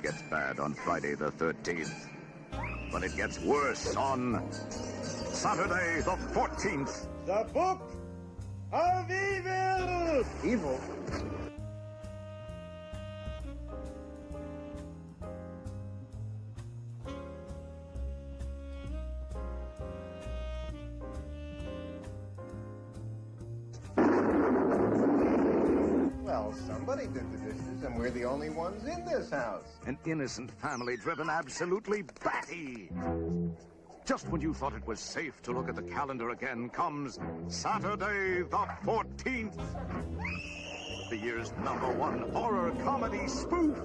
gets bad on Friday the 13th. But it gets worse on Saturday the 14th. The Book of Evil! Evil? Well, somebody did the dishes, and we're the only ones in this house. An innocent family driven absolutely batty. Just when you thought it was safe to look at the calendar again comes Saturday the 14th. The year's #1 horror comedy spoof.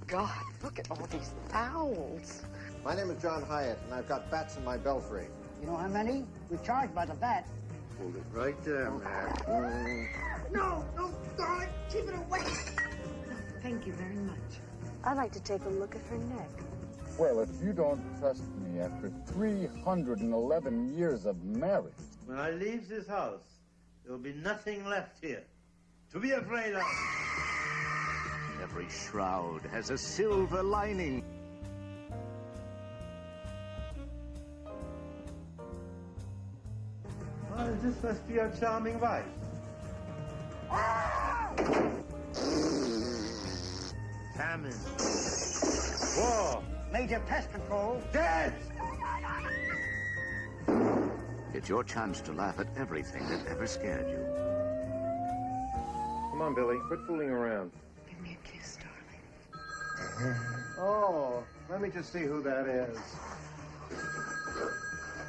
God, look at all these owls. My name is John Hyatt, and I've got bats in my belfry. You know how many? We charge by the bat. Hold it right there, man. No, darling, keep it away. Thank you very much. I'd like to take a look at her neck. Well, if you don't trust me after 311 years of marriage... When I leave this house, there will be nothing left here to be afraid of. Every shroud has a silver lining. Well, this must be your charming wife. Famine. War. Major pest control. Dead! It's your chance to laugh at everything that ever scared you. Come on, Billy, quit fooling around. Give me a kiss, darling. Oh, let me just see who that is.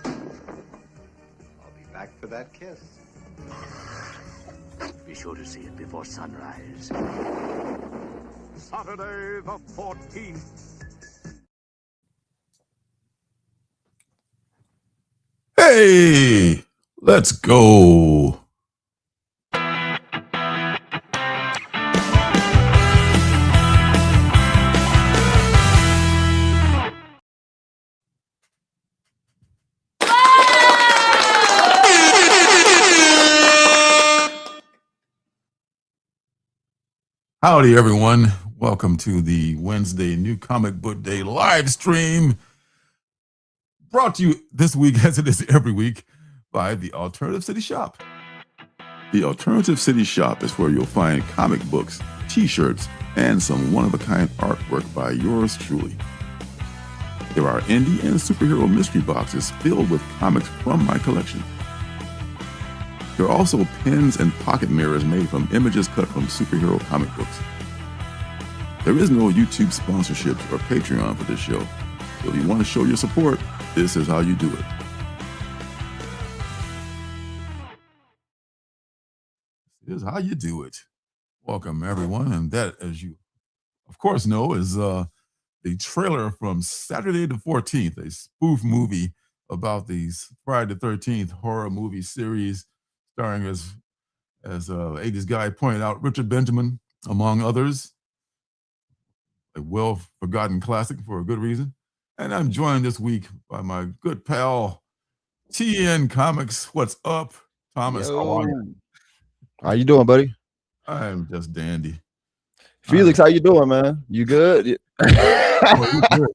I'll be back for that kiss. Be sure to see it before sunrise. Saturday the 14th. Hey, let's go. Howdy, everyone. Welcome to the Wednesday New Comic Book Day live stream. Brought to you this week, as it is every week, by the Alternative City Shop. The Alternative City Shop is where you'll find comic books, t-shirts, and some one-of-a-kind artwork by yours truly. There are indie and superhero mystery boxes filled with comics from my collection. There are also pins and pocket mirrors made from images cut from superhero comic books. There is no YouTube sponsorships or Patreon for this show, so if you want to show your support, this is how you do it. This is how you do it. Welcome, everyone. And that, as you, of course, know, is the trailer from Saturday the 14th, a spoof movie about the Friday the 13th horror movie series starring, as 80s guy pointed out, Richard Benjamin, among others. A well-forgotten classic for a good reason. And I'm joined this week by my good pal, TN Comics. What's up, Thomas? Yo. How are you? How you doing, buddy? I'm just dandy. Felix, how you doing, man? You good? Oh, he's good.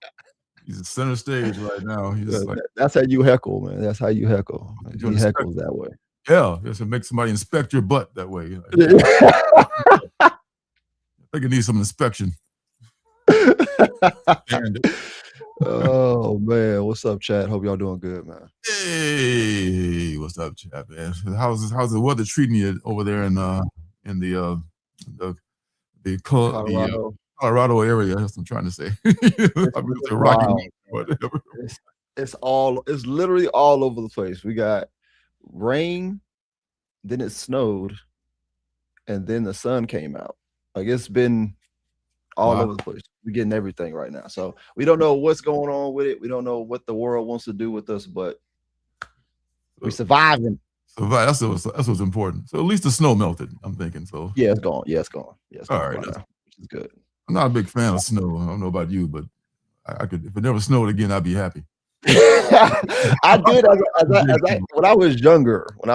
He's center stage right now. He's like, That's how you heckle, man. That's how you heckle. He You inspect- heckles that way. yeah, just to make somebody inspect your butt that way. I think it needs some inspection. Oh man, what's up, chat? Hope y'all doing good, man. Hey, what's up, chat, man? How's the weather treating you over there in the Colorado area? That's what I'm trying to say. I mean, it's a Rocky Wow. Mountain, whatever. It's literally all over the place. We got rain, then it snowed, and then the sun came out. Like it's been all Wow. over the place. We're getting everything right now. So we don't know what's going on with it. We don't know what the world wants to do with us, but we're surviving. So that's what's important. So at least the snow melted, I'm thinking. So Yeah, it's gone. Yeah, it's gone. Yeah, it's All gone right, right that's- now, which is good. I'm not a big fan of snow. I don't know about you, but I could, if it never snowed again, I'd be happy. I did when I was younger. I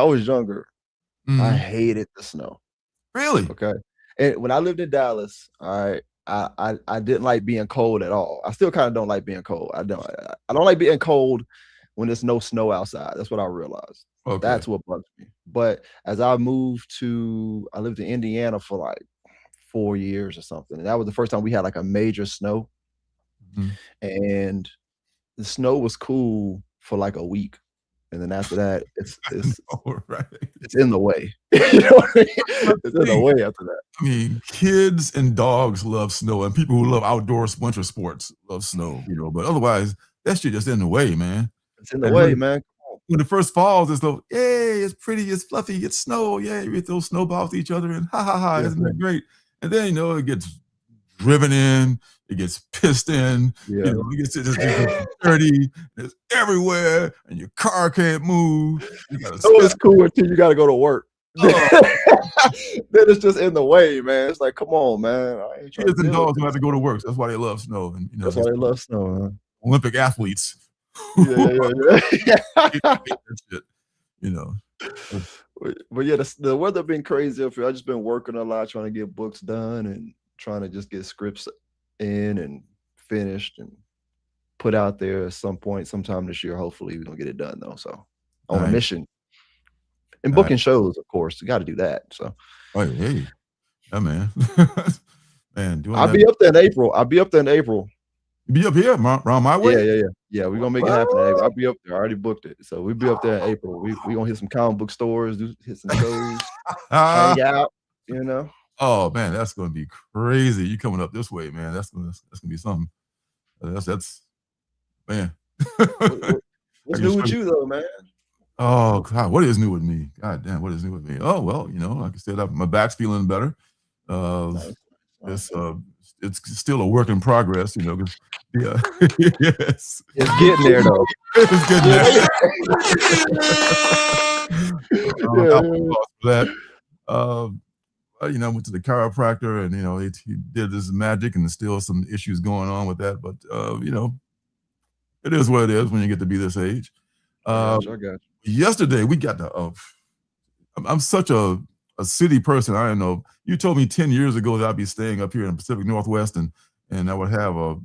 Mhm. hated the snow. Really? Okay. And when I lived in Dallas, all right, I didn't like being cold at all. I still kind of don't like being cold. I don't like being cold when there's no snow outside. That's what I realized. Okay. That's what bugs me. But as I lived in Indiana for like 4 years or something. And that was the first time we had like a major snow. Mhm. And the snow was cool for like a week. And then after that, it's All right. it's in the way. You know what I mean? It's in the way after that. I mean, kids and dogs love snow, and people who love outdoor winter sports love snow, you know. But otherwise, that shit just in the way, man. It's in the And way, man. when it first falls, it's like, yay, it's pretty, it's fluffy, it's snow, yay, we throw snowballs to each other, and ha ha ha, isn't that great? And then, you know, it gets driven in, it gets pissed in, you know, it gets dirty, it's everywhere, and your car can't move. You gotta So it's cool until you got to go to work. Then it's just in the way, man. It's like, come on, man. I ain't trying kids to and deal with dogs this. have to go to work. That's why they love snow, and you know, That's why they love snow, man. Olympic athletes. Yeah. That shit, you know. But yeah, the weather been crazy up here. I just been working a lot, trying to get books done and trying to just get scripts in and finished and put out there at some point, sometime this year. Hopefully, we're gonna get it done though. So on a mission. And booking shows, of course. You got to do that. So hey, yeah, man. Man, I'll be up there in April. You be up here around my way? Yeah, we're gonna make it happen in April. I'll be up there. I already booked it. So we'll be up there in April. We gonna hit some comic book stores, hit some shows, hang out, you know. Oh man, that's gonna be crazy. You coming up this way, man. That's gonna be something. That's man. What's new with you though, man? Oh God, what is new with me? God damn, what is new with me? Oh well, you know, like I said, my back's feeling better. It's still a work in progress, you know. Yeah, yes, it's getting there though. It's getting there. You know, I went to the chiropractor, and you know, he did this magic, and there's still some issues going on with that. But you know, it is what it is when you get to be this age. I got you. Yesterday we got the. I'm such a city person. I don't know. You told me 10 years ago that I'd be staying up here in the Pacific Northwest, and I would have a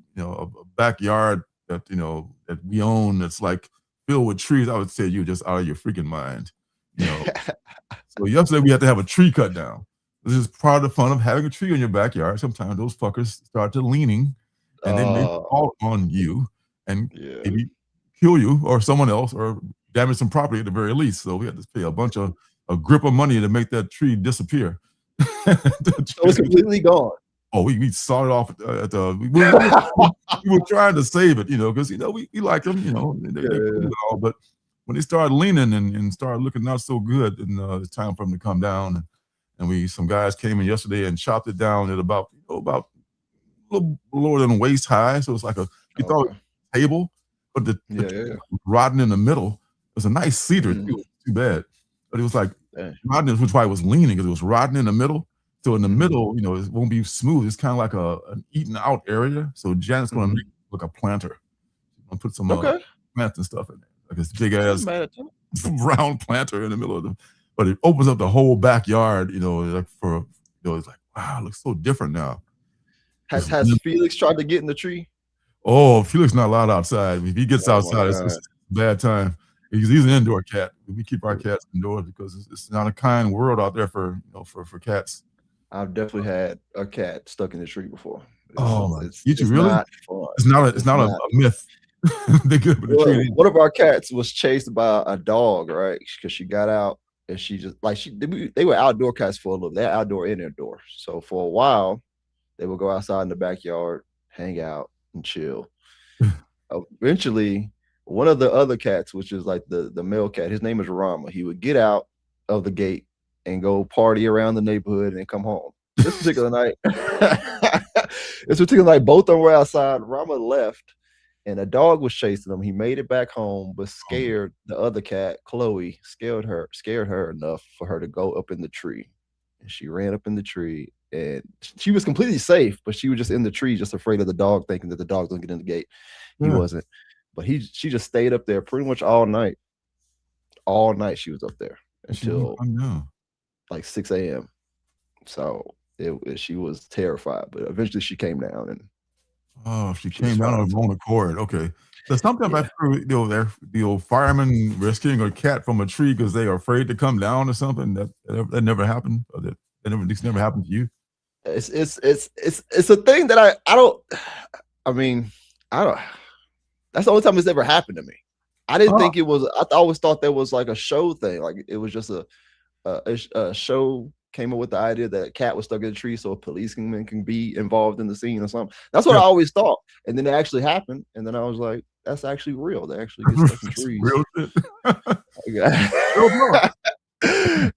backyard that that we own that's like filled with trees. I would say you're just out of your freaking mind. You know. So yesterday we had to have a tree cut down. This is part of the fun of having a tree in your backyard. Sometimes those fuckers start to leaning, and they may fall on you and maybe kill you or someone else or damage some property at the very least. So we had to pay a grip of money to make that tree disappear. So it's completely gone. Oh, we sawed it off at the. We were trying to save it, you know, because we like them, you know, they cool and all, but when they started leaning and started looking not so good, and it's time for them to come down. And some guys came in yesterday and chopped it down at about a little lower than waist high. So it's like you thought it was a table, but the rotting in the middle. It was a nice cedar too. Too bad, but it was like rotting, which is why it was leaning, because it was rotting in the middle. So in the middle, you know, it won't be smooth. It's kind of like an eaten out area. So Janet's going to make it look a planter. I'm gonna put some plants and stuff in there, like this big ass round planter in the middle of them. But it opens up the whole backyard, you know, like it's like, wow, it looks so different now. Has Felix tried to get in the tree? Oh, Felix not allowed outside. If he gets outside, it's a bad time. He's an indoor cat. We keep our cats indoors because it's not a kind world out there for cats. I've definitely had a cat stuck in the tree before. It's really? Not fun. It's not a myth. They good with the tree. One of our cats was chased by a dog, right? Because she got out and she just they were outdoor cats for a little. They're outdoor and indoor. So for a while, they would go outside in the backyard, hang out, and chill. Eventually, one of the other cats, which is like the male cat, his name is Rama. He would get out of the gate and go party around the neighborhood and come home. This particular night, both of them were outside. Rama left, and a dog was chasing him. He made it back home, but scared the other cat, Chloe, scared her enough for her to go up in the tree. And she ran up in the tree, and she was completely safe, but she was just in the tree, just afraid of the dog, thinking that the dog was gonna get in the gate. He wasn't. But she just stayed up there pretty much all night. All night she was up there until like 6 a.m. So she was terrified, but eventually she came down and Oh, she she was came down fine. on her own accord. Okay. So sometimes I Yeah. feel, the old firemen rescuing a cat from a tree because they are afraid to come down or something. That never happened. Or that never, this never happened to you. It's a thing that I don't. I mean, I don't. That's the only time it's ever happened to me. I didn't think it was. I always thought that was like a show thing. Like it was just a show came up with the idea that a cat was stuck in a tree, so a policeman can be involved in the scene or something. That's what I always thought. And then it actually happened, and then I was like, "That's actually real. They actually get stuck in trees." Real shit.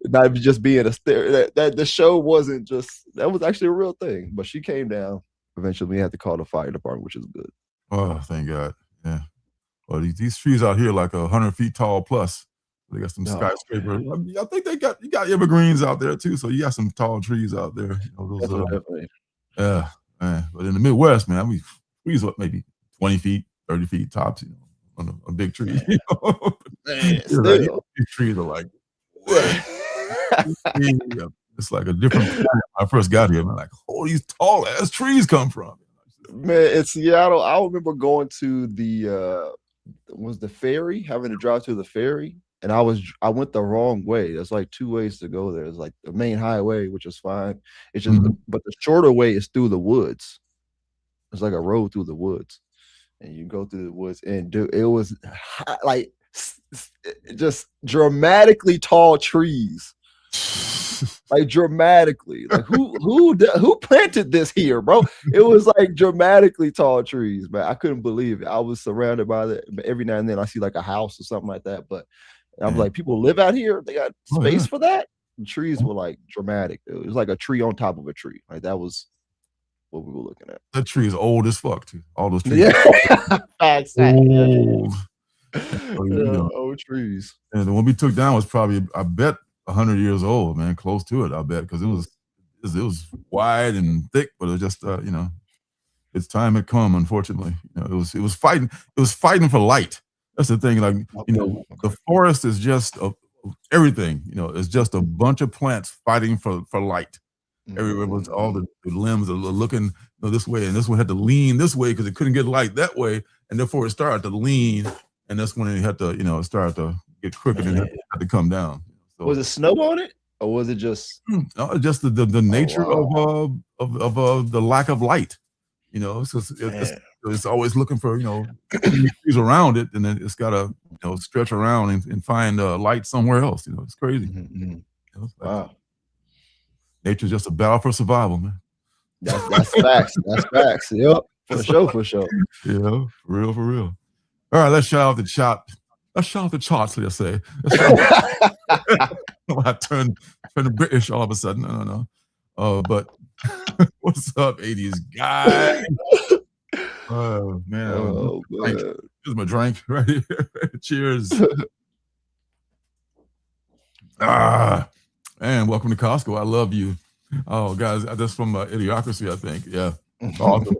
Not just being a stare. That the show wasn't just. That was actually a real thing. But she came down. Eventually, we had to call the fire department, which is good. Oh, thank God. Yeah. Well, these trees out here like 100 feet tall plus. They got some skyscrapers. I mean, I think you got evergreens out there too. So you got some tall trees out there. Definitely. Yeah, man. But in the Midwest, man, we trees up maybe 20 feet, 30 feet tops, on a big tree. Man, these trees are like, what? It's like a different planet when I first got here. I'm like, oh, these tall ass trees come from? Man, it's Seattle. I remember going to the ferry, having to drive to the ferry, and I went the wrong way. There's like two ways to go there. It's like the main highway, which is fine. It's just but the shorter way is through the woods. It's like a road through the woods, and you go through the woods, and it was like just dramatically tall trees. Like dramatically, like who planted this here, bro? It was like dramatically tall trees, man. I couldn't believe it. I was surrounded by that. But every now and then I see like a house or something like that. But I'm like, people live out here. They got space for that. The trees were like dramatic. It was like a tree on top of a tree. Like that was what we were looking at. That tree is old as fuck too. All those trees. Yeah, old. Old trees. And the one we took down was probably, I bet, 100 years old, man, close to it, I bet, because it was wide and thick, but it was just its time had come, unfortunately. It was fighting for light. That's the thing, like, the forest is just everything, it's just a bunch of plants fighting for light. Everywhere was all the limbs are looking this way, and this one had to lean this way because it couldn't get light that way, and therefore it started to lean, and that's when it had to, it started to get crooked and had to come down. So, was it snow on it, or was it just just the nature of the lack of light? It's always looking for trees around it, and then it's got to stretch around and find light somewhere else. It's crazy. Wow, nature's just a battle for survival, man. That's facts. That's facts. Yep, for sure. For real. All right, let's shout out the chat. Let's shout out the charts, let's say. I turned British all of a sudden. I don't know. But what's up, 80s guy? Oh, man. Here's my drink right here. Cheers. Man, welcome to Costco. I love you. Oh, guys, that's from Idiocracy, I think. Yeah. Awesome.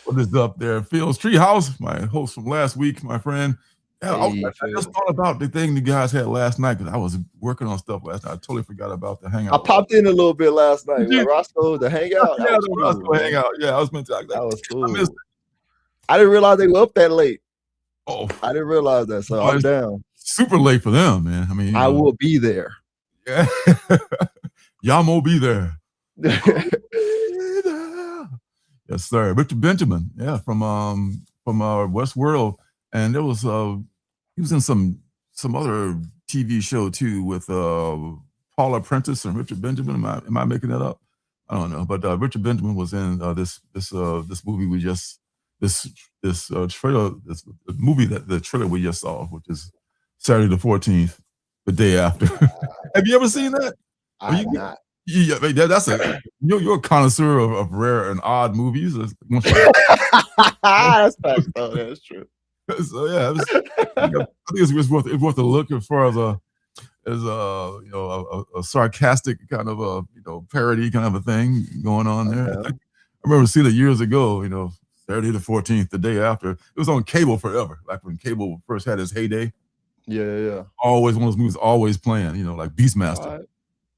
What is up there? Phil's Treehouse, my host from last week, my friend. Yeah, I just thought about the thing you guys had last night because I was working on stuff last night. I totally forgot about the hangout. I popped in a little bit last night. Roscoe, the hangout. Yeah, the Roscoe hangout. Yeah, I was meant to. That was cool. I didn't realize they were up that late. Oh, I didn't realize that. So I'm down. Super late for them, man. I mean, I will be there. Yeah, y'all will be there. Yes, sir. Richard Benjamin, from Westworld, and there was he was in some other TV show too with Paula Prentice and Richard Benjamin. Am I making that up? I don't know, but Richard Benjamin was in this movie we just this trailer, this movie the trailer we just saw, which is Saturday the 14th, the day after. Have you ever seen that? I have not. Yeah, that's you're a connoisseur of rare and odd movies. That's facts, though. That's true. So yeah, I think it's worth a look as far as a sarcastic kind of a parody kind of a thing going on there. I remember seeing it years ago. Saturday the 14th, the day after. It was on cable forever, like when cable first had its heyday. Yeah. Always one of those movies, always playing. Like Beastmaster.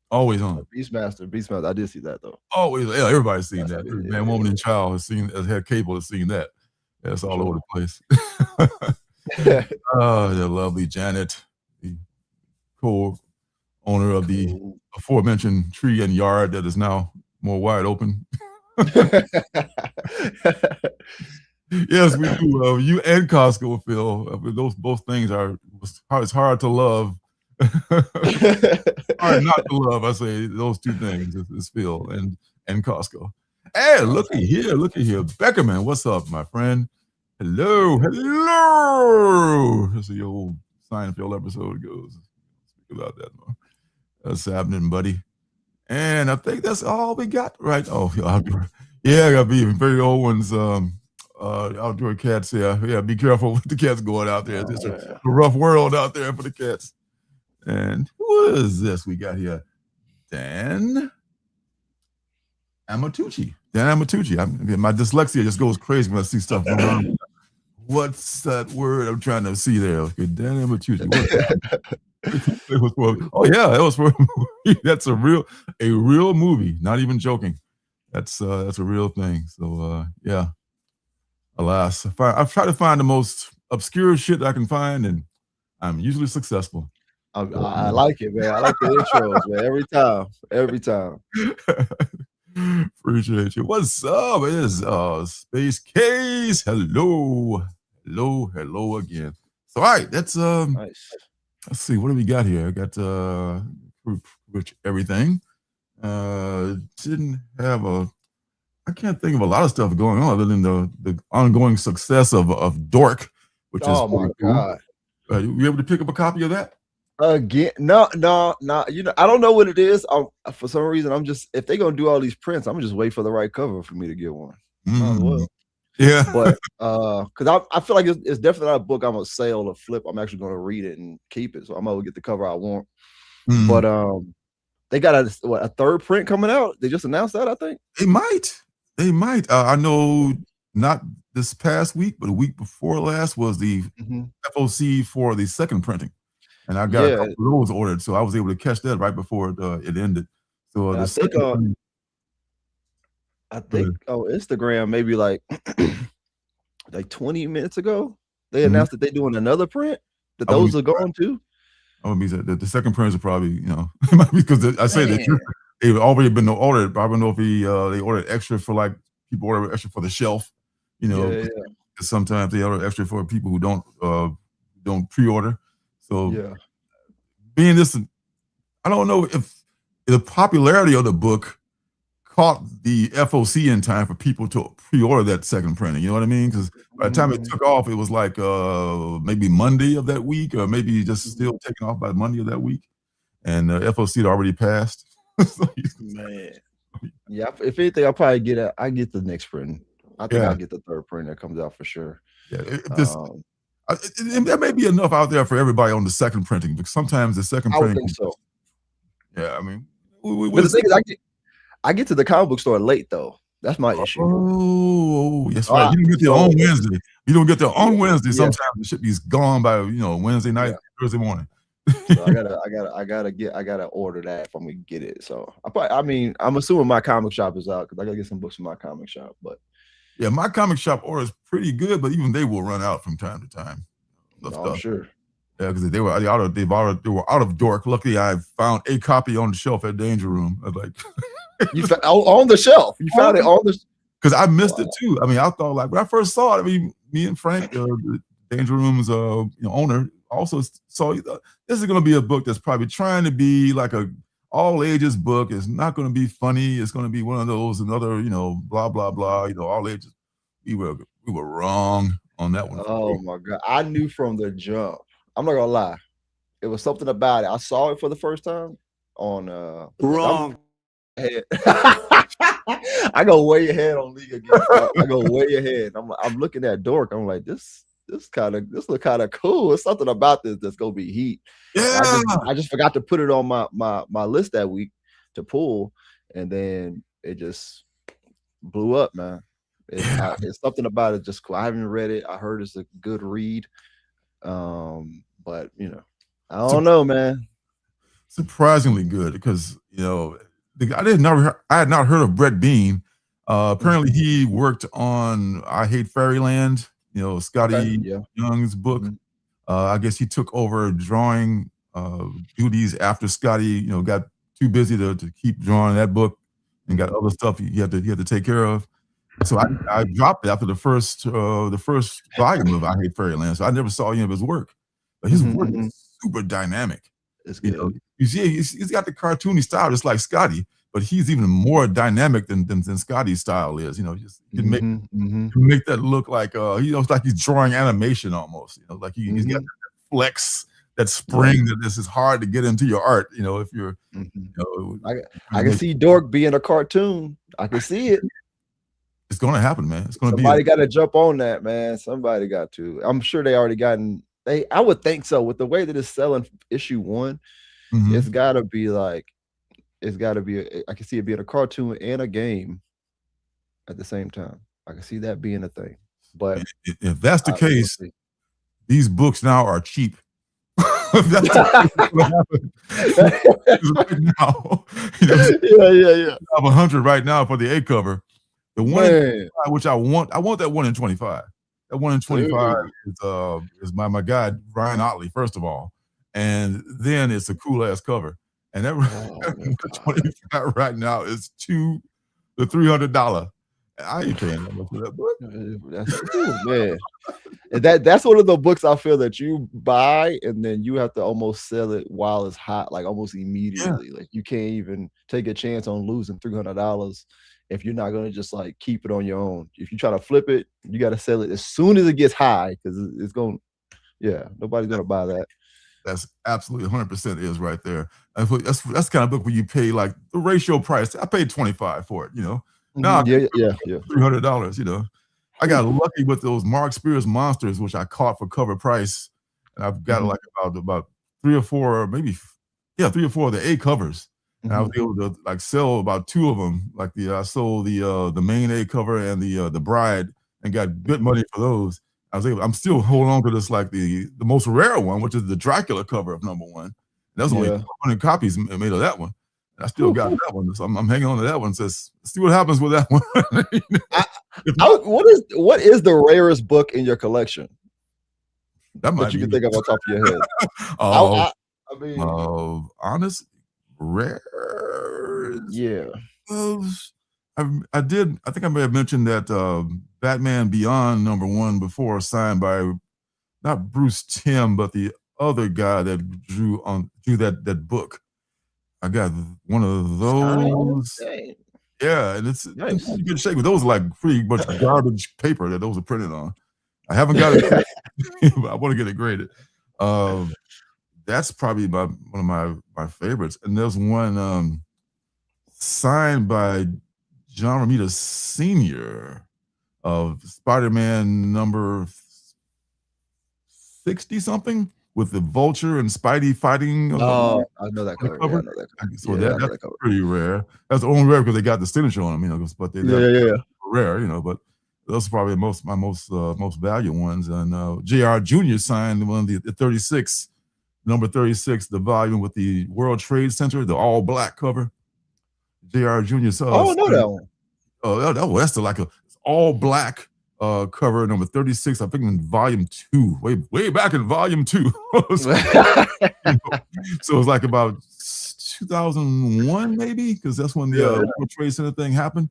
Always on. Beastmaster. I did see that though. Always, yeah, everybody's seen Yes, I that. did, Every yeah, man, woman, and child has had cable has seen that. That's all over the place. Oh, the lovely Janet, the co-owner of the aforementioned tree and yard that is now more wide open. Yes, we do. You and Costco, Phil. Both things it's hard to love. Hard not to love. I say those two things is Phil and Costco. Hey, looky here. Beckerman, what's up, my friend? Hello. As the old Seinfeld episode goes. Speak about that more. That's happening, buddy. And I think that's all we got, right? Oh, yeah, I gotta be very old ones. Outdoor cats. Yeah. Be careful with the cats going out there. It's a rough world out there for the cats. And who is this we got here? Dan Amatucci. My dyslexia just goes crazy when I see stuff going on. What's that word I'm trying to see there? Okay, Dan Amatucci. Oh yeah, that was for a movie. That's a real movie. Not even joking. That's a real thing. So yeah. Alas, I've tried to find the most obscure shit I can find, and I'm usually successful. I like it, man. I like the intros, man. Every time. Appreciate you. What's up? It is Space Case. Hello again. So, all right, that's nice. Let's see, what do we got here? I got everything. Didn't have I can't think of a lot of stuff going on other than the ongoing success of Dork, which is my God. You able to pick up a copy of that? Again, no. You know, I don't know what it is. For some reason, I'm just, if they're gonna do all these prints, I'm just wait for the right cover for me to get one. Well. Yeah, but because I feel like it's definitely not a book I'm gonna sell or flip. I'm actually gonna read it and keep it, so I'm gonna get the cover I want. But they got a third print coming out. They just announced that, I think. They might. I know not this past week, but a week before last was the FOC for the second printing. And I got a couple of those ordered, so I was able to catch that right before it ended. So the second I think on Instagram, maybe like 20 minutes ago, they announced that they're doing another print, that those are going to. Oh, it means that the second prints are probably, it might be because I say that they've already been ordered. I don't know if they ordered extra for like people order extra for the shelf, because sometimes they order extra for people who don't pre-order. So being this, I don't know if the popularity of the book caught the FOC in time for people to pre-order that second printing. You know what I mean? Because by the time it took off, it was like maybe Monday of that week, or maybe just still taking off by Monday of that week. And FOC had already passed. Man, yeah. If anything, I'll probably get the next print. I think I'll get the third print that comes out for sure. Yeah, there may be enough out there for everybody on the second printing, because sometimes the second printing. I would think so. Yeah, I mean, but the thing is, I get to the comic book store late though. That's my issue. Oh, that's right. You don't get there on Wednesday. You don't get there on Wednesday. Sometimes the shit be gone by Wednesday night, Thursday morning. So I gotta order that if I'm gonna get it. So I'm assuming my comic shop is out because I gotta get some books from my comic shop. But yeah, my comic shop order is pretty good, but even they will run out from time to time. I'm sure. Yeah, because they were out of Dork. Luckily, I found a copy on the shelf at Danger Room. I was like, you on the shelf. You found it on the. Because I missed it too. I mean, I thought like when I first saw it. I mean, me and Frank, the Danger Room's owner, also saw this is going to be a book that's probably trying to be like a all ages book. It's not going to be funny. It's going to be one of those another blah blah blah. All ages. We were wrong on that one. Oh my God! I knew from the jump. I'm not gonna lie. It was something about it. I saw it for the first time on wrong. I go way ahead on League again. I go way ahead. I'm looking at Dork. I'm like, this look kind of cool. It's something about this that's gonna be heat. Yeah. I just forgot to put it on my list that week to pull, and then it just blew up, man. It's something about it just cool. I haven't read it. I heard it's a good read. But I don't know, man. surprisingly good because I had not heard of Brett Bean. Apparently, he worked on I Hate Fairyland. Scotty Yeah. Young's book. Mhm. I guess he took over drawing duties after Scotty, got too busy to keep drawing that book and got other stuff he had to take care of. So I dropped it after the first volume of I Hate Fairyland. So I never saw any of his work, but his work is super dynamic. It's You good. know, you see, he's got the cartoony style just like Scotty, but he's even more dynamic than Scotty's style is. Just you can make that look like it's like he's drawing animation almost. Like he's got that flex, that spring that this is hard to get into your art. If you're, I can see Dork being a cartoon. I can see it. It's going to happen, man. It's going to be. Somebody got to jump on that, man. Somebody got to. I'm sure they already gotten. I would think so. With the way that it's selling issue 1, it's got to be like. It's got to be. I can see it being a cartoon and a game at the same time. I can see that being a thing. But if that's the case, these books now are cheap. That's what happened. Right now, yeah. I have 100 right now for the A cover. The one in 25, which I want that 1 in 25. That 1 in 25 is my guy Ryan Otley, first of all, and then it's a cool ass cover. And that 25 right now is $200 to $300. I ain't paying that much for that book. That's cool, man. And that's one of the books I feel that you buy and then you have to almost sell it while it's hot, like almost immediately. Like you can't even take a chance on losing $300 if you're not gonna just like keep it on your own. If you try to flip it, you got to sell it as soon as it gets high because it's going. Yeah, nobody's gonna buy that. That's absolutely 100% is right there. That's the kind of book where you pay like the ratio price. I paid $25 for it. Now $300. I got lucky with those Mark Spears monsters, which I caught for cover price, and I've got like about 3 or 4, maybe 3 or 4 of the A covers. And I was able to like sell about 2 of them. Like I sold the main A cover and the Bride, and got good money for those. I'm still holding on to this like the most rare one, which is the Dracula cover of #1. There's only 100 copies made of that one. And I still got that one, so I'm hanging on to that one. Says see what happens with that one. What is the rarest book in your collection? That you can think of on top of your head. I mean, honest, rare. Yeah. I did. I think I may have mentioned that Batman Beyond #1 before, signed by not Bruce Timm, but the other guy that drew that book. I got one of those. Yeah, and it's in good shape. But those are like pretty much garbage paper that those are printed on. I haven't got it, but I want to get it graded. That's probably one of my favorites. And there's one signed by John Romita Sr. of Spider-Man number 60 something with the Vulture and Spidey fighting. I know that cover. Yeah, I know that cover. So that's pretty rare. That's only rare because they got the signature on them, but they're rare, but those are probably my most valuable ones. And J.R. Jr. signed one of the 36, number 36, the volume with the World Trade Center, the all black cover. J.R. Jr. I know that one. Oh, that's like a all black cover, number 36. I think in volume 2, way back in volume 2. So it's like about 2001, maybe, because that's when the World Trade Center thing happened.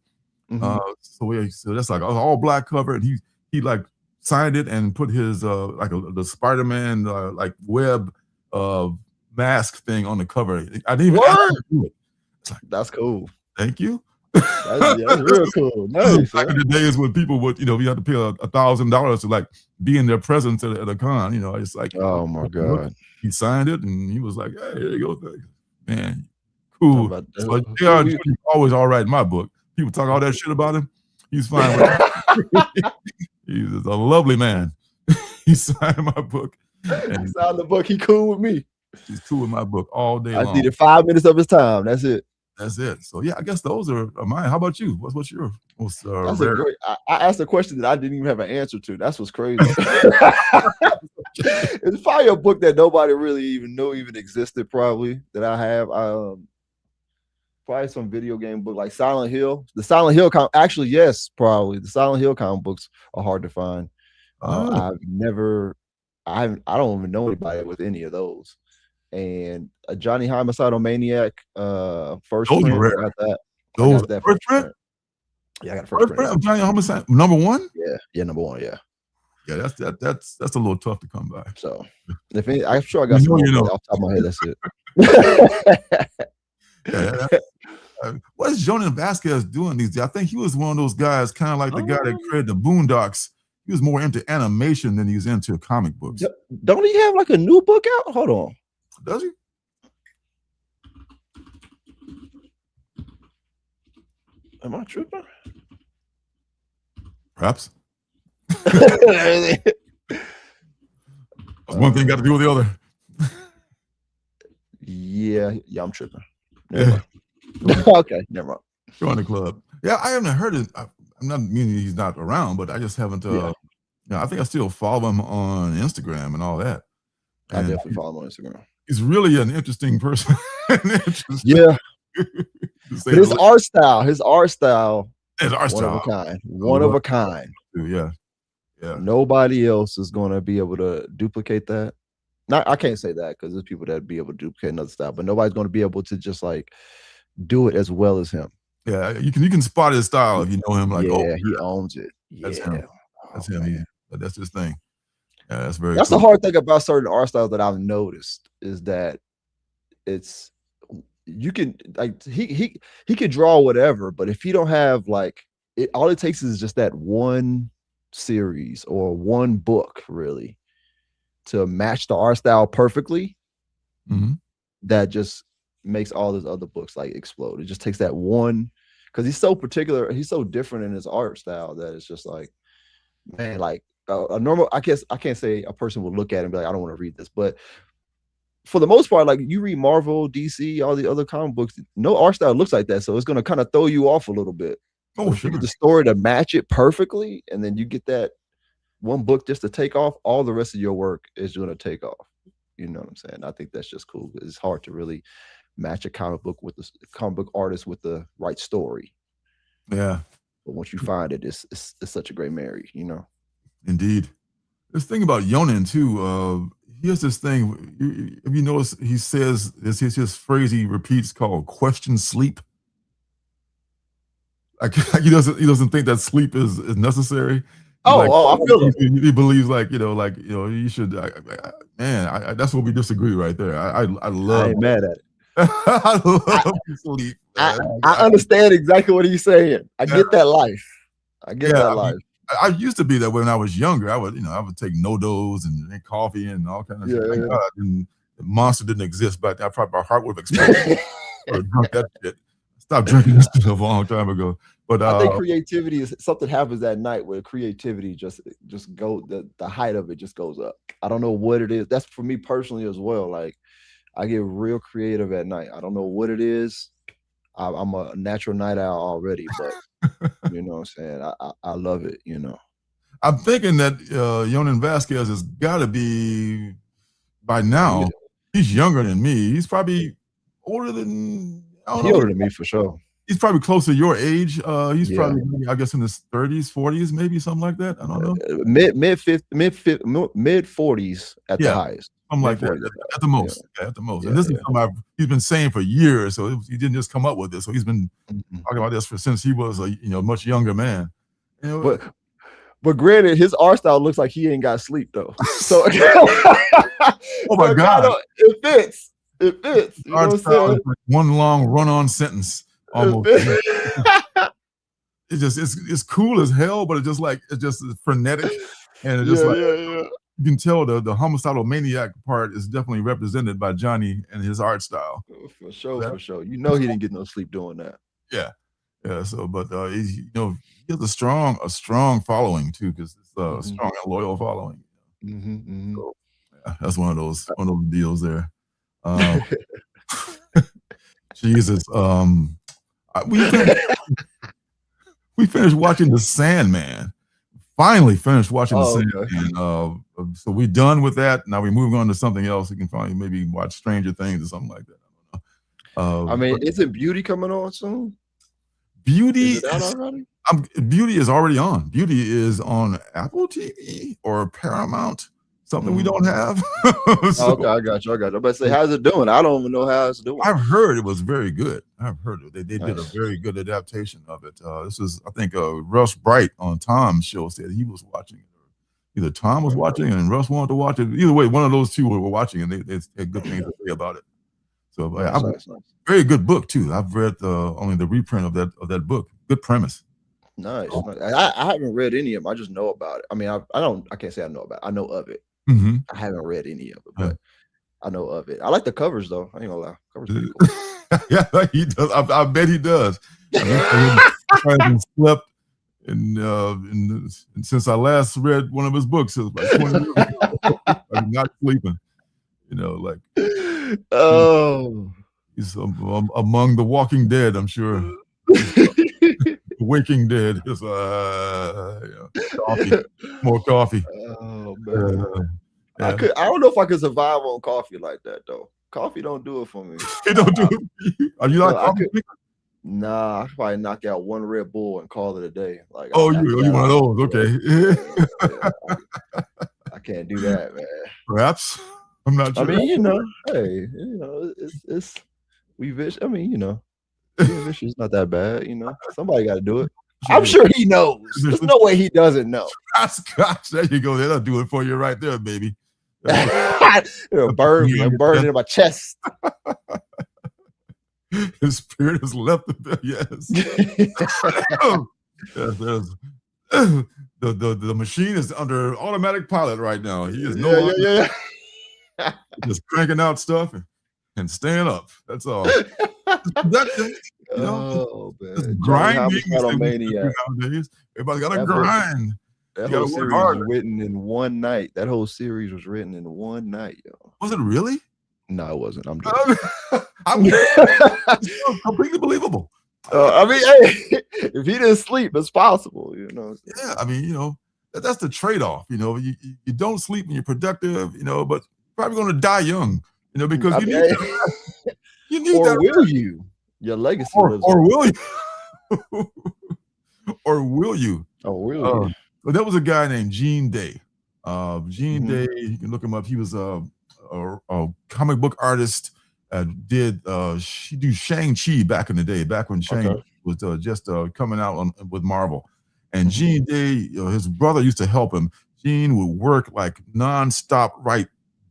So that's like an all black cover, and he like signed it and put his the Spider-Man like web mask thing on the cover. I didn't even ask him to do it. That's cool. Thank you. That's real cool. Nice. Back in the days when people would, you had to pay $1,000 to like be in their presence at a con. It's like, oh my god, he signed it and he was like, hey, here you go, man, cool. So J.R. Jr. is always all right in my book. People talk all that shit about him. He's fine with it. He's a lovely man. He signed my book. He signed the book. He cool with me. He's cool with my book all day long. I needed 5 minutes of his time. That's it. That's it. So yeah, I guess those are mine. How about you? What's your most rare? I asked a question that I didn't even have an answer to. That's what's crazy. It's probably a book that nobody really even knew even existed. Probably that I have. Probably some video game book like Silent Hill. The Silent Hill actually, yes, probably the Silent Hill comic books are hard to find. I don't even know anybody with any of those. And a Johnny Homicidal Maniac first Those print. are rare. I got that. Those I got that first print? Yeah, I got a First print of Johnny Homicide, number 1? Yeah, number 1, yeah. Yeah, that's a little tough to come by. So if any, I'm sure I got some more, but off the top of my head, that's it. What is Jonan Vasquez doing these days? I think he was one of those guys, kind of like the guy that created the Boondocks. He was more into animation than he was into comic books. Don't he have like a new book out? Hold on. Does he? Am I tripping? Perhaps. One thing got to do with the other. Yeah, I'm tripping. Okay, never mind. Join the club. Yeah, I haven't heard it. I'm not meaning he's not around, but I just haven't. I think I still follow him on Instagram and all that. I definitely follow him on Instagram. He's really an interesting person. Yeah. His art style, one of a kind. One of a kind. Yeah. Nobody else is going to be able to duplicate that. I can't say that because there's people that be able to duplicate another style, but nobody's going to be able to just like do it as well as him. Yeah, you can spot his style if you know him. Like, he owns it. That's him. That's him. That's his thing. Yeah, that's very. That's the hard thing about certain art styles that I've noticed is that it's you can like he could draw whatever, but if you don't have like it, all it takes is just that one series or one book really to match the art style perfectly. Mm-hmm. That just makes all his other books like explode. It just takes that one because he's so particular, he's so different in his art style that it's just like, man, like a normal, I guess I can't say a person will look at it and be like, I don't want to read this, but for the most part, like you read Marvel, DC, all the other comic books, no art style looks like that. So it's going to kind of throw you off a little bit. Oh, sure. You get the story to match it perfectly, and then you get that one book just to take off, all the rest of your work is going to take off. You know what I'm saying? I think that's just cool. It's hard to really match a comic book with the comic book artist with the right story. Yeah. But once you find it, it's such a great marriage, you know? Indeed. This thing about Yonan too, he has this thing, if you notice, he says, this is his phrase he repeats called question sleep. Like he doesn't think that sleep is necessary. I feel it. He believes you should, man, that's what we disagree right there. I love. I ain't mad at it. I love sleep. I understand exactly what he's saying. I get that life. I get that life. I used to be that way when I was younger. I would take no-dos and drink coffee and all kind of shit. Thank God, and the Monster didn't exist back then. My heart would have exploded. Or drunk that shit. Stopped drinking this stuff a long time ago. But I think creativity is something happens that night where creativity just go the height of it just goes up. I don't know what it is. That's for me personally as well. Like I get real creative at night. I don't know what it is. I'm a natural night owl already, but you know what I'm saying? I love it, you know. I'm thinking that Yonan Vasquez has got to be, by now, he's younger than me. He's probably older than... He's older than me for sure. He's probably close to your age. He's probably, I guess, in his 30s, 40s, maybe something like that. I don't know. Mid 40s at the highest. I'm like that at the most. Yeah, at the most. And this is something he's been saying for years. So he didn't just come up with this. So he's been talking about this since he was a much younger man. But granted, his art style looks like he ain't got sleep though. So oh my God, it fits. It fits. You know what I'm saying? Like one long run-on sentence almost. It's cool as hell, but it's just frenetic and it's just you can tell the homicidal maniac part is definitely represented by Johnny and his art style. For sure. You know he didn't get no sleep doing that. Yeah. So, but he has a strong following too, because it's a strong and loyal following. So, that's one of those deals there. Jesus. We finished watching The Sandman. finally finished watching Oh, The okay. Sandman. So we're done with that. Now we're moving on to something else. You can finally maybe watch Stranger Things or something like that. I don't know. I mean, But isn't Beauty coming on soon? Beauty Is it out already? Beauty is already on. Beauty is on Apple TV or Paramount, something we don't have. So, Okay, I got you. I'm about to say, how's it doing? I don't even know how it's doing. I've heard it was very good. I've heard it. They did a Nice. very good adaptation of it. This is, I think, Russ Bright on Tom's show said he was watching it. Either Tom was watching it and Russ wanted to watch it. Either way, one of those two were watching, and they had good things to say about it. So, Nice. very good book too. I've read only the reprint of that book. Good premise. Nice. I haven't read any of them. I just know about it. I mean, I can't say I know about it. I know of it. Mm-hmm. I haven't read any of it, but I know of it. I like the covers though. I ain't gonna lie. Covers pretty cool. Yeah, he does. I bet he does. He slept and since I last read one of his books, it was like 20 years ago. I'm not sleeping. Like he's among the Walking Dead, I'm sure. Waking Dead is coffee, more coffee. Oh man, yeah. I don't know if I could survive on coffee like that though. Coffee don't do it for me. It don't do it for you. Are you like coffee? Nah, I could probably knock out one Red Bull and call it a day. Like, you one of those? Okay. Yeah, I can't do that, man. Perhaps I'm not sure. I mean, hey, it's we vicious. I mean, being vicious is not that bad. Somebody got to do it. I'm sure he knows. There's no way he doesn't know. Gosh, there you go. That'll do it for you right there, baby. Burn in my chest. His spirit has left the bed. Yes. The machine is under automatic pilot right now. He is no longer just cranking out stuff and staying up. That's all. Oh man, grinding nowadays. Everybody got to grind. That whole series was written in one night. That whole series was written in one night, yo. Was it really? No, it wasn't. I'm joking. It's completely believable. I mean, hey, if he didn't sleep, it's possible, Yeah, I mean, that's the trade-off. You don't sleep and you're productive, but probably going to die young, because you need or that. Will you? Your legacy lives or will you? Or will you? Oh, will you? But there was a guy named Gene Day. Gene Day, you can look him up. He was a comic book artist. She do Shang-Chi back in the day, back when Shang was just coming out with Marvel. And Gene Day, his brother used to help him. Gene would work like nonstop,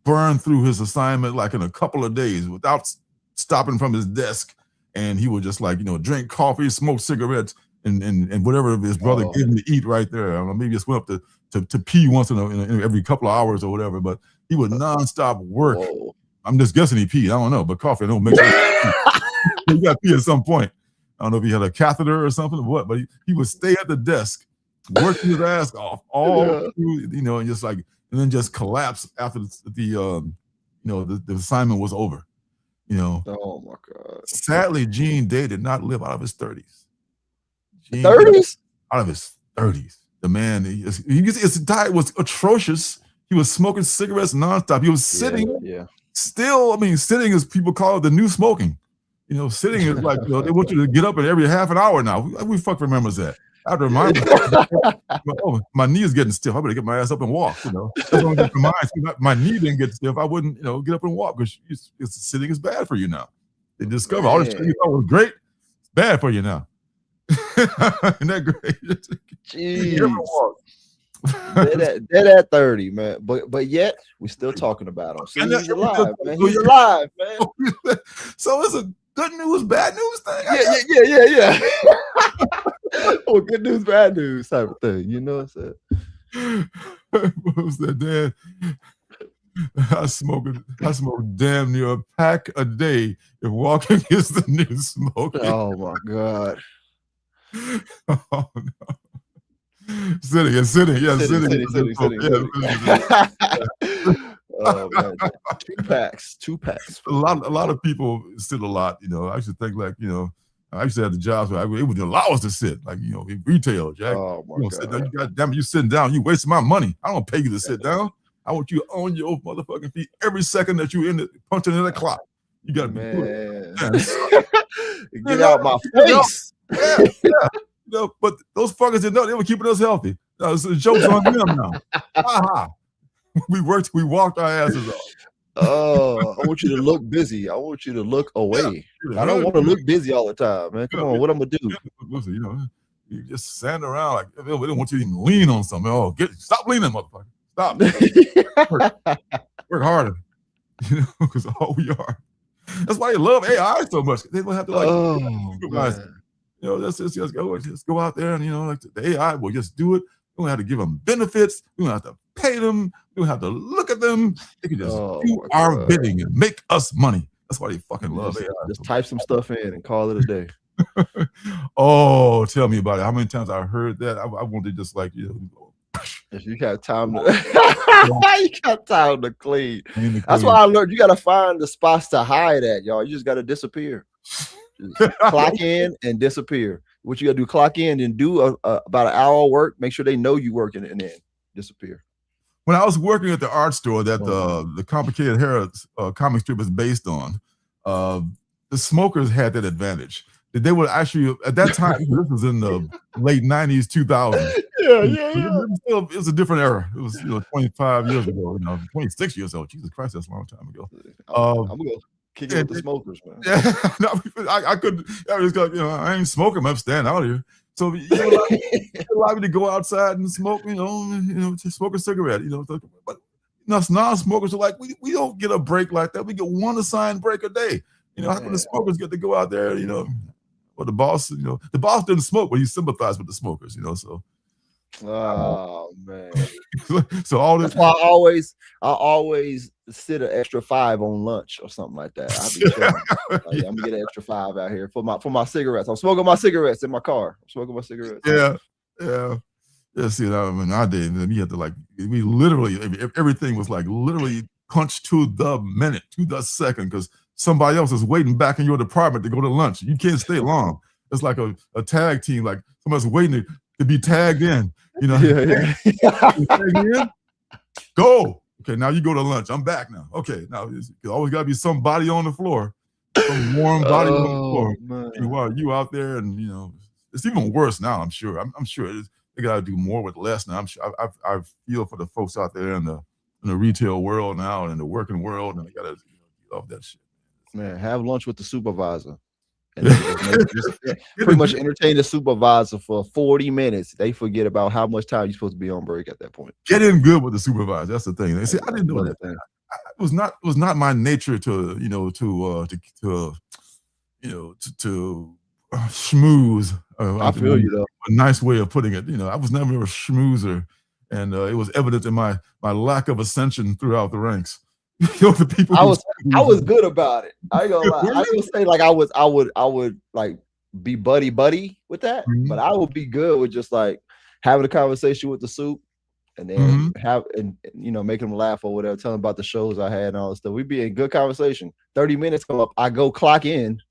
burn through his assignment like in a couple of days without stopping from his desk. And he would just drink coffee, smoke cigarettes, and whatever his brother gave him to eat right there. I don't know, maybe just went up to pee once in every couple of hours or whatever. But he would nonstop work. Whoa. I'm just guessing he peed. I don't know, but coffee don't make sense. He got to pee at some point. I don't know if he had a catheter or something or what, but he would stay at the desk, working his ass off all through, and just and then just collapse after the assignment was over. Oh my God. Sadly, Gene Day did not live out of his 30s. 30s? Out of his 30s. The man, his diet was atrocious. He was smoking cigarettes nonstop. He was sitting. Still, I mean, sitting is, people call it the new smoking. Sitting is like, they want you to get up at every half an hour now. Who fuck remembers that? I have to remind myself, my knee is getting stiff. I better get my ass up and walk. My knee didn't get stiff. I wouldn't, get up and walk because sitting is bad for you now. They discover all the shit you thought was great, it's bad for you now. Isn't that great? Jeez. Dead at 30, man. But yet we're still talking about him. So he's alive, man. He's alive, man. So it's a good news, bad news thing. Yeah. Well, good news, bad news type of thing. You know what I'm saying? What was that, Dad? I smoke damn near a pack a day if walking is the new smoking. Oh my God. Oh no. Sitting. Yeah, sitting. Oh man. Two packs. A lot of people sit a lot, I should think I used to have the jobs where it would allow us to sit, like, in retail, Jack. Oh You my don't sit down. God. You goddamn it, you sitting down. You wasting my money. I don't pay you to sit down. I want you on your motherfucking feet every second that you punching in the clock. You got to be good. Man. Get out my face. Yeah. But those fuckers didn't know they were keeping us healthy. So the joke's on them now. Ha. We walked our asses off. Oh, I want you to look busy. I want you to look away. Yeah. I don't want to look busy all the time, man. Come on, what I'm gonna do? Listen, you just stand around like we don't want you to even lean on something. Oh, stop leaning, motherfucker. Stop. Work harder. Because all we are. That's why they love AI so much. They don't have to supervise it. Let's just go out there and like the AI will just do it. We don't have to give them benefits. We don't have to pay them. We don't have to look at them. They can just do our bidding and make us money. That's why they fucking love AI. Just type some stuff in and call it a day. Oh, tell me about it. How many times I heard that? I wanted to just like If you got time to clean. That's why I learned you got to find the spots to hide at, y'all. You just got to disappear. Just clock in and disappear. What you got to do? Clock in and do about an hour of work. Make sure they know you working and then disappear. When I was working at the art store that the Complicated Hair comic strip is based on, the smokers had that advantage. They would actually, at that time, this was in the late 90s, 2000s. It was a different era. It was 25 years ago, 26 years old. Jesus Christ, that's a long time ago. I'm gonna kick it with the smokers, man. Yeah, I couldn't. I ain't smoking. I'm staying out here. So allow me to go outside and smoke. To smoke a cigarette. But us non-smokers are like we don't get a break like that. We get one assigned break a day. How come the smokers get to go out there? Or the boss, the boss didn't smoke, but he sympathized with the smokers, so. Oh man. So all this. That's why I always sit an extra 5 on lunch or something like that. I'll be chilling. I'm gonna get an extra 5 out here for my cigarettes. I'm smoking my cigarettes in my car. I'm smoking my cigarettes. Yeah. See, I did. We had to we literally everything was literally punched to the minute, to the second, because somebody else is waiting back in your department to go to lunch. You can't stay long. It's like a tag team, like somebody's waiting to be tagged in. Tag in? Go. Okay, now you go to lunch. I'm back now. Okay, now there's always got to be somebody on the floor, some warm body on the floor. You out there, and it's even worse now. I'm sure. I'm sure they got to do more with less now. I'm sure. I feel for the folks out there in the retail world now and in the working world, and they got to get off that shit. Man, have lunch with the supervisor. And just pretty much entertain the supervisor for 40 minutes. They forget about how much time you're supposed to be on break at that point. Get in good with the supervisor. That's the thing. See, I didn't know that. It was not my nature to schmooze. I feel you though. A nice way of putting it. I was never a schmoozer, and it was evident in my lack of ascension throughout the ranks. The people I was good about it. I ain't gonna lie. I ain't gonna say like I would like be buddy with that, but I would be good with just like having a conversation with the soup and then making them laugh or whatever, telling them about the shows I had and all that stuff. We'd be in good conversation. 30 minutes come up, I go clock in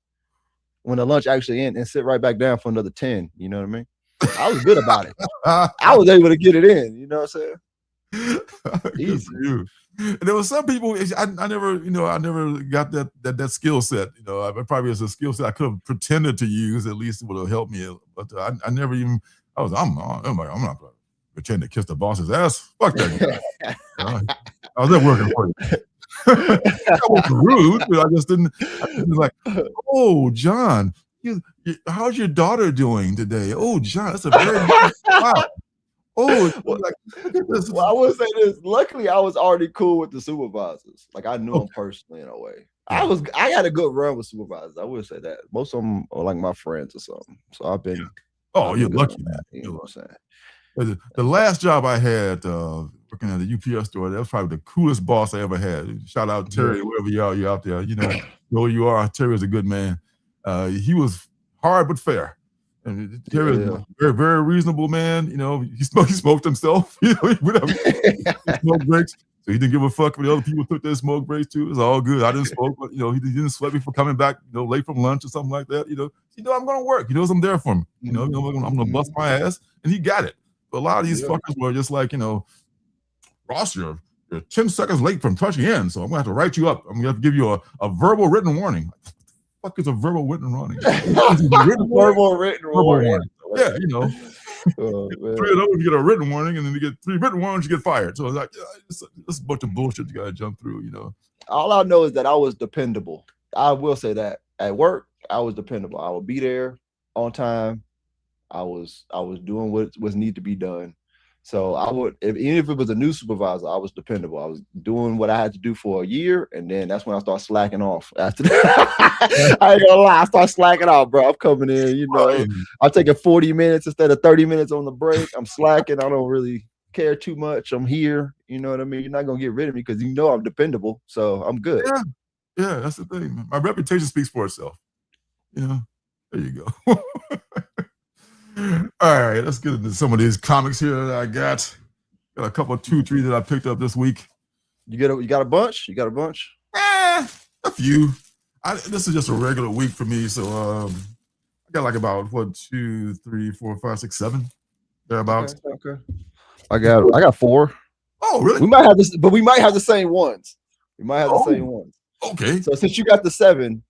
when the lunch actually ends and sit right back down for another 10. You know what I mean? I was good about it. I was able to get it in. You know what I'm saying? Easy. And there was some people I never got that skill set. I probably was a skill set I could have pretended to use. At least it would have helped me. But I never even. I'm not going to pretend to kiss the boss's ass. Fuck that guy. I was there working for you. I wasn't rude, but I just didn't like. Oh, John, how's your daughter doing today? Oh, John, that's a very nice smile. Oh, well, I will say this. Luckily, I was already cool with the supervisors. Like I knew them personally in a way. I got a good run with supervisors. I would say that. Most of them are like my friends or something. So I've been. Oh, you're lucky, man. You know what I'm saying? The last job I had working at the UPS store, that was probably the coolest boss I ever had. Shout out Terry, wherever you're out there. Where you are. Terry is a good man. He was hard but fair. And Terry was a very, very reasonable man. He smoked himself. He smoked breaks. So he didn't give a fuck if the other people took their smoke breaks too. It's all good. I didn't smoke, but he didn't sweat me for coming back, late from lunch or something like that. I'm gonna work. He knows I'm there for him. I'm gonna bust my ass, and he got it. But a lot of these fuckers were just like, Ross, you're 10 seconds late from touching in, so I'm gonna have to write you up. I'm gonna have to give you a verbal written warning. What the fuck is a verbal written warning? Verbal written warning. Yeah, 3 of those, you get a written warning, and then you get 3 written warnings, you get fired. So it's like, it's a bunch of bullshit you gotta jump through, All I know is that I was dependable. I will say that. At work, I was dependable. I would be there on time. I was doing what was need to be done. So I would, even if it was a new supervisor, I was dependable. I was doing what I had to do for a year, and then that's when I started slacking off. After that, I ain't gonna lie, I started slacking off, bro. I'm coming in, I'm taking 40 minutes instead of 30 minutes on the break. I'm slacking. I don't really care too much. I'm here. You know what I mean? You're not gonna get rid of me because I'm dependable. So I'm good. Yeah, that's the thing, man. My reputation speaks for itself. There you go. All right, let's get into some of these comics here that I got. Got a couple, 2, 3 that I picked up this week. You got a bunch? You got a bunch? A few. This is just a regular week for me, so I got like about 1, 2, 3, 4, 5, 6, 7 thereabouts. Okay. I got 4. Oh, really? We might have this, but we might have the same ones. We might have the same ones. Okay. So since you got the 7,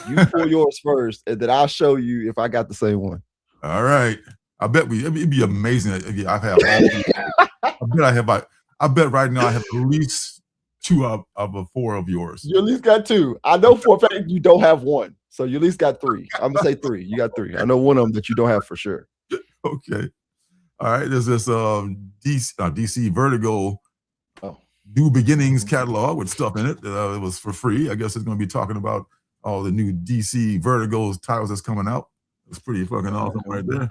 you pull yours first, and then I'll show you if I got the same one. All right. I bet it'd be amazing if I have all I bet right now I have at least 2 of 4 of yours. You at least got 2. I know for a fact you don't have 1. So you at least got 3. I'm gonna say 3. You got 3. I know one of them that you don't have for sure. Okay. All right. There's this DC Vertigo New Beginnings catalog with stuff in it. It was for free. I guess it's going to be talking about all the new DC Vertigo's titles that's coming out. It's pretty fucking awesome right there.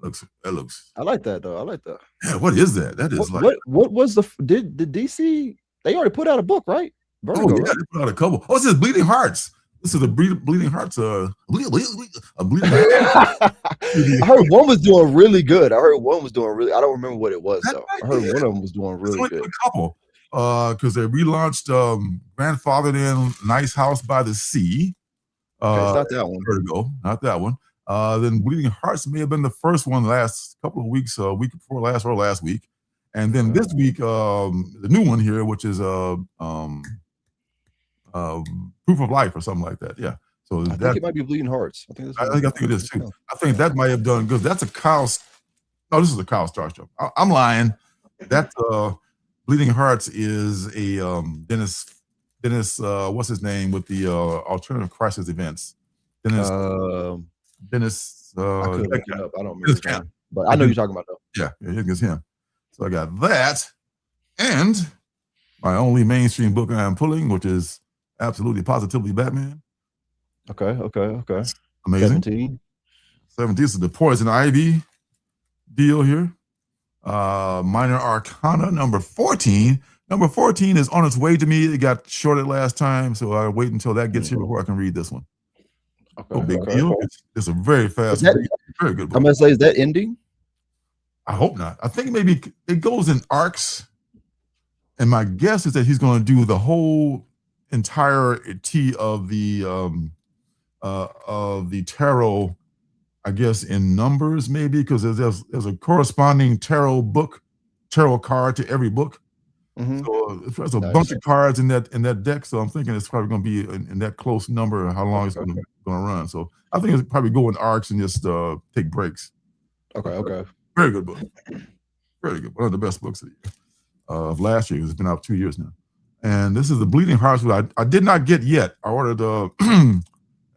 That looks. I like that though. I like that. Yeah, what is that? That is what was did DC? They already put out a book, right? Vertigo, right? They put out a couple. Oh, this is Bleeding Hearts. This is the Bleeding Hearts. A Bleeding Hearts. I heard one was doing really good. I don't remember what it was though. I heard one of them was doing really good. A couple. Because they relaunched Grandfathered In Nice House by the Sea. It's not that one. Vertigo, not that one. Then Bleeding Hearts may have been the first one last couple of weeks, week before last or last week. And then this week, the new one here, which is Proof of Life or something like that. Yeah. So I think it might be Bleeding Hearts. I think it is too. I think that might have done good. That's a Kyle. No, this is a Kyle Starr show. I'm lying. That Bleeding Hearts is a Dennis. What's his name with the alternative crisis events? Dennis. I couldn't look it up. I don't remember him, but I know you're talking about though. Yeah, it's him. So I got that, and my only mainstream book I am pulling, which is absolutely positively Batman. Okay. Amazing. 17 is the Poison Ivy deal here. Minor Arcana number 14. Number 14 is on its way to me. It got shorted last time, so I'll wait until that gets here before I can read this one. No big deal. It's a very fast read. Very good book. I'm gonna say, is that ending? I hope not. I think maybe it goes in arcs, and my guess is that he's going to do the whole entirety of the tarot, I guess, in numbers, maybe, because there's a corresponding tarot card to every book. Mm-hmm. So there's a bunch of cards in that deck. So I'm thinking it's probably going to be in that close number how long it's going to run. So I think it's probably go in arcs and just take breaks. Okay. Very good book. Very good. One of the best books of last year. It's been out 2 years now. And this is the Bleeding Hearts, which I did not get yet. I ordered an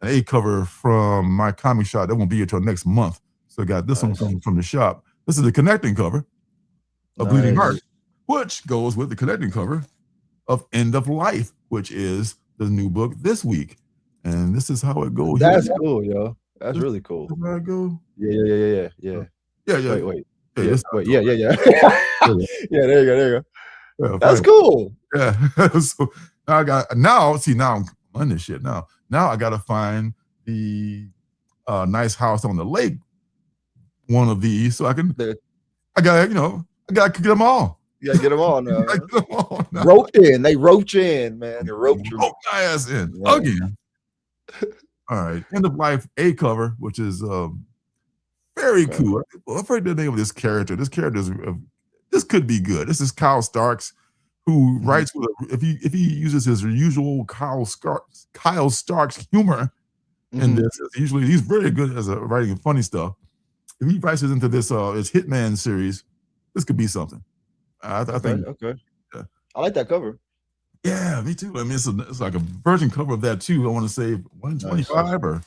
A cover from my comic shop. That won't be here till next month. So I got this one from the shop. This is the connecting cover of Bleeding Hearts, which goes with the connecting cover of End of Life, which is the new book this week. And this is how it goes. That's cool, yo. That's really cool. That's how it goes. Yeah. Wait. Yeah. Yeah, there you go. Yeah, that's cool. Yeah. So now I'm on this shit now. Now I gotta find the Nice House on the Lake one of these so I gotta get them all. You gotta get them all now. I get them all now. Roped in. They roped you in, man. They roped you. Rope my ass in Yeah. again. All right. End of Life A cover, which is very cool. I forget the name of this character. This character is this could be good. This is Kyle Starks, who writes with if he uses his usual Kyle Starks humor in this. Usually he's very good as writing funny stuff. If he writes it into this his Hitman series, this could be something. I think. Okay. Yeah. I like that cover. Yeah, me too. I mean, it's like a virgin cover of that too. I want to say 125 or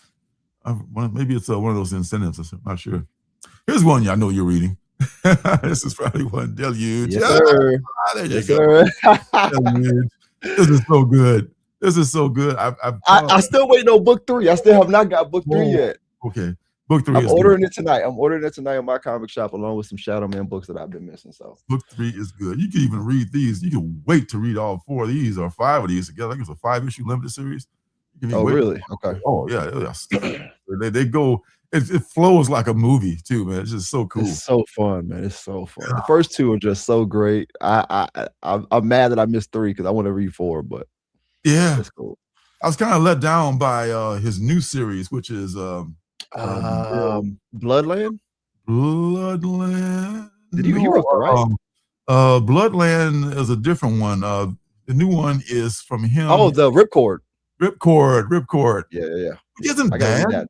maybe it's one of those incentives. I'm not sure. Here's one I know you're reading. This is probably one Deluge. Yes, sir. There you go. Deluge. This is so good. This is so good. I still waiting on book 3. I still have not got book 3 yet. Okay. Book 3 I'm is ordering good. it tonight. I'm ordering it tonight in my comic shop along with some Shadow Man books that I've been missing. So book 3 is good. You can even read these. You can wait to read all 4 of these or 5 of these together. I think it's a 5-issue limited series. Oh, really? Okay. Oh, yeah. They go, it flows like a movie too, man. It's just so cool. It's so fun, man. It's so fun. The first 2 are just so great. I'm mad that I missed 3 because I want to read 4, but yeah, it's cool. I was kind of let down by his new series, which is Bloodland. Bloodland. Did he wrote that, right? Bloodland is a different one. The new one is from him. Oh, the Ripcord. Ripcord. Yeah. It isn't I gotta read bad. that.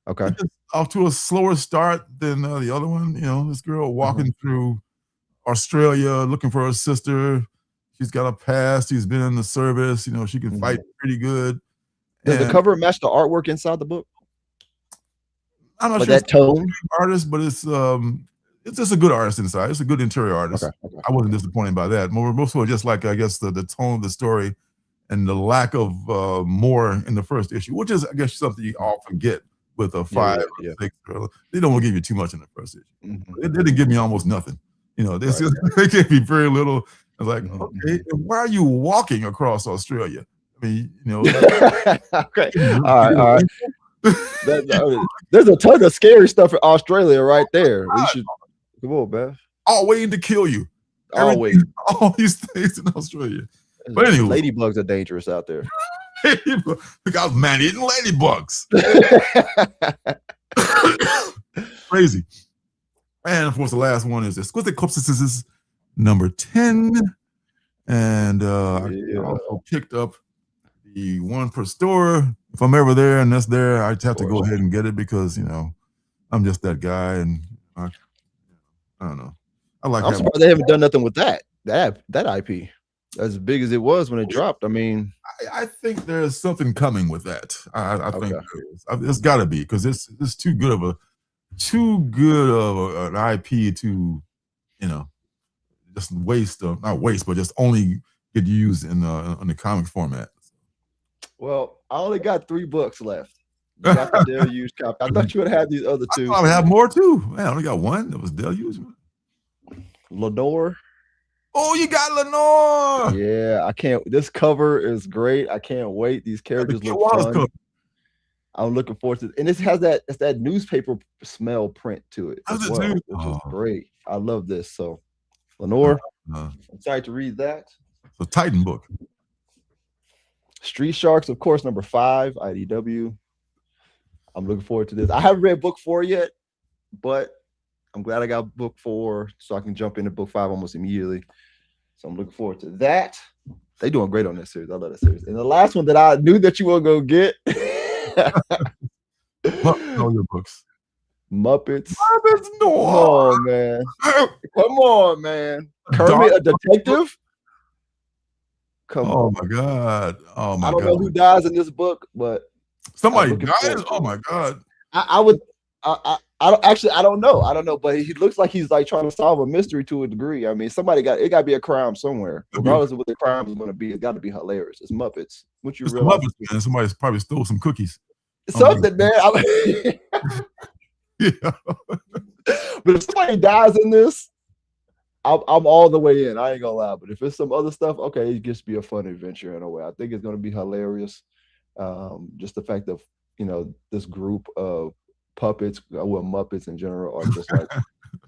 Okay. It's off to a slower start than the other one. You know, this girl walking through Australia looking for her sister. She's got a past. She's been in the service. You know, she can fight pretty good. Does the cover match the artwork inside the book? I'm not But sure that tone artist, but it's just a good artist inside. It's a good interior artist. Okay. I wasn't disappointed by that. Most of it just like I guess the tone of the story and the lack of more in the first issue, which is I guess something you often get with a 5 or 6. They don't want to give you too much in the first issue. They didn't give me almost nothing. You know, they gave me very little. I was like, okay, why are you walking across Australia? I mean, you know. Okay. All right. There's a ton of scary stuff in Australia right there. We should come on, man. All waiting to kill you. Always. All these things in Australia. But anyway, ladybugs are dangerous out there. Because man eating ladybugs. Crazy. And of course, the last one is Exquisite Corpses number 10. And I also picked up the one per store. If I'm ever there and that's there, I just have to go ahead and get it because, you know, I'm just that guy. And I don't know. I'm surprised they haven't done nothing with that IP as big as it was when it dropped. I mean, I think there's something coming with that. I think it's got to be because it's too good of an IP to, you know, just not waste, but just only get used in the comic format. Well, I only got 3 books left. You got the Deluge copy. I thought you would have these other 2. I would have more too. Man, I only got one. That was Deluge. Lenore. Oh, you got Lenore. Yeah, I can't. This cover is great. I can't wait. These characters look fun. Cover. I'm looking forward to it. And this has that newspaper smell print to it as well, which is great. I love this. So, Lenore, I'm excited to read that. It's a Titan book. Street Sharks, of course, number 5, IDW. I'm looking forward to this. I haven't read book 4 yet, but I'm glad I got book 4 so I can jump into book 5 almost immediately. So I'm looking forward to that. They're doing great on this series. I love that series. And the last one that I knew that you were going to get. All your books. Muppets. Noir. Come on, man. Come on, man. Kermit, a detective? Come on. My God. Oh, my God. I don't know who dies in this book, but somebody dies? Oh, my God. I don't know, but he looks like he's like trying to solve a mystery to a degree. I mean, it got to be a crime somewhere, regardless of what the crime is going to be. It's got to be hilarious. It's Muppets. What you realize? Muppets, man. Somebody's probably stole some cookies. Something, man. Yeah. But if somebody dies in this, I'm all the way in. I ain't gonna lie. But if it's some other stuff, okay, it gets to be a fun adventure in a way. I think it's gonna be hilarious. Just the fact of, you know, this group of puppets, Muppets in general, are just like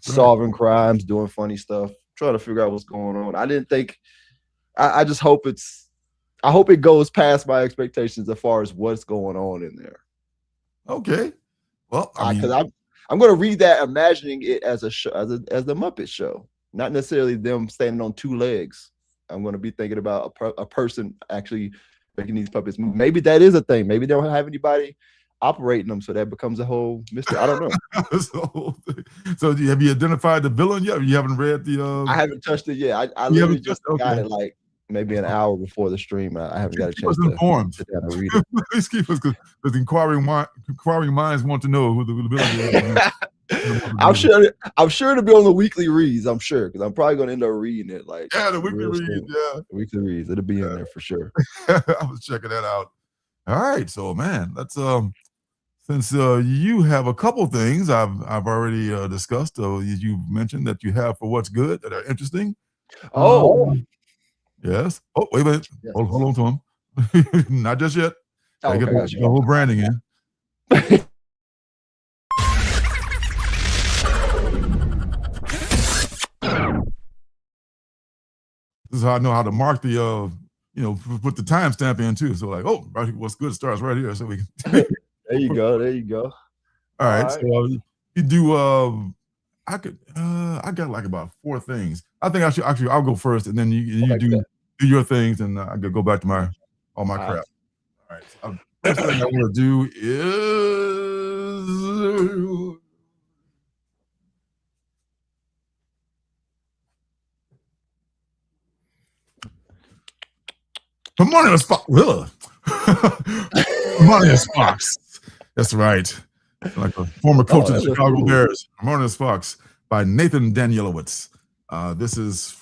solving crimes, doing funny stuff, trying to figure out what's going on. I didn't think. I just hope I hope it goes past my expectations as far as what's going on in there. Okay. Well, because I'm going to read that imagining it as a show, as the Muppet Show, not necessarily them standing on two legs. I'm going to be thinking about a person actually making these puppets move. Maybe that is a thing. Maybe they don't have anybody operating them, so that becomes a whole mystery. I don't know. So have you identified the villain yet? You haven't read the? I haven't touched it yet. I literally just got it like maybe an hour before the stream. I haven't got a chance to sit down and read it. Please keep us, because inquiring minds want to know who the villain is. I'm sure it'll be on the weekly reads. I'm sure, because I'm probably going to end up reading it. Like the weekly reads. Yeah, the weekly reads. It'll be in there for sure. I was checking that out. All right, so man, let's since you have a couple things I've already discussed. You mentioned that you have for what's good that are interesting. Yes. Oh, wait a minute. Yes. Hold on, Tom. Not just yet. Okay, get the whole branding in. This is how I know how to mark the put the timestamp in too. So like, what's good starts right here. So we can There you go. All right. So you do I got like about 4 things. I think I'll go first, and then you do your things, and I could go back to all my crap. All right. So first thing I want to do is Harmonious Fox. Harmonious Fox. That's right. Like a former coach of the Chicago Bears. Harmonious Fox by Nathan Danielowitz. This is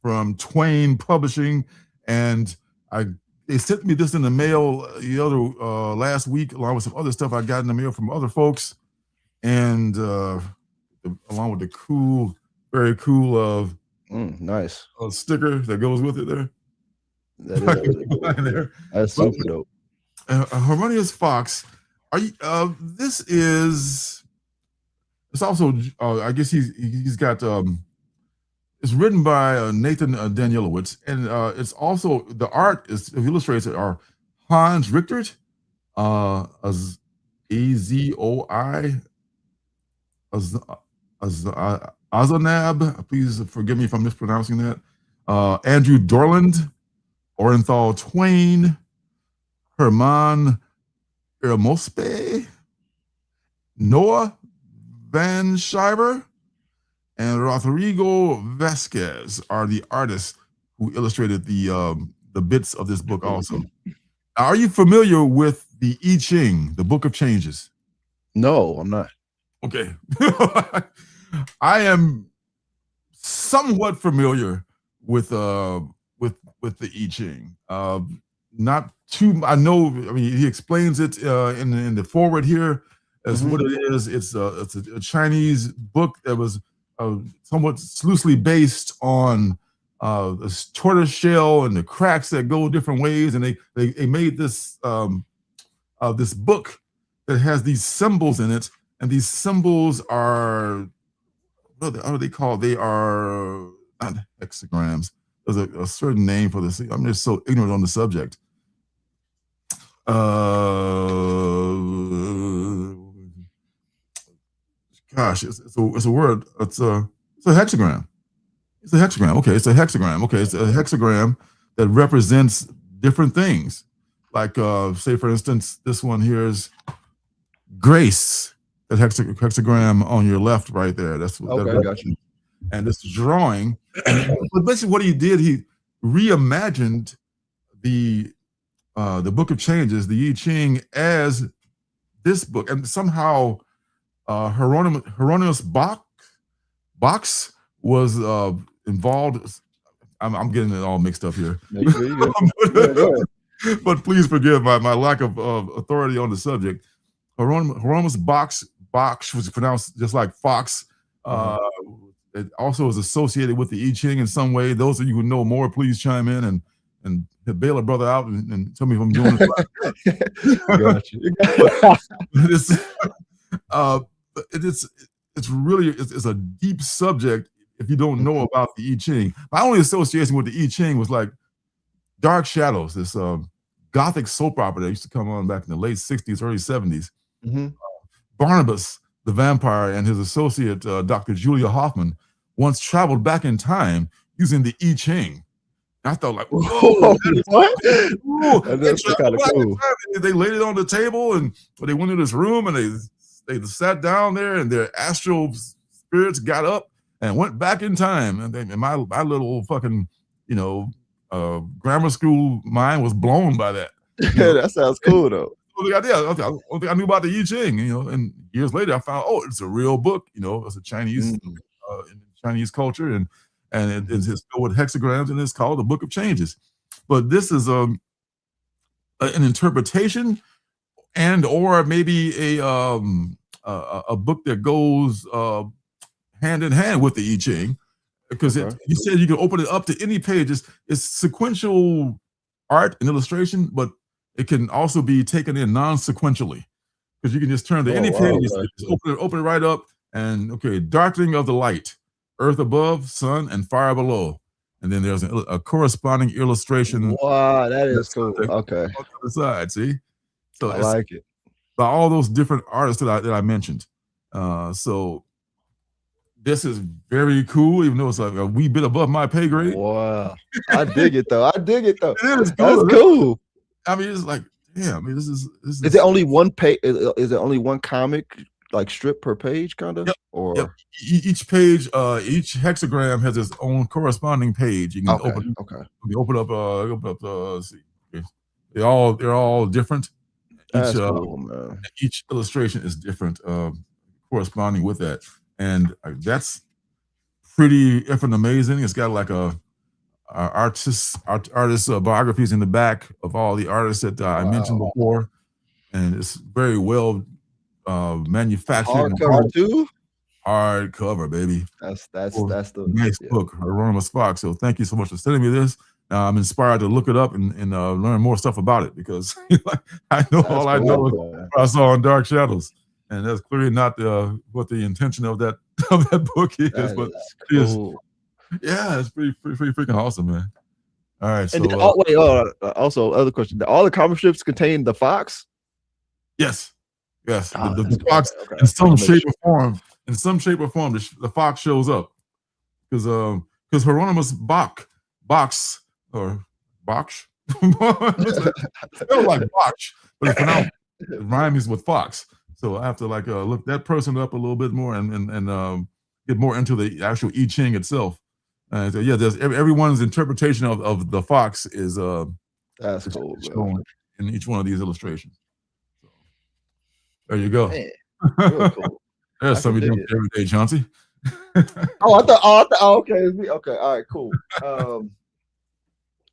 from Twain Publishing, and they sent me this in the mail last week, along with some other stuff I got in the mail from other folks, and along with the very cool nice sticker that goes with it there. That is really cool. There. That's super dope. Harmonious Fox. This is. It's also. I guess he's got. It's written by Nathan Danielowitz, and it's also the art is illustrated are Hans Richtert, Azanab. Please forgive me if I'm mispronouncing that. Andrew Dorland, Orenthal Twain, Herman Ermospe, Noah Van Schreiber, and Rodrigo Vasquez are the artists who illustrated the bits of this book also. Now, are you familiar with the I Ching, the Book of Changes? No, I'm not. Okay. I am somewhat familiar with the I Ching. Not too. I know. I mean, he explains it in the forward here as what it is. It's a Chinese book that was somewhat loosely based on this tortoise shell and the cracks that go different ways, and they made this this book that has these symbols in it, and these symbols are what are they called? They are not hexagrams. There's a certain name for this. I'm just so ignorant on the subject. Gosh, it's a word. It's a hexagram. It's a hexagram. Okay, it's a hexagram. Okay, it's a hexagram that represents different things. Like, say, for instance, this one here is grace. That hexagram on your left, right there. That's what. Okay, got you. And this drawing. But basically, what he did, he reimagined the Book of Changes, the I Ching, as this book, and somehow Hieronymus Box was involved. I'm getting it all mixed up here. But please forgive my lack of authority on the subject. Hieronymus Box was pronounced just like Fox. It also is associated with the I Ching in some way. Those of you who know more, please chime in and bail a brother out and tell me if I'm doing it right. It's really a deep subject if you don't know about the I Ching. My only association with the I Ching was like Dark Shadows, this gothic soap opera that used to come on back in the late 60s, early 70s. Barnabas, the vampire, and his associate, Dr. Julia Hoffman, once traveled back in time using the I Ching. I thought, like, whoa, what? Cool. That's kind of cool. They laid it on the table, and they went into this room, and they sat down there, and their astral spirits got up and went back in time. And my little fucking, grammar school mind was blown by that. That sounds cool, though. I think I knew about the I Ching, and years later I found, it's a real book. It's a Chinese Chinese culture, and it's filled with hexagrams, and it's called the Book of Changes. But this is an interpretation, and or maybe a book that goes hand in hand with the I Ching, because you said you can open it up to any page. It's sequential art and illustration, but it can also be taken in non-sequentially, because you can just turn to any page, just open it right up, and darkening of the light, earth above, sun, and fire below, and then there's a corresponding illustration. Wow, that is cool. Okay, on the side, see, so I like it. By all those different artists that I mentioned. So this is very cool, even though it's like a wee bit above my pay grade. Wow, I dig it though. It is cool. That's cool. I mean, it's like, this is. Is it only one page? Is it only one comic, like, strip per page, kind of? Or each page, each hexagram has its own corresponding page. You can open up. Let's see, they're all different. That's cool, man. Each illustration is different, corresponding with that, and that's pretty effing amazing. It's got like artist biographies in the back of all the artists that I mentioned before, and it's very well manufactured. Hardcover too. Hardcover, baby. That's the nice book, Hieronymus Fox. So thank you so much for sending me this. I'm inspired to look it up and learn more stuff about it, because I know I know is what I saw in Dark Shadows, and that's clearly not what the intention of that book is. But cool. It's pretty freaking awesome, man. All right. So also, other question: all the comic strips contain the fox? Yes. The fox, in some shape or form. In some shape or form, the fox shows up, because Hieronymus Box or Box, spelled like Box, but it's pronounced, it rhymes with fox. So I have to look that person up a little bit more and get more into the actual I Ching itself. So there's everyone's interpretation of the fox is that's cool, shown in each one of these illustrations. So, there you go. Man, real cool. There's something you do every day, Chauncey. Okay, all right, cool.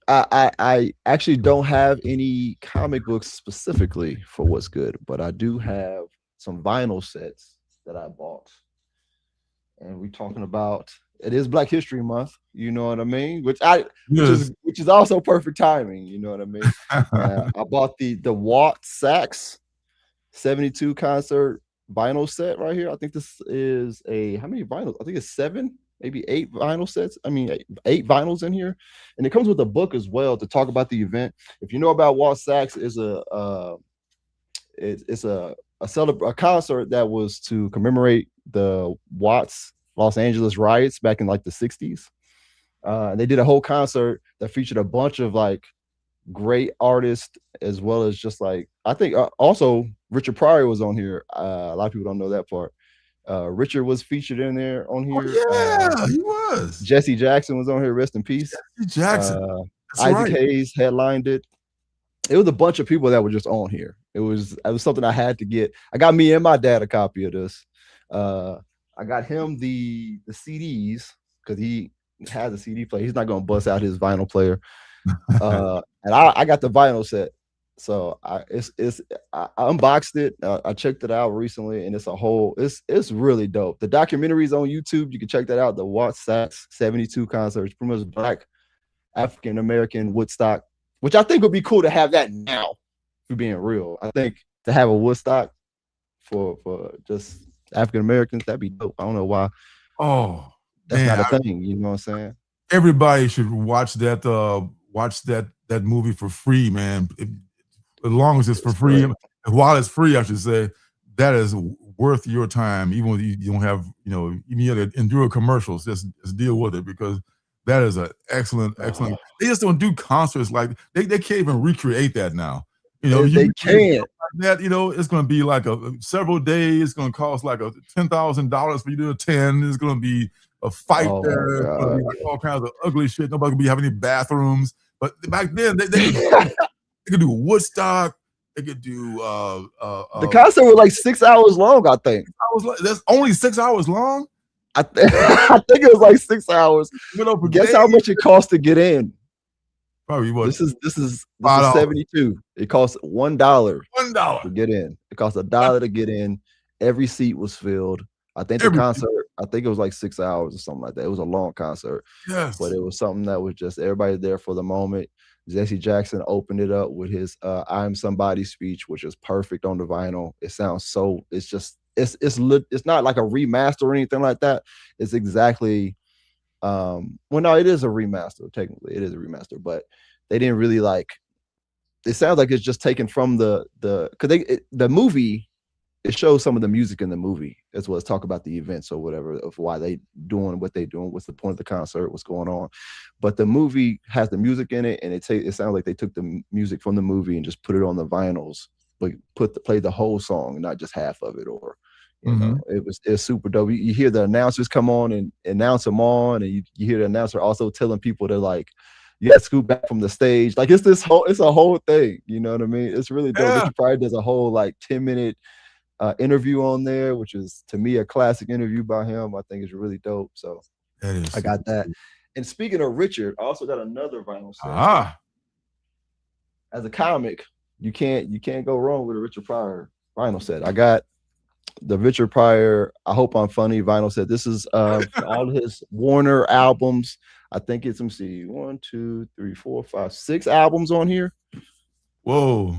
I actually don't have any comic books specifically for What's Good, but I do have some vinyl sets that I bought, and we're talking about, it is Black History Month, you know what I mean? Which is also perfect timing, you know what I mean? I bought the Watt Sax 72 concert vinyl set right here. I think this is how many vinyls? I think it's 7, maybe 8 vinyl sets. I mean, 8 vinyls in here, and it comes with a book as well to talk about the event. If you know about Watt Sax, it's a concert that was to commemorate the Watts Los Angeles riots back in like the 60s. They did a whole concert that featured a bunch of great artists, as well as just I think also Richard Pryor was on here. A lot of people don't know that part. Richard was featured in there on here. He was. Jesse Jackson was on here. Rest in peace. Jesse Jackson. Isaac Hayes headlined it. It was a bunch of people that were just on here. It was something I had to get. I got me and my dad a copy of this. I got him the CDs, because he has a CD player. He's not gonna bust out his vinyl player. And I got the vinyl set. So I unboxed it. I checked it out recently, and it's really dope. The documentary's on YouTube. You can check that out. The Watt Sax 72 concert. It's pretty much Black African American Woodstock, which I think would be cool to have that now, for being real. I think to have a Woodstock for just African Americans, that'd be dope. I don't know why. Oh, that's Man, not a thing. You know what I'm saying? everybody should watch that movie for free, man. As long as it's for free, great. while it's free, I should say, that is worth your time. Even when you don't have, even you have to endure commercials, just deal with it, because that is an excellent. They just don't do concerts like they can't even recreate that now. They can't. That it's going to be like several days. It's going to cost like $10,000 for you to attend. It's going to be a fight there. It's going to be like all kinds of ugly shit. Nobody can be having any bathrooms. But back then, they could do Woodstock. They could do the concert was like 6 hours long, I think. That's only 6 hours long. I think it was like 6 hours. Guess how much it cost to get in? Probably what? This is 72. It costs $1 to get in. It costs $1 to get in. Every seat was filled. I think the concert, I think it was like 6 hours or something like that. It was a long concert. Yes. But it was something that was just everybody there for the moment. Jesse Jackson opened it up with his I'm Somebody speech, which is perfect on the vinyl. It sounds so, it's not like a remaster or anything like that. It's exactly no, it is a remaster. Technically, it is a remaster, but they didn't really it sounds like it's just taken from the movie. It shows some of the music in the movie as well as talk about the events or whatever of why they doing what they doing, what's the point of the concert, what's going on. But the movie has the music in it, and it sounds like they took the music from the movie and just put it on the vinyls, but played the whole song, not just half of it. Or it's super dope. You hear the announcers come on and announce them on, and you hear the announcer also telling people to you got to scoot back from the stage. Like it's a whole thing. You know what I mean? It's really dope. Richard Pryor does a whole 10-minute interview on there, which is to me a classic interview by him. I think it's really dope. So I got that. And speaking of Richard, I also got another vinyl set. As a comic, you can't go wrong with a Richard Pryor vinyl set. I got the Richard Pryor I Hope I'm Funny vinyl set. This is all his Warner albums. I think it's, let me see, 1, 2, 3, 4, 5, 6 albums on here. Whoa.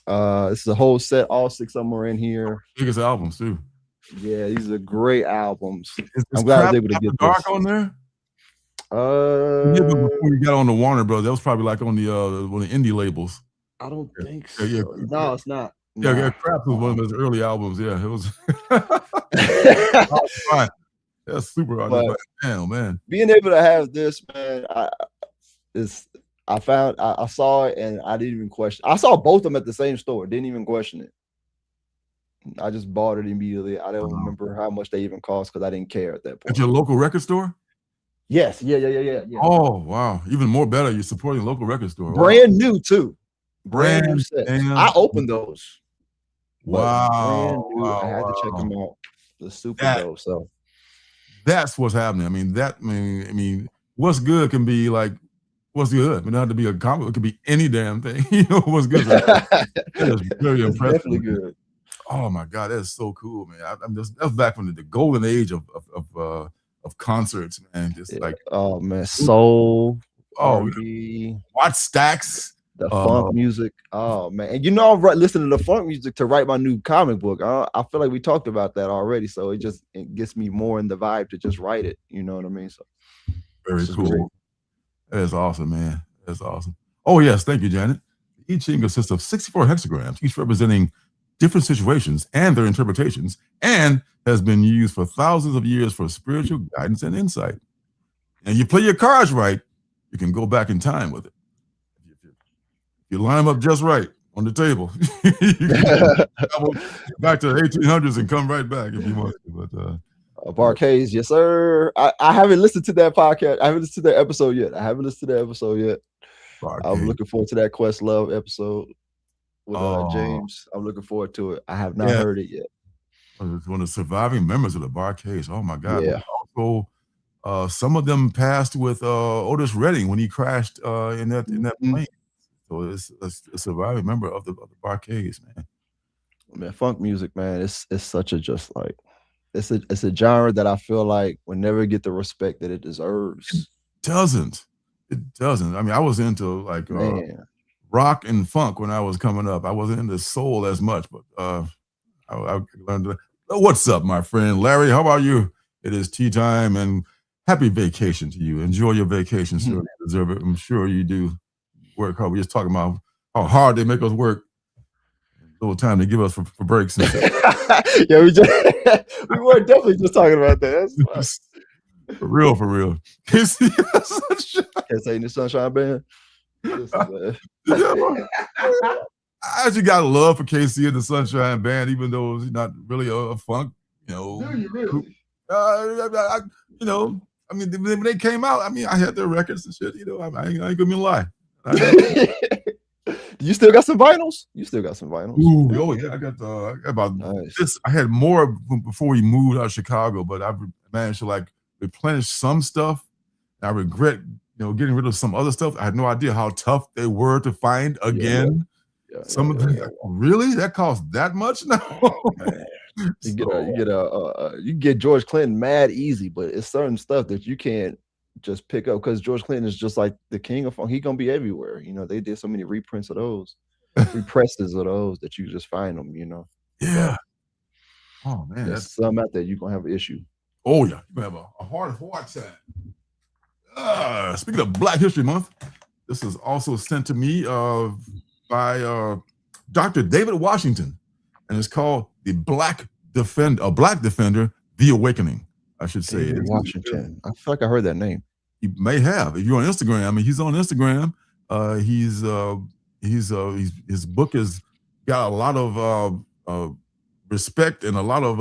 This is a whole set. All 6 of them are in here. Biggest albums too. Yeah, these are great albums. I'm glad I was able to get Dark this on there. Before you got on the Warner Bros., that was probably on the one of the indie labels. I don't think so. Yeah. No, it's not. Yeah, Crap was one of those early albums. Yeah, it was. Fine. That's super. Damn, man. Being able to have this, man, I saw it and I didn't even question. I saw both of them at the same store. Didn't even question it. I just bought it immediately. I don't remember how much they even cost because I didn't care at that point. At your local record store? Yes. Yeah. Oh, wow. Even more better. You're supporting a local record store. Brand new, too. Brand new sets. Damn. I opened those. Wow. Brand new. I had to check them out. The super dope. So that's what's happening. I mean, what's good can be what's good. It doesn't have to be a comic. It could be any damn thing. What's good. That is very impressive. Definitely good. Oh my God, that is so cool, man. That was back when the golden age of concerts, man. Oh man, soul. R&B. Watch Stax. The funk music. Oh man, and I'm listening to the funk music to write my new comic book. I feel like we talked about that already, so it gets me more in the vibe to just write it. You know what I mean? So very cool. Great. That is awesome, man. That's awesome. Oh yes, thank you, Janet. Each thing consists of 64 hexagrams, each representing different situations and their interpretations, and has been used for thousands of years for spiritual guidance and insight. And you play your cards right, you can go back in time with it. If you line them up just right on the table, you can travel back to the 1800s and come right back if you want to. But Barcades, yes, sir. I haven't listened to that podcast. I haven't listened to that episode yet. I'm looking forward to that Questlove episode with James. I'm looking forward to it. I have not heard it yet. It's one of the surviving members of the Barcades. Oh my God. Yeah. Also, some of them passed with Otis Redding when he crashed in that plane. So it's a surviving member of the Barcades, man. Man, funk music, man, it's such a it's a genre that I feel like will never get the respect that it deserves. It doesn't. I mean, I was into rock and funk when I was coming up. I wasn't into soul as much, but I learned. What's up, my friend Larry? How about you It is tea time, and happy vacation to you. Enjoy your vacation, sir. You deserve it. I'm sure you do. Work hard. We're just talking about how hard they make us work. A little time to give us for breaks and stuff. Yeah, we were definitely just talking about that. That's For real. Casey, can't say in the Sunshine Band. Listen, I actually got a love for KC and the Sunshine Band, even though he's not really a funk, you know. Do you really? You know, I mean, when they came out, I mean, I had their records and shit. You know, I ain't gonna lie. You still got some vinyls? You still got some vinyls? Ooh, oh yeah, I got about this. I had more before we moved out of Chicago, but I managed to like replenish some stuff. I regret, getting rid of some other stuff. I had no idea how tough they were to find again. Some of them, really? That cost that much now? You get George Clinton mad easy, but it's certain stuff that you can't just pick up because George Clinton is just like the king of funk. He gonna be everywhere. They did so many reprints of those, represses of those that you just find them. Yeah. Oh man, there's some out there you're gonna have an issue. Oh yeah, you have a hard time. Speaking of Black History Month, this is also sent to me by Dr. David Washington, and it's called "The Black Defender: The Awakening." I should say. David Washington. I feel like I heard that name. You may have. If you're on Instagram, I mean, he's on Instagram. His book has got a lot of respect and a lot of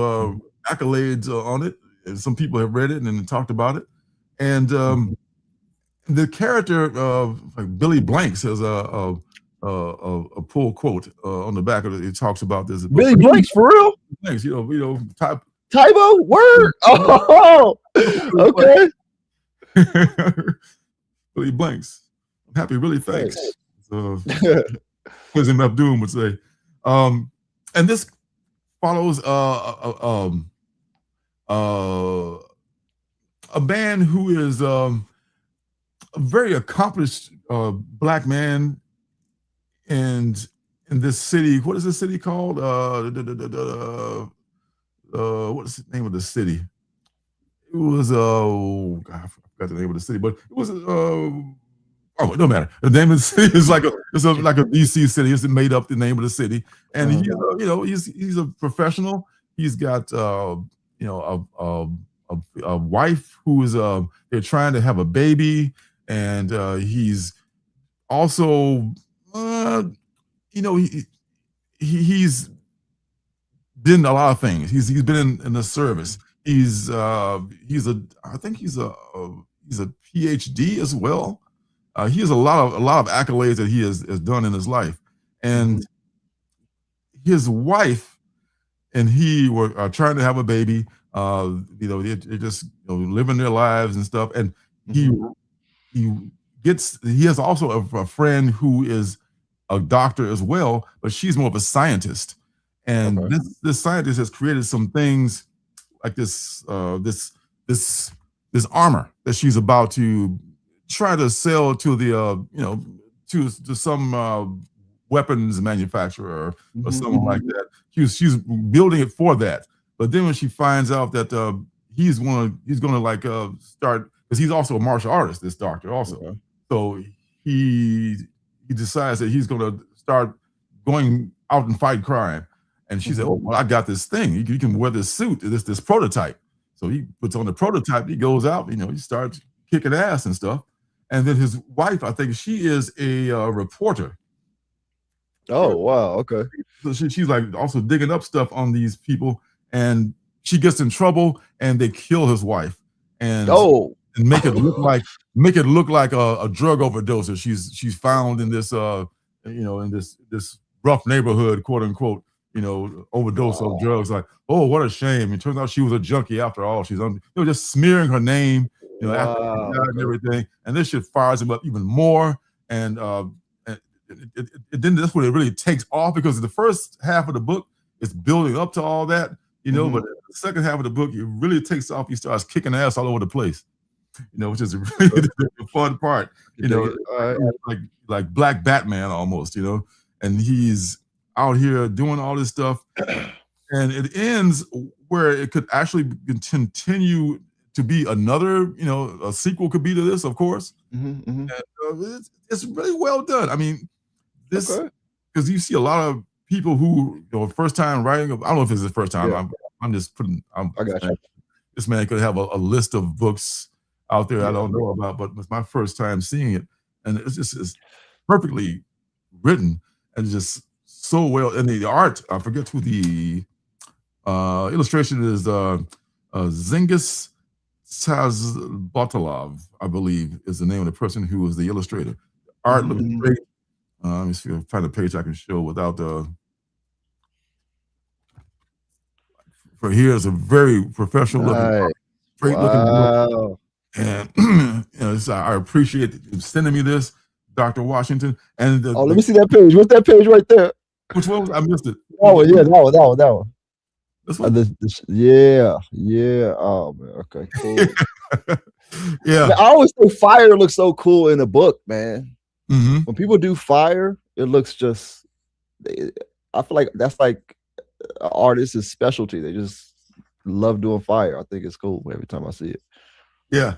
accolades on it. And some people have read it and then talked about it. And the character like Billy Blanks has a pull quote on the back of it. It talks about this. Billy Blanks, for real? Blanks, Tybo, word. Oh, okay. Billy Blanks. I'm happy, really, thanks. As M.F. Doom would say. And this follows a man who is a very accomplished Black man in this city. What is this city called? What is the name of the city? It was God, I forgot the name of the city, but it was it don't matter. The name of the city is like a DC city. It's made up the name of the city, and he's a professional. He's got a wife who is they're trying to have a baby, and he's also he's been a lot of things. He's been in the service. He's a PhD as well. He has a lot of accolades that he has done in his life, and his wife and he were trying to have a baby. They're just living their lives and stuff. And he has also a friend who is a doctor as well, but she's more of a scientist. And this scientist has created some things like this armor that she's about to try to sell to the to some weapons manufacturer or something like that. She's building it for that. But then when she finds out that he's gonna like start, because he's also a martial artist, this doctor also. So he decides that he's gonna start going out and fight crime. And she said, "Oh, well, I got this thing. You can wear this suit, this prototype." So he puts on the prototype. He goes out, he starts kicking ass and stuff. And then his wife, I think she is a reporter. Oh, wow. Okay. So she's like also digging up stuff on these people, and she gets in trouble, and they kill his wife, and make it look like a drug overdose. She's found in this in this rough neighborhood, quote unquote. Overdose of drugs. Like, oh, what a shame. It turns out she was a junkie after all. She's just smearing her name, after she died and everything. And this shit fires him up even more. And then that's when it really takes off, because the first half of the book is building up to all that, but the second half of the book, it really takes off. He starts kicking ass all over the place, which is really the fun part, like Black Batman almost, and he's out here doing all this stuff, and it ends where it could actually continue to be another, a sequel could be to this, of course. And, it's really well done. I mean, this, because you see a lot of people who, first time writing. I don't know if it's his first time. Yeah. I'm just putting. I got you. This man could have a list of books out there I don't know about, but it's my first time seeing it, and it's perfectly written and just so well. And the art, I forget who the illustration is. Zingis Sazbatalov, I believe, is the name of the person who was the illustrator. Art looks great. Let me see if I find a page I can show without the. For here is a very professional looking, great looking book. And I appreciate you sending me this, Dr. Washington. And let me see that page. What's that page right there? Which one? I missed it. Oh yeah, that one. This one? Yeah. Oh man, okay, cool. Yeah. Man, I always think fire looks so cool in a book, man. When people do fire, it looks just. I feel like that's like an artist's specialty. They just love doing fire. I think it's cool every time I see it. Yeah.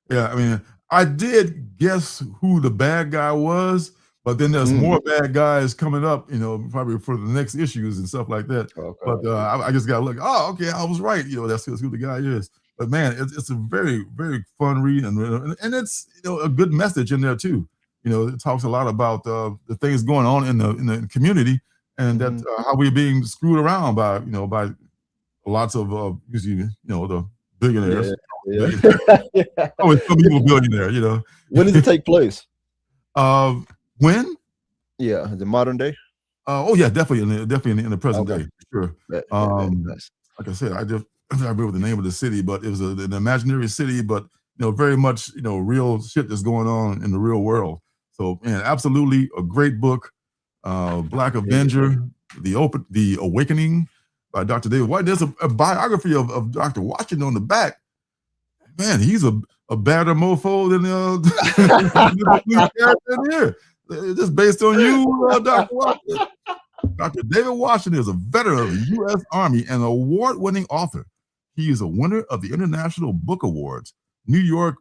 I mean, I did guess who the bad guy was, but then there's more bad guys coming up, probably for the next issues and stuff like that. Okay. But I just got to look. Oh, okay, I was right. That's who the guy is. But man, it's a very, very fun read, and it's a good message in there too. It talks a lot about the things going on in the community, and that how we're being screwed around by by lots of usually the billionaires. Yeah. Oh, it's some evil billionaire. When does it take place? When? Yeah, the modern day. Oh yeah, definitely in the present day, for sure. Nice. Like I said, I remember the name of the city, but it was an imaginary city, but very much real shit that's going on in the real world. So man, absolutely a great book. Black Avenger, the Awakening by Dr. David White. There's a biography of Dr. Washington on the back. Man, he's a badder mofo than the character in here. Just based on you, Dr. Washington. Dr. David Washington is a veteran of the U.S. Army and an award-winning author. He is a winner of the International Book Awards, New York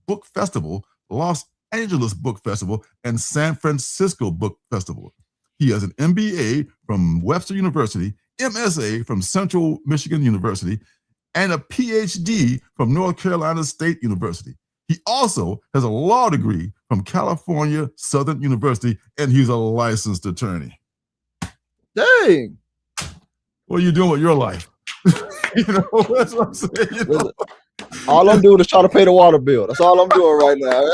Book Festival, Los Angeles Book Festival, and San Francisco Book Festival. He has an MBA from Webster University, MSA from Central Michigan University, and a PhD from North Carolina State University. He also has a law degree from California Southern University, and he's a licensed attorney. Dang. What are you doing with your life? That's what I'm saying. All I'm doing is trying to pay the water bill. That's all I'm doing right now.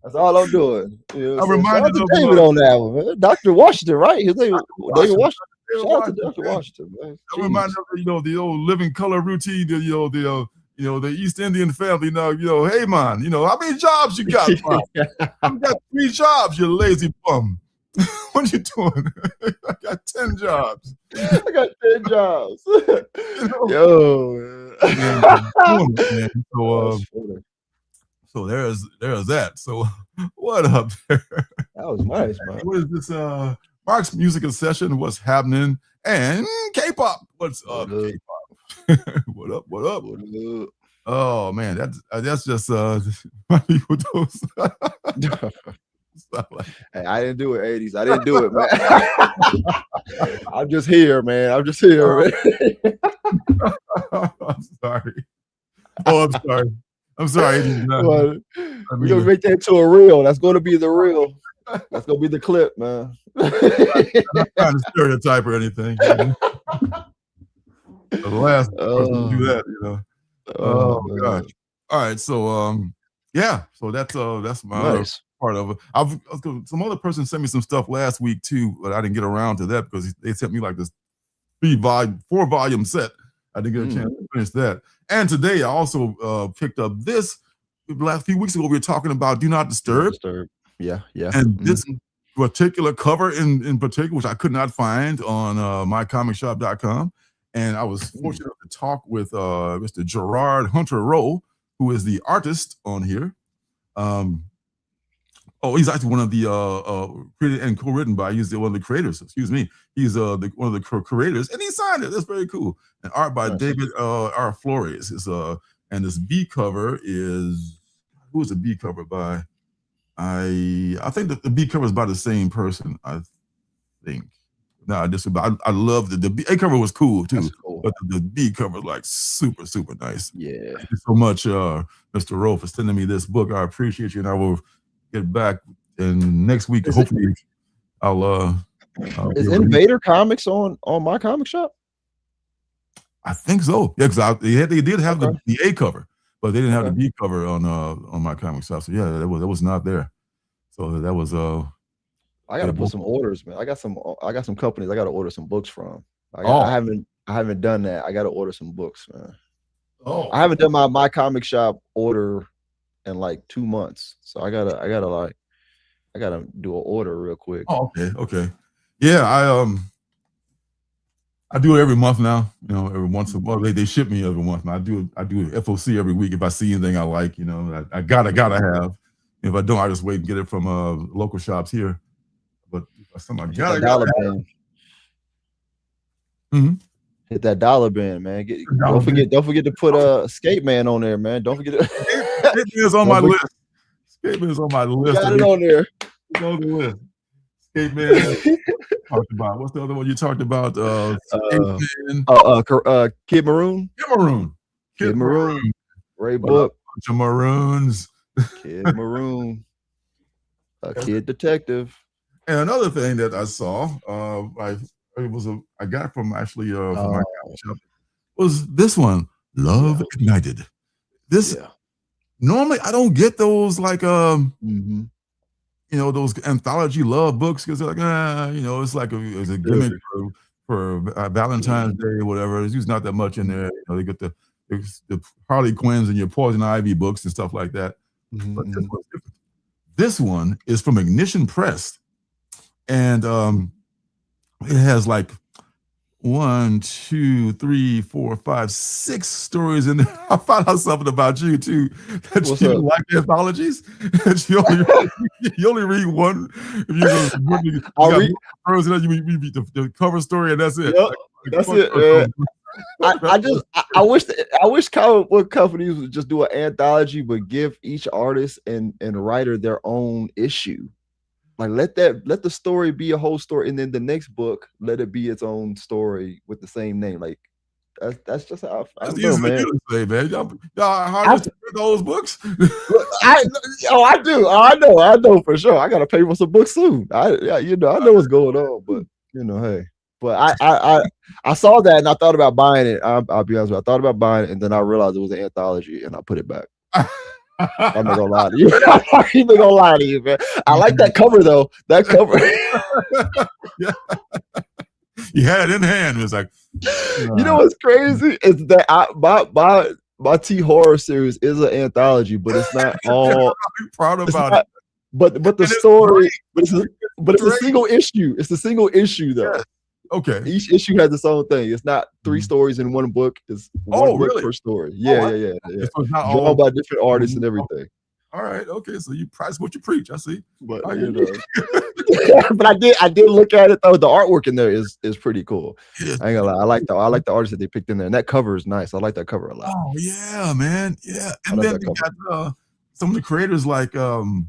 That's all I'm doing. I reminded of David on that one, man. Dr. Washington, right? His name David Washington. Shout out to Dr. Washington, man. I reminded of the old Living Color routine. The East Indian family. Hey man, how many jobs you got? Man? You got 3 jobs, you lazy bum. What are you doing? I got 10 jobs. I got 10 jobs. Yo, man. So there's that. So what up there? That was nice, man. What is this? Mark's musical session. What's happening? And K-pop. What's up? K-pop. What up? What up? Oh man, that's just my people do. Hey, I didn't do it, 80s. I didn't do it, man. I'm just here, man. I'm just here, man. I'm sorry. Oh, I'm sorry. I'm sorry. We're gonna make that to a reel. That's gonna be the reel. That's gonna be the clip, man. I'm not trying to stereotype or anything. The last person to do that, Oh my gosh. All right, so so that's my nice. Part of it. Some other person sent me some stuff last week too, but I didn't get around to that because they sent me like this 4-volume set. I didn't get a chance to finish that. And today I also picked up this. Last few weeks ago we were talking about Do Not Disturb. Yeah. And this particular cover in particular, which I could not find on mycomicshop.com. And I was fortunate to talk with Mr. Gerard Hunter Rowe, who is the artist on here. Oh, he's actually one of the created and co-written by. He's one of the creators. Excuse me. He's one of the creators, and he signed it. That's very cool. And art by David R. Flores. Is and this B cover is, who is the B cover by? I think that the B cover is by the same person. I think. No, I love the A cover was cool too, cool. but the B cover is like super nice. Yeah. Thank you so much, Mr. Rowe, for sending me this book. I appreciate you, and I will get back. And next week, hopefully, I'll. Is Invader Comics on my comic shop? I think so. Yeah, because they did have the A cover, but they didn't have the B cover on my comic shop. So yeah, that was not there. So that was I gotta put some orders, man. I got some companies I gotta order some books from. I haven't done that. I gotta order some books, man. Oh, I haven't done my comic shop order in like 2 months. So I gotta do an order real quick. Oh, okay. Yeah, I do it every month now. You know, every once in a while they ship me every month. I do FOC every week if I see anything I like. You know, I gotta have. If I don't, I just wait and get it from local shops here. But something I gotta have. Mm-hmm. Hit that dollar band, man. Don't forget to put Skate Man on there, man. Don't forget. Skate Man's on my list. Skate Man's on my list. Got it on there. It's on the list. Skate Man. Talked about. What's the other one you talked about? Kid Maroon. Kid Maroon. Great book. Bunch of Maroons. Kid Maroon. Kid Detective. And another thing that I saw, I got from actually from my comic shop, was this one, Love Ignited. This normally I don't get those like you know, those anthology love books because they're like you know, it's like it's a gimmick for Valentine's Day or whatever. There's usually not that much in there. You know, they get the Harley Quinns and your Poison Ivy books and stuff like that. But this one's different. This one is from Ignition Press, and it has like 1, 2, 3, 4, 5, 6 stories in there. I found out something about you too. That you like anthologies. you only read one. You read the cover story, and that's it. Yep, that's it. I wish comic book companies would just do an anthology, but give each artist and writer their own issue. Like let the story be a whole story, and then the next book let it be its own story with the same name. Like that's just how I feel, man. Y'all hard to read those books. I do. I know for sure. I gotta pay for some books soon. I know what's going on, but hey. But I saw that and I thought about buying it. I'll be honest with you. I thought about buying it, and then I realized it was an anthology, and I put it back. I'm not gonna lie to you. I'm not gonna lie to you, man. I like that cover though. That cover. Yeah. You had it in hand. It was like, you know what's crazy is that my T horror series is an anthology, but it's not all. I'm proud about it. But the story, but it's a single issue. It's a single issue though. Yeah. Okay. Each issue has its own thing. It's not 3 stories in one book. It's one book per story. Yeah. So it's not drawn by different artists and everything. All right. Okay. So you practice what you preach. I see. But but I did look at it though. The artwork in there is pretty cool. Yeah. I ain't gonna lie. I like the artists that they picked in there, and that cover is nice. I like that cover a lot. Oh yeah, man. Yeah. And then you got some of the creators like The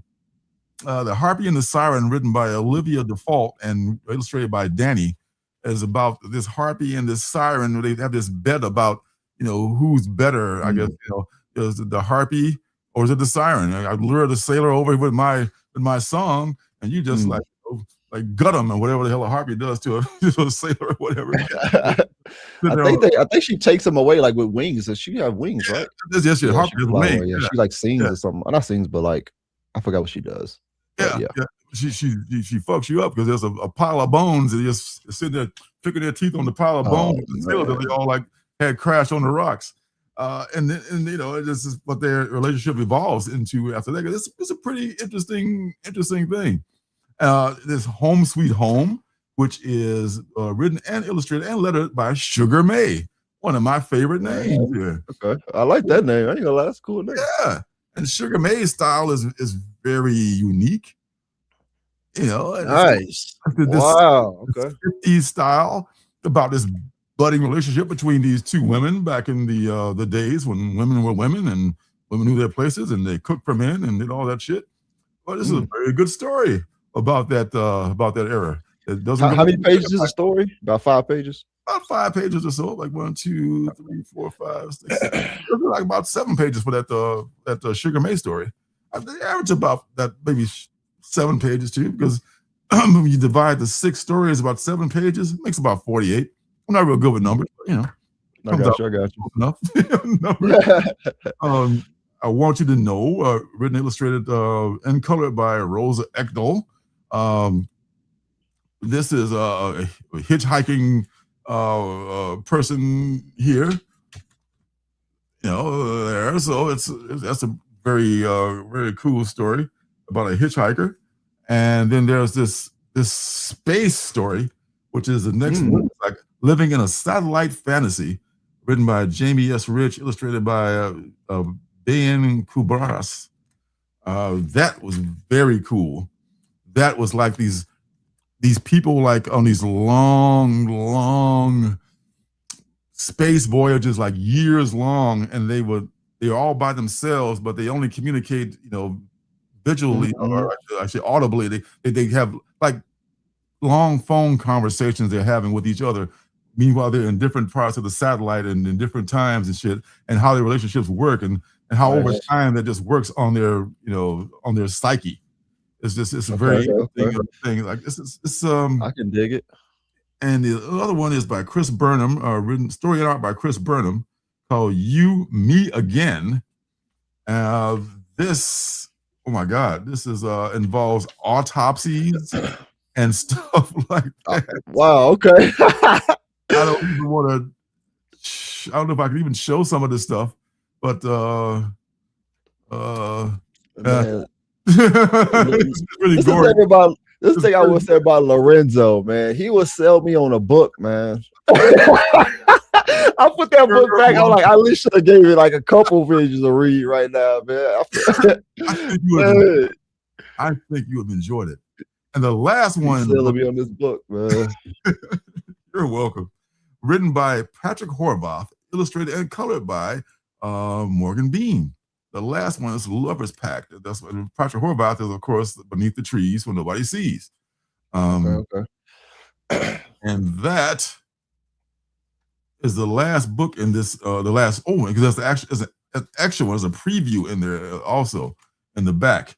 Harpy and the Siren, written by Olivia Default and illustrated by Danny, is about this harpy and this siren. They have this bet about, who's better. I guess, is it the harpy or is it the siren? I lure the sailor over with my song, and you just like gut them and whatever the hell a harpy does to a sailor or whatever. I think she takes them away like with wings. Does she have wings, right? Yes, she harpy has wings. Yeah, she like sings or something. Not sings, but like I forgot what she does. Yeah. She fucks you up because there's a pile of bones and just sitting there picking their teeth on the pile of bones that they all like had crashed on the rocks. And it just is what their relationship evolves into after that. It's a pretty interesting thing. This Home Sweet Home, which is written and illustrated and lettered by Sugar May, one of my favorite names here. Okay, I like that name. I ain't gonna lie, that's a cool name. Yeah, and Sugar May's style is very unique. You know, and Nice. this Wow. Okay. 50s style about this budding relationship between these two women back in the days when women were women and women knew their places and they cooked for men and did all that shit. Well, this is a very good story about that era. It doesn't. How many pages is the story? About 5 pages. About 5 pages or so, like 1, 2, 3, 4, 5, 6, 7. Like about 7 pages for that Sugar May story. They average about that, maybe 7 pages too, because when you divide the 6 stories about 7 pages, it makes about 48. I'm not real good with numbers, but you know. I got you. Enough. I want you to know, written, illustrated, and colored by Rosa Ekdahl. This is a hitchhiking person here, you know, there. So that's a very very cool story about a hitchhiker. And then there's this space story, which is the next one, like living in a satellite fantasy, written by Jamie S. Rich, illustrated by Bayan Kubras. That was very cool. That was like these people like on these long space voyages, like years long, and they're all by themselves, but they only communicate, you know, visually or actually audibly. They have like long phone conversations they're having with each other. Meanwhile, they're in different parts of the satellite and in different times and shit, and how their relationships work and how over time that just works on their, you know, on their psyche. It's a very interesting thing. Like it's I can dig it. And the other one is by Chris Burnham, written story and art by Chris Burnham, called You, Me Again. This, oh my God, this is involves autopsies and stuff like that. Wow, okay. I don't even want to, I don't know if I can even show some of this stuff, but it's really gory. This thing I would say about Lorenzo, man, he would sell me on a book, man. I put that book back. I'm like, I at least should have gave it like a couple pages to read right now, man. I think you have enjoyed it. And the last one, selling me on this book, man. You're welcome. Written by Patrick Horvath, illustrated and colored by Morgan Bean. The last one is Lover's Pact. That's what Patrick Horvath is, of course, Beneath the Trees When Nobody Sees. Okay. And that is the last book in this, the last one, because that's an extra one, there's a preview in there also in the back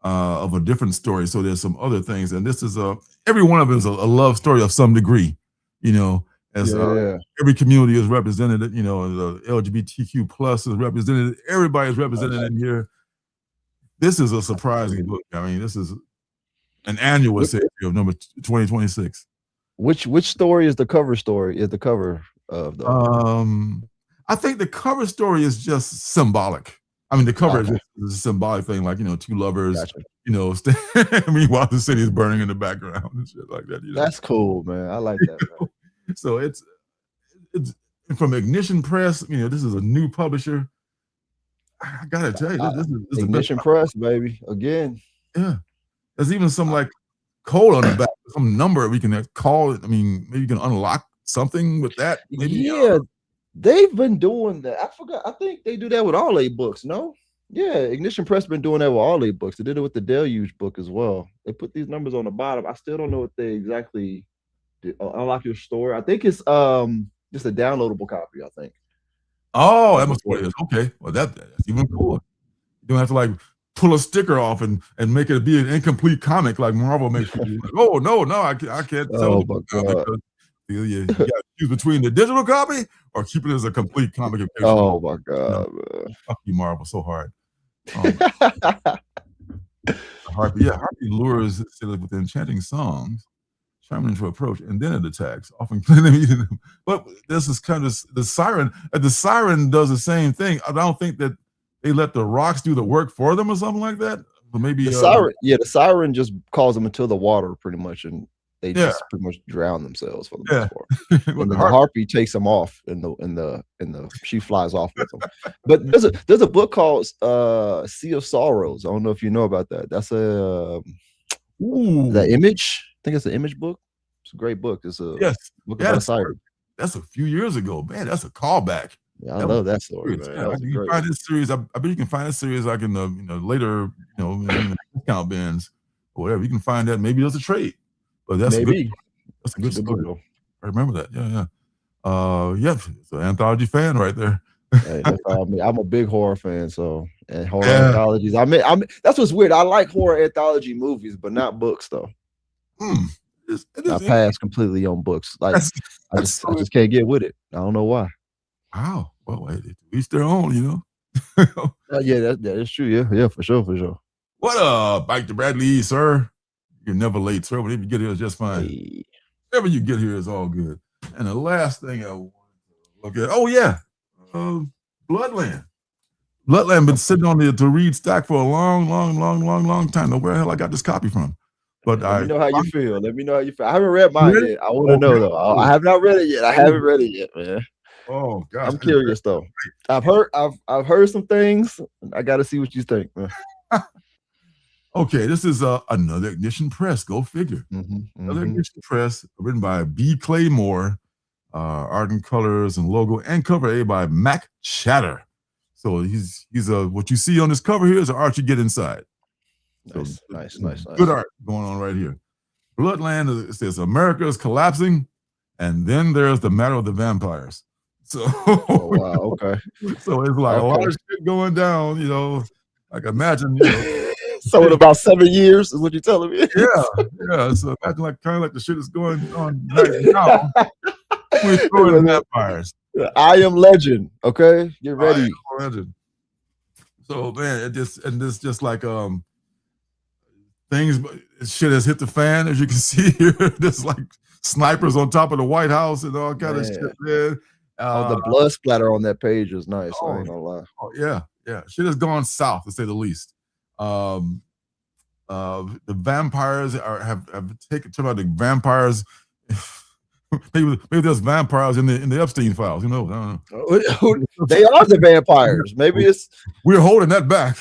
of a different story. So there's some other things. And this is every one of them is a love story of some degree, you know, as every community is represented, you know, the LGBTQ plus is represented. Everybody is represented in here. This is a surprising book. I mean, this is an annual series of number 2026. Which story is the cover story? Is the cover of the? I think the cover story is just symbolic. I mean, the cover is a symbolic thing, like, you know, two lovers, you know, meanwhile the city is burning in the background and shit like that. You know? That's cool, man. I like that. Man. So it's from Ignition Press. You know, this is a new publisher. I gotta tell you, this is Ignition Press, baby. Again, yeah. There's even some like code on the back, some number we can call it. I mean, maybe you can unlock something with that. Maybe, yeah, they've been doing that. I forgot. I think they do that with all their books. No, yeah, Ignition Press been doing that with all their books. They did it with the Deluge book as well. They put these numbers on the bottom. I still don't know what they exactly did. Unlock your store. I think it's just a downloadable copy. I think. Oh, that must be what it is. Okay, well that's even cooler. You don't have to like pull a sticker off and make it be an incomplete comic like Marvel makes you. Like, oh no, I can't tell. You got to choose between the digital copy or keep it as a complete comic. Oh my god, man. Fuck you, Marvel, so hard. Harpy lures with enchanting songs, charming to approach, and then it attacks, often killing them. But this is kind of the siren. The siren does the same thing. I don't think that they let the rocks do the work for them or something like that. But maybe the siren, the siren just calls them into the water pretty much, and they just pretty much drown themselves for the most part. And the harpy takes them off, and she flies off with them. But there's a book called Sea of Sorrows. I don't know if you know about that. That's a Ooh, That Image. I think it's an Image book. It's a great book. It's a book about a cyber. That's a few years ago, man. That's a callback. Yeah, I love that story, man. Yeah, you can find this series. I bet you can find this series like in the later in the discount bins or whatever. You can find that. Maybe there's a trade, but that's maybe that's a good story. Book. I remember that. Yeah. It's an anthology fan right there. Hey, that's all I mean. I'm a big horror fan, and horror anthologies. I mean, that's what's weird. I like horror anthology movies, but not books though. I pass completely on books. Like I just can't get with it. I don't know why. Wow. Well, hey, each their own, Yeah, that's true. Yeah, for sure. What up, Mike to Bradley, sir? You're never late, sir. Whatever you get here is just fine. Hey. Whatever you get here is all good. And the last thing I want to look at, Bloodland. Bloodland been sitting on the to read stack for a long time. Know where the hell I got this copy from? But Let me know how you feel. I haven't read mine yet. I want to know though. I have not read it yet. I haven't read it yet, man. Oh God, I'm curious though. I've heard some things. I got to see what you think, man. Okay, this is another Ignition Press. Go figure. Another Ignition Press, written by B. Claymore, art and colors and logo and cover A by Mac Chatter. So he's what you see on this cover here is the art you get inside. Nice. Good art going on right here. Bloodland, it says America is collapsing, and then there's the matter of the vampires. So, wow, okay. So it's like a lot of shit going down, Like imagine, So in about 7 years is what you're telling me. Yeah. So imagine kind of like the shit is going on right now. We're throwing vampires. I Am Legend. Okay, get ready. I Am Legend. So man, this just like shit has hit the fan, as you can see here. There's like snipers on top of the White House and all kind of shit, man. The blood splatter on that page is nice. I ain't gonna lie. Oh yeah. Shit has gone south, to say the least. The vampires have taken about the vampires. maybe there's vampires in the Epstein files. I don't know. They are the vampires. Maybe we're holding that back.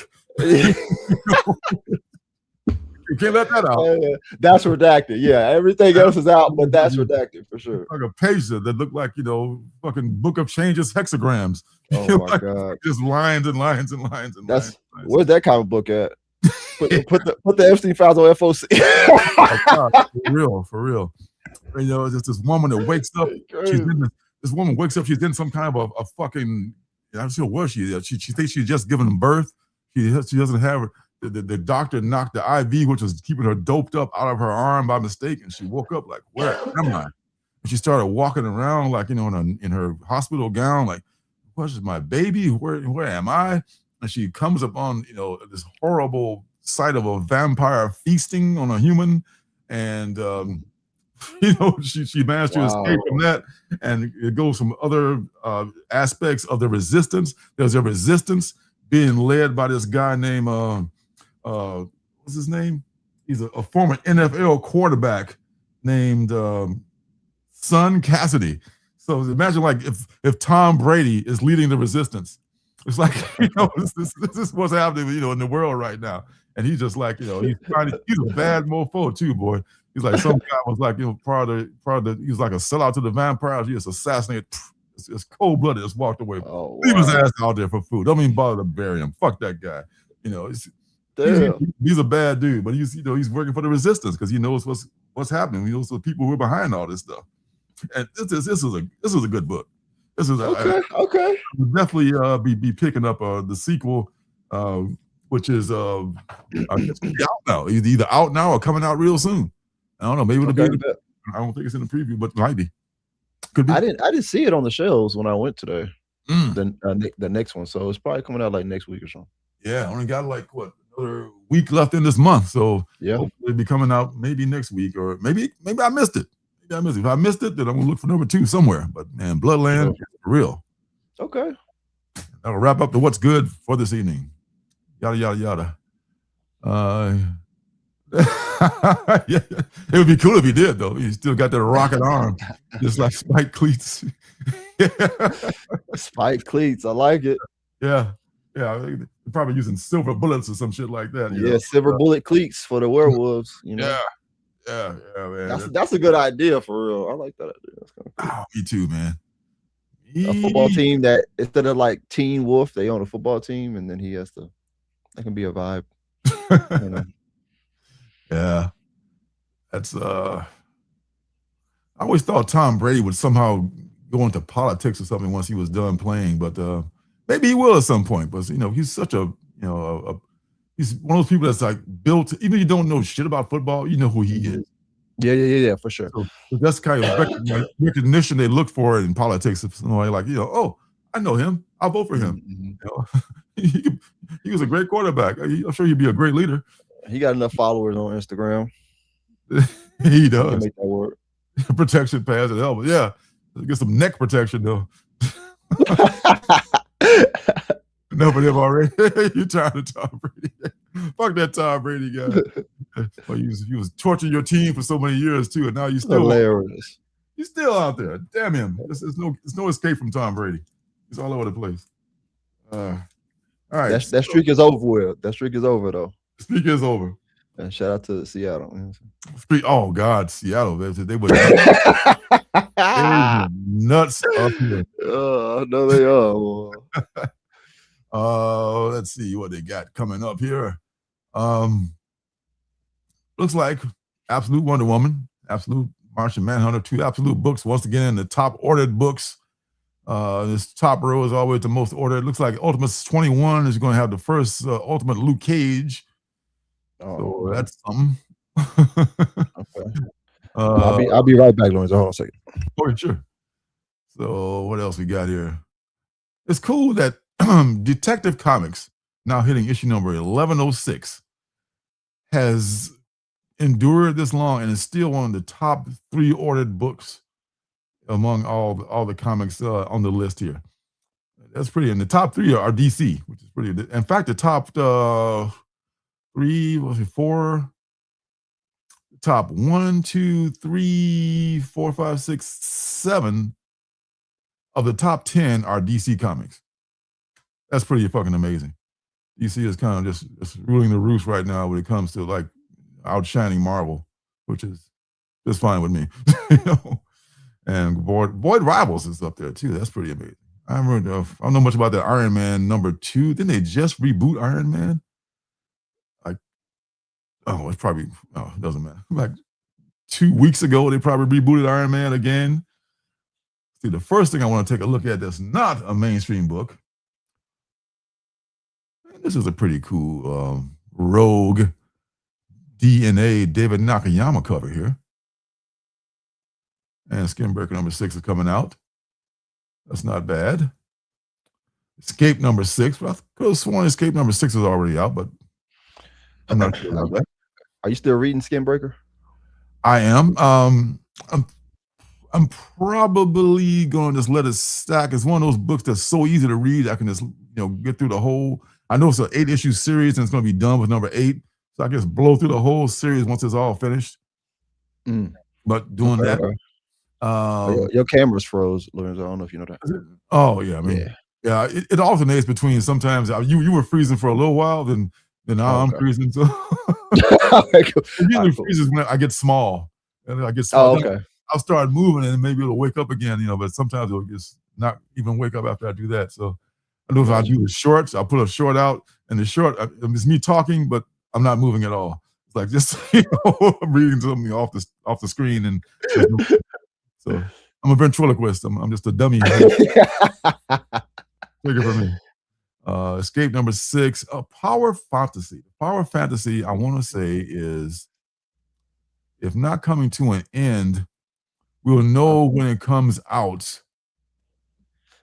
You can't let that out. That's redacted. Yeah, everything else is out, but that's redacted for sure. Like a page that looked like fucking Book of Changes hexagrams. Oh my God! Just lines and lines and lines and lines. Where's that comic book at? Put the Epstein files on FOC. Oh God, for real. It's just this woman that wakes up. This woman wakes up. She's in some kind of a fucking. I'm not sure what she is. She thinks she's just given birth. She doesn't have. The doctor knocked the IV, which was keeping her doped up, out of her arm by mistake, and she woke up like, where am I? And she started walking around like, in her hospital gown, like, where's my baby? Where am I? And she comes upon, this horrible sight of a vampire feasting on a human, and she managed to escape from that, and it goes from other aspects of the resistance. There's a resistance being led by this guy named what's his name? He's a former NFL quarterback named Son Cassidy. So imagine like if Tom Brady is leading the resistance. It's like, this is what's happening, in the world right now. And he's just like, he's a bad mofo too, boy. He's like, some guy was like, part of the he was like a sellout to the vampires. He just assassinated. It's cold-blooded. Just walked away. Leave his ass out there for food. Don't even bother to bury him. Fuck that guy. He's a bad dude, but he's working for the resistance because he knows what's happening. He knows the people who are behind all this stuff. And this is a good book. This is okay. I'll definitely be picking up the sequel, which is I guess out now. Either out now or coming out real soon. I don't know. Maybe it'll be. I don't think it's in the preview, but it might be. Could be. I didn't see it on the shelves when I went today. The next one, so it's probably coming out like next week or something. Yeah, I only got like another week left in this month, so hopefully it'll be coming out maybe next week, or maybe I missed it. If I missed it, then I'm gonna look for number 2 somewhere. But man, Bloodland is for real. Okay. That'll wrap up the what's good for this evening. Yada yada yada. Yeah, it would be cool if he did though. He still got that rocket arm, just like Spike Cleats. Spike Cleats, I like it. Yeah. The They're probably using silver bullets or some shit like that. You Yeah, know? silver bullet cleats for the werewolves. You know, Yeah, man. that's a good idea for real. I like that idea. That's kind of cool. Oh, me too, man. A football team that instead of like Teen Wolf, they own a football team, and then he has to. That can be a vibe. You know? Yeah, that's I always thought Tom Brady would somehow go into politics or something once he was done playing, but maybe he will at some point. But he's such a he's one of those people that's like built. Even if you don't know shit about football, you know who he is. Yeah, for sure. So that's kind of recognition they look for in politics. If somebody like, oh, I know him, I'll vote for him. He was a great quarterback. I'm sure he'd be a great leader. He got enough followers on Instagram. He does. He can make that work. Protection pads and helmet. Yeah, get some neck protection though. Enough of him already. You tired of Tom Brady? Fuck that Tom Brady guy. Well, he was torturing your team for so many years too, and now you still hilarious. He's still out there. Damn him! There's no escape from Tom Brady. He's all over the place. All right, that streak is over with. That streak is over though. The streak is over. And shout out to Seattle. Oh God, Seattle. They were nuts up here. No, they are. Let's see what they got coming up here. Looks like Absolute Wonder Woman, Absolute Martian Manhunter, 2 Absolute books once again in the top ordered books. This top row is always the most ordered. It looks like Ultimates 21 is going to have the first Ultimate Luke Cage. So that's something. Okay. I'll be right back, Lawrence. Hold on a second. Okay, sure. So what else we got here? It's cool that Detective Comics, now hitting issue number 1106, has endured this long and is still one of the top 3 ordered books among all the comics on the list here. That's pretty. And the top 3 are DC, which is pretty. In fact, the top top 1, 2, 3, 4, 5, 6, 7 of the top 10 are DC comics. That's pretty fucking amazing. DC is kind of just ruling the roost right now when it comes to like outshining Marvel, which is just fine with me. And Void Rivals is up there too. That's pretty amazing. I don't know much about that Iron Man number 2. Didn't they just reboot Iron Man? It doesn't matter. Like 2 weeks ago, they probably rebooted Iron Man again. See, the first thing I want to take a look at that's not a mainstream book. This is a pretty cool Rogue DNA David Nakayama cover here. And Skinbreaker number 6 is coming out. That's not bad. Escape number 6. Well, I could have sworn Escape number 6 is already out, but I'm not sure about that. Are you still reading Skinbreaker? I am. I'm probably going to just let it stack. It's one of those books that's so easy to read. I can just get through the whole. I know it's an 8-issue series and it's going to be done with number 8, so I can just blow through the whole series once it's all finished. But doing that, your camera's froze, Lorenzo. I don't know if you know that. Oh yeah, I mean, yeah. It alternates between sometimes you were freezing for a little while, then now I'm freezing. So it usually freezes when I get small, and I get small. I'll start moving and maybe it'll wake up again, but sometimes it'll just not even wake up after I do that. So I know if I do the shorts, I'll put a short out, and the short it's me talking, but I'm not moving at all. It's like just I'm reading something off the screen, and so I'm a ventriloquist. I'm just a dummy. Take it from me. Escape number 6, a Power Fantasy. Power Fantasy, I want to say, is, if not coming to an end, we'll know when it comes out.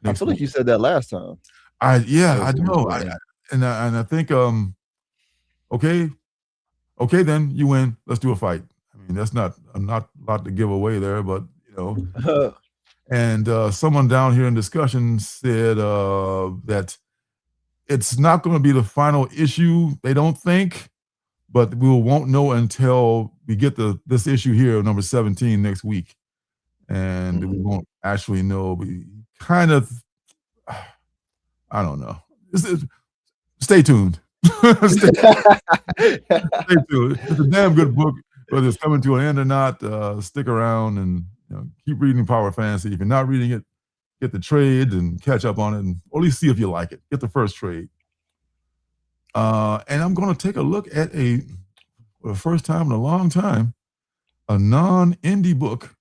I feel like you said that last time. I know. I think okay, then you win. Let's do a fight. I mean, that's not a lot to give away there, but and someone down here in discussion said that it's not going to be the final issue, they don't think, but we won't know until we get this issue here, number 17, next week. And we won't actually know. We kind of, I don't know. stay tuned. Stay tuned. It's a damn good book, whether it's coming to an end or not. Stick around and keep reading Power Fantasy. If you're not reading it, get the trade and catch up on it, or at least see if you like it. Get the first trade. And I'm going to take a look at for the first time in a long time, a non-indie book,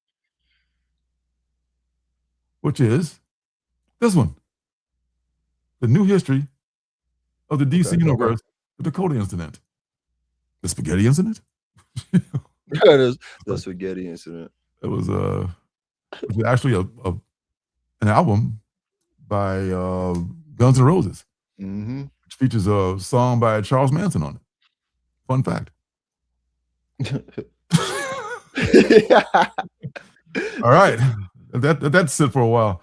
which is this one, The New History of the DC Universe, The Dakota Incident. The Spaghetti Incident? That is the Spaghetti Incident. It was actually an album by Guns N' Roses, which features a song by Charles Manson on it. Fun fact. All right, that's it for a while.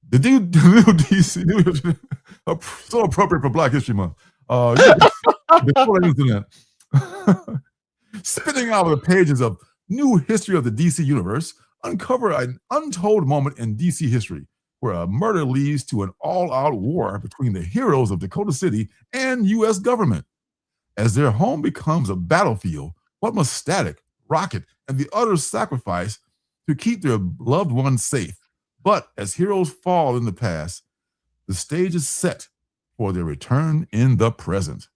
The new DC, so appropriate for Black History Month. The Incident. Spinning out of the pages of New History of the DC Universe, uncover an untold moment in DC history where a murder leads to an all-out war between the heroes of Dakota City and U.S. government. As their home becomes a battlefield, what must Static, Rocket, and the others sacrifice to keep their loved ones safe? But as heroes fall in the past, the stage is set for their return in the present.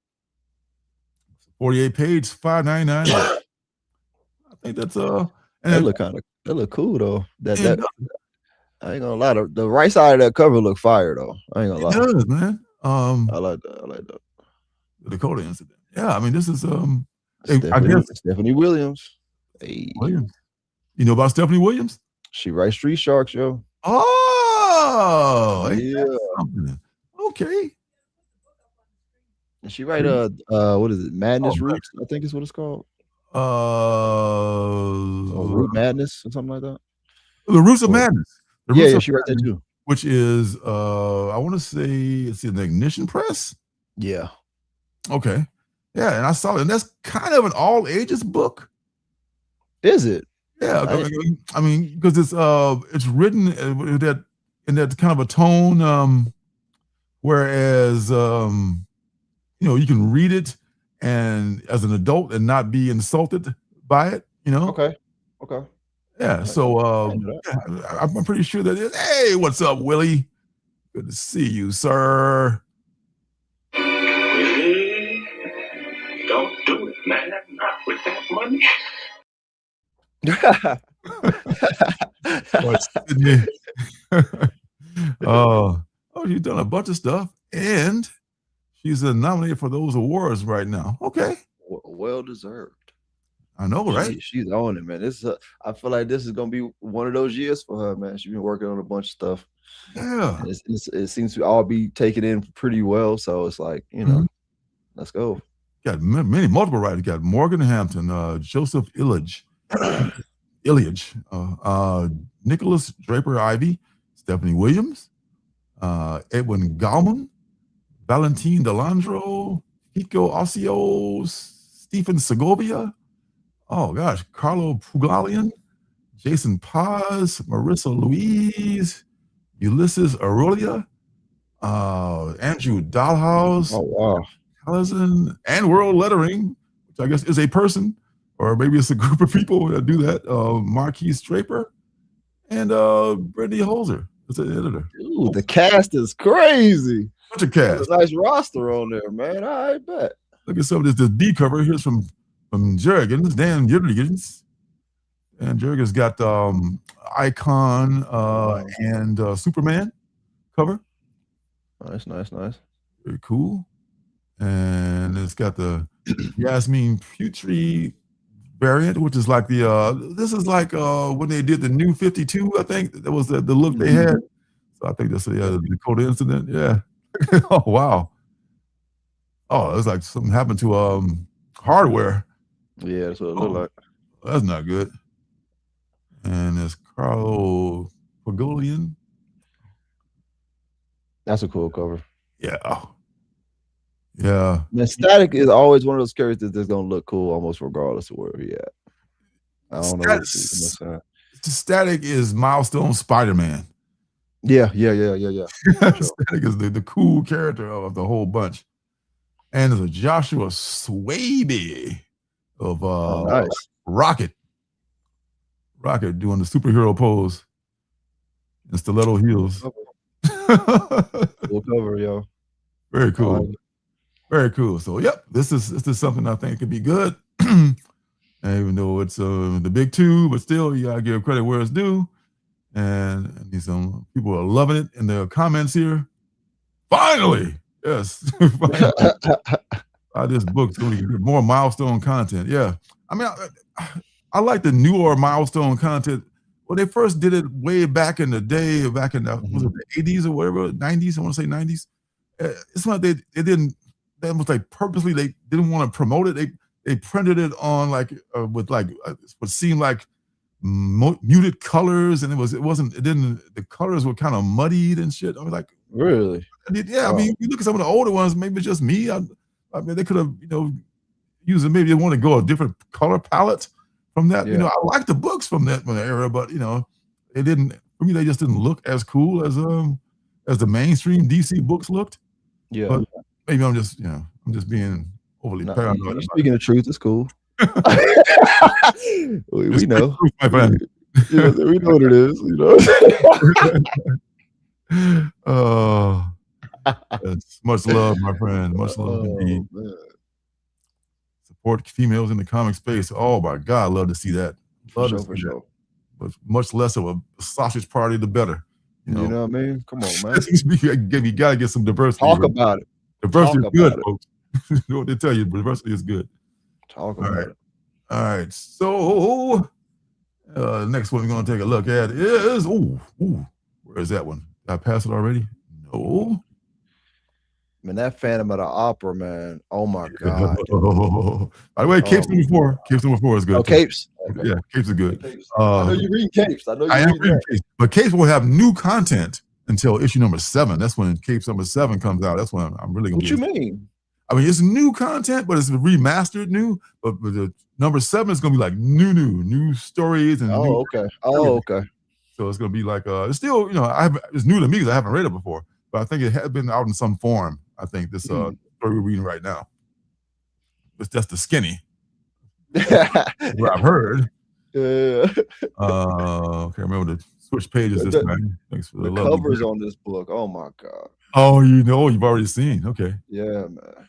48-page, $5.99. I think that's that look cool though. That I ain't gonna lie. The right side of that cover look fire though. I ain't gonna lie. It does, man. I like that. The Dakota Incident. Yeah, I mean, this is Stephanie Williams. Hey. Williams. You know about Stephanie Williams? She writes Street Sharks, yo. Oh, yeah. Okay. And she write what is it? Madness Roots, I think is what it's called. Root Madness or something like that. The Roots of Madness. She wrote that too. Which is I want to say it's an Ignition Press. Yeah. Okay. Yeah, and I saw it, and that's kind of an all ages book. Is it? Yeah, I mean, because it's written in that kind of a tone, whereas you can read it and as an adult and not be insulted by it. Okay. Yeah. So I'm pretty sure that is. Hey, what's up, Willie? Good to see you, sir. Don't do it, man. Not with that money. You've done a bunch of stuff, and she's nominated for those awards right now. Okay, well deserved. I know, right? She's on it, man. I feel like this is gonna be one of those years for her, man. She's been working on a bunch of stuff. Yeah, it seems to all be taken in pretty well. So it's like let's go. Got multiple writers. Got Morgan Hampton, Joseph Ilyich, Nicholas Draper Ivy, Stephanie Williams, Edwin Gallman, Valentine Delandro, Pico Osio, Stephen Segovia, oh gosh, Carlo Puglian, Jason Paz, Marissa Louise, Ulysses Aurelia, Andrew Dahlhaus, oh wow, Allison, and World Lettering, which I guess is a person, or maybe it's a group of people that do that. Marquise Draper and Brittany Holzer is the editor. Dude, the cast is crazy. Bunch of cast. There's a nice roster on there, man. I bet. Look at some of this B cover. Here's from Jurgens, Dan Jurgens. And Jurgens got Icon and Superman cover. Nice. Very cool. And it's got the Yasmin Putri variant, which is like this is like when they did the New 52, I think that was the look they had. So I think that's the Dakota Incident. Yeah. Oh wow. Oh, it's like something happened to hardware. Yeah, that's what it looked like. That's not good. And it's Carlo Puglian. That's a cool cover. Yeah. Yeah. Man, Static is always one of those characters that's gonna look cool almost regardless of where he at. I don't know. Static is Milestone Spider-Man. Yeah. Sure. Static is the cool character of the whole bunch. And there's a Joshua Swaby of Nice. Rocket doing the superhero pose and stiletto heels. Full cover, yo. Very cool. like it. Very cool. So, yep, this is something I think could be good. And even though it's the big two, but still, you gotta give credit where it's due. And some people are loving it in the comments here. Finally, yes. This book's going to get more milestone content. Yeah, I mean, I like the newer milestone content. When they first did it way back in the day, back in the, was it the 80s or whatever, 90s? I want to say 90s. It's like they didn't. That was like purposely they didn't want to promote it. They printed it on like with like what seemed like muted colors, and the colors were kind of muddied and shit. I was like, really? Yeah. I mean, you look at some of the older ones. Maybe it's just me. I mean, they could have used it. Maybe they want to go a different color palette from that. Yeah. I like the books from that era, but it didn't. For me, they just didn't look as cool as the mainstream DC books looked. Yeah. But maybe I'm just being overly paranoid. You're speaking the truth. It's cool. we know. My friend. Yeah, we know what it is. Yes. Much love, my friend. Much love indeed. Man. Support females in the comic space. Oh my God, love to see that. Love to see that. Sure. But much less of a sausage party, the better. You know what I mean? Come on, man. You gotta get some diversity. Talk about it. Diversity is good, folks. You know what they tell you, diversity is good. Talk about it. All right. So next one we're gonna take a look at is where is that one? Did I pass it already? No. Man, that Phantom of the Opera, man. Oh my God. By the way, Capes number 4. Capes number 4 is good. Oh, Capes. Okay. Yeah, Capes are good. I know you read Capes. I am reading Capes, but Capes will have new content until issue number 7. That's when Capes number 7 comes out. That's when I'm really gonna. What you mean? I mean, it's new content, but it's remastered new. But the number 7 is gonna be like new stories and. Okay. Okay. So it's gonna be like it's still it's new to me because I haven't read it before, but I think it has been out in some form. I think this story we're reading right now. It's just the skinny. What I've heard. Yeah. Okay, remember to switch pages this time. Thanks for the covers on this book. Oh my God. Oh, you've already seen. Okay. Yeah, man.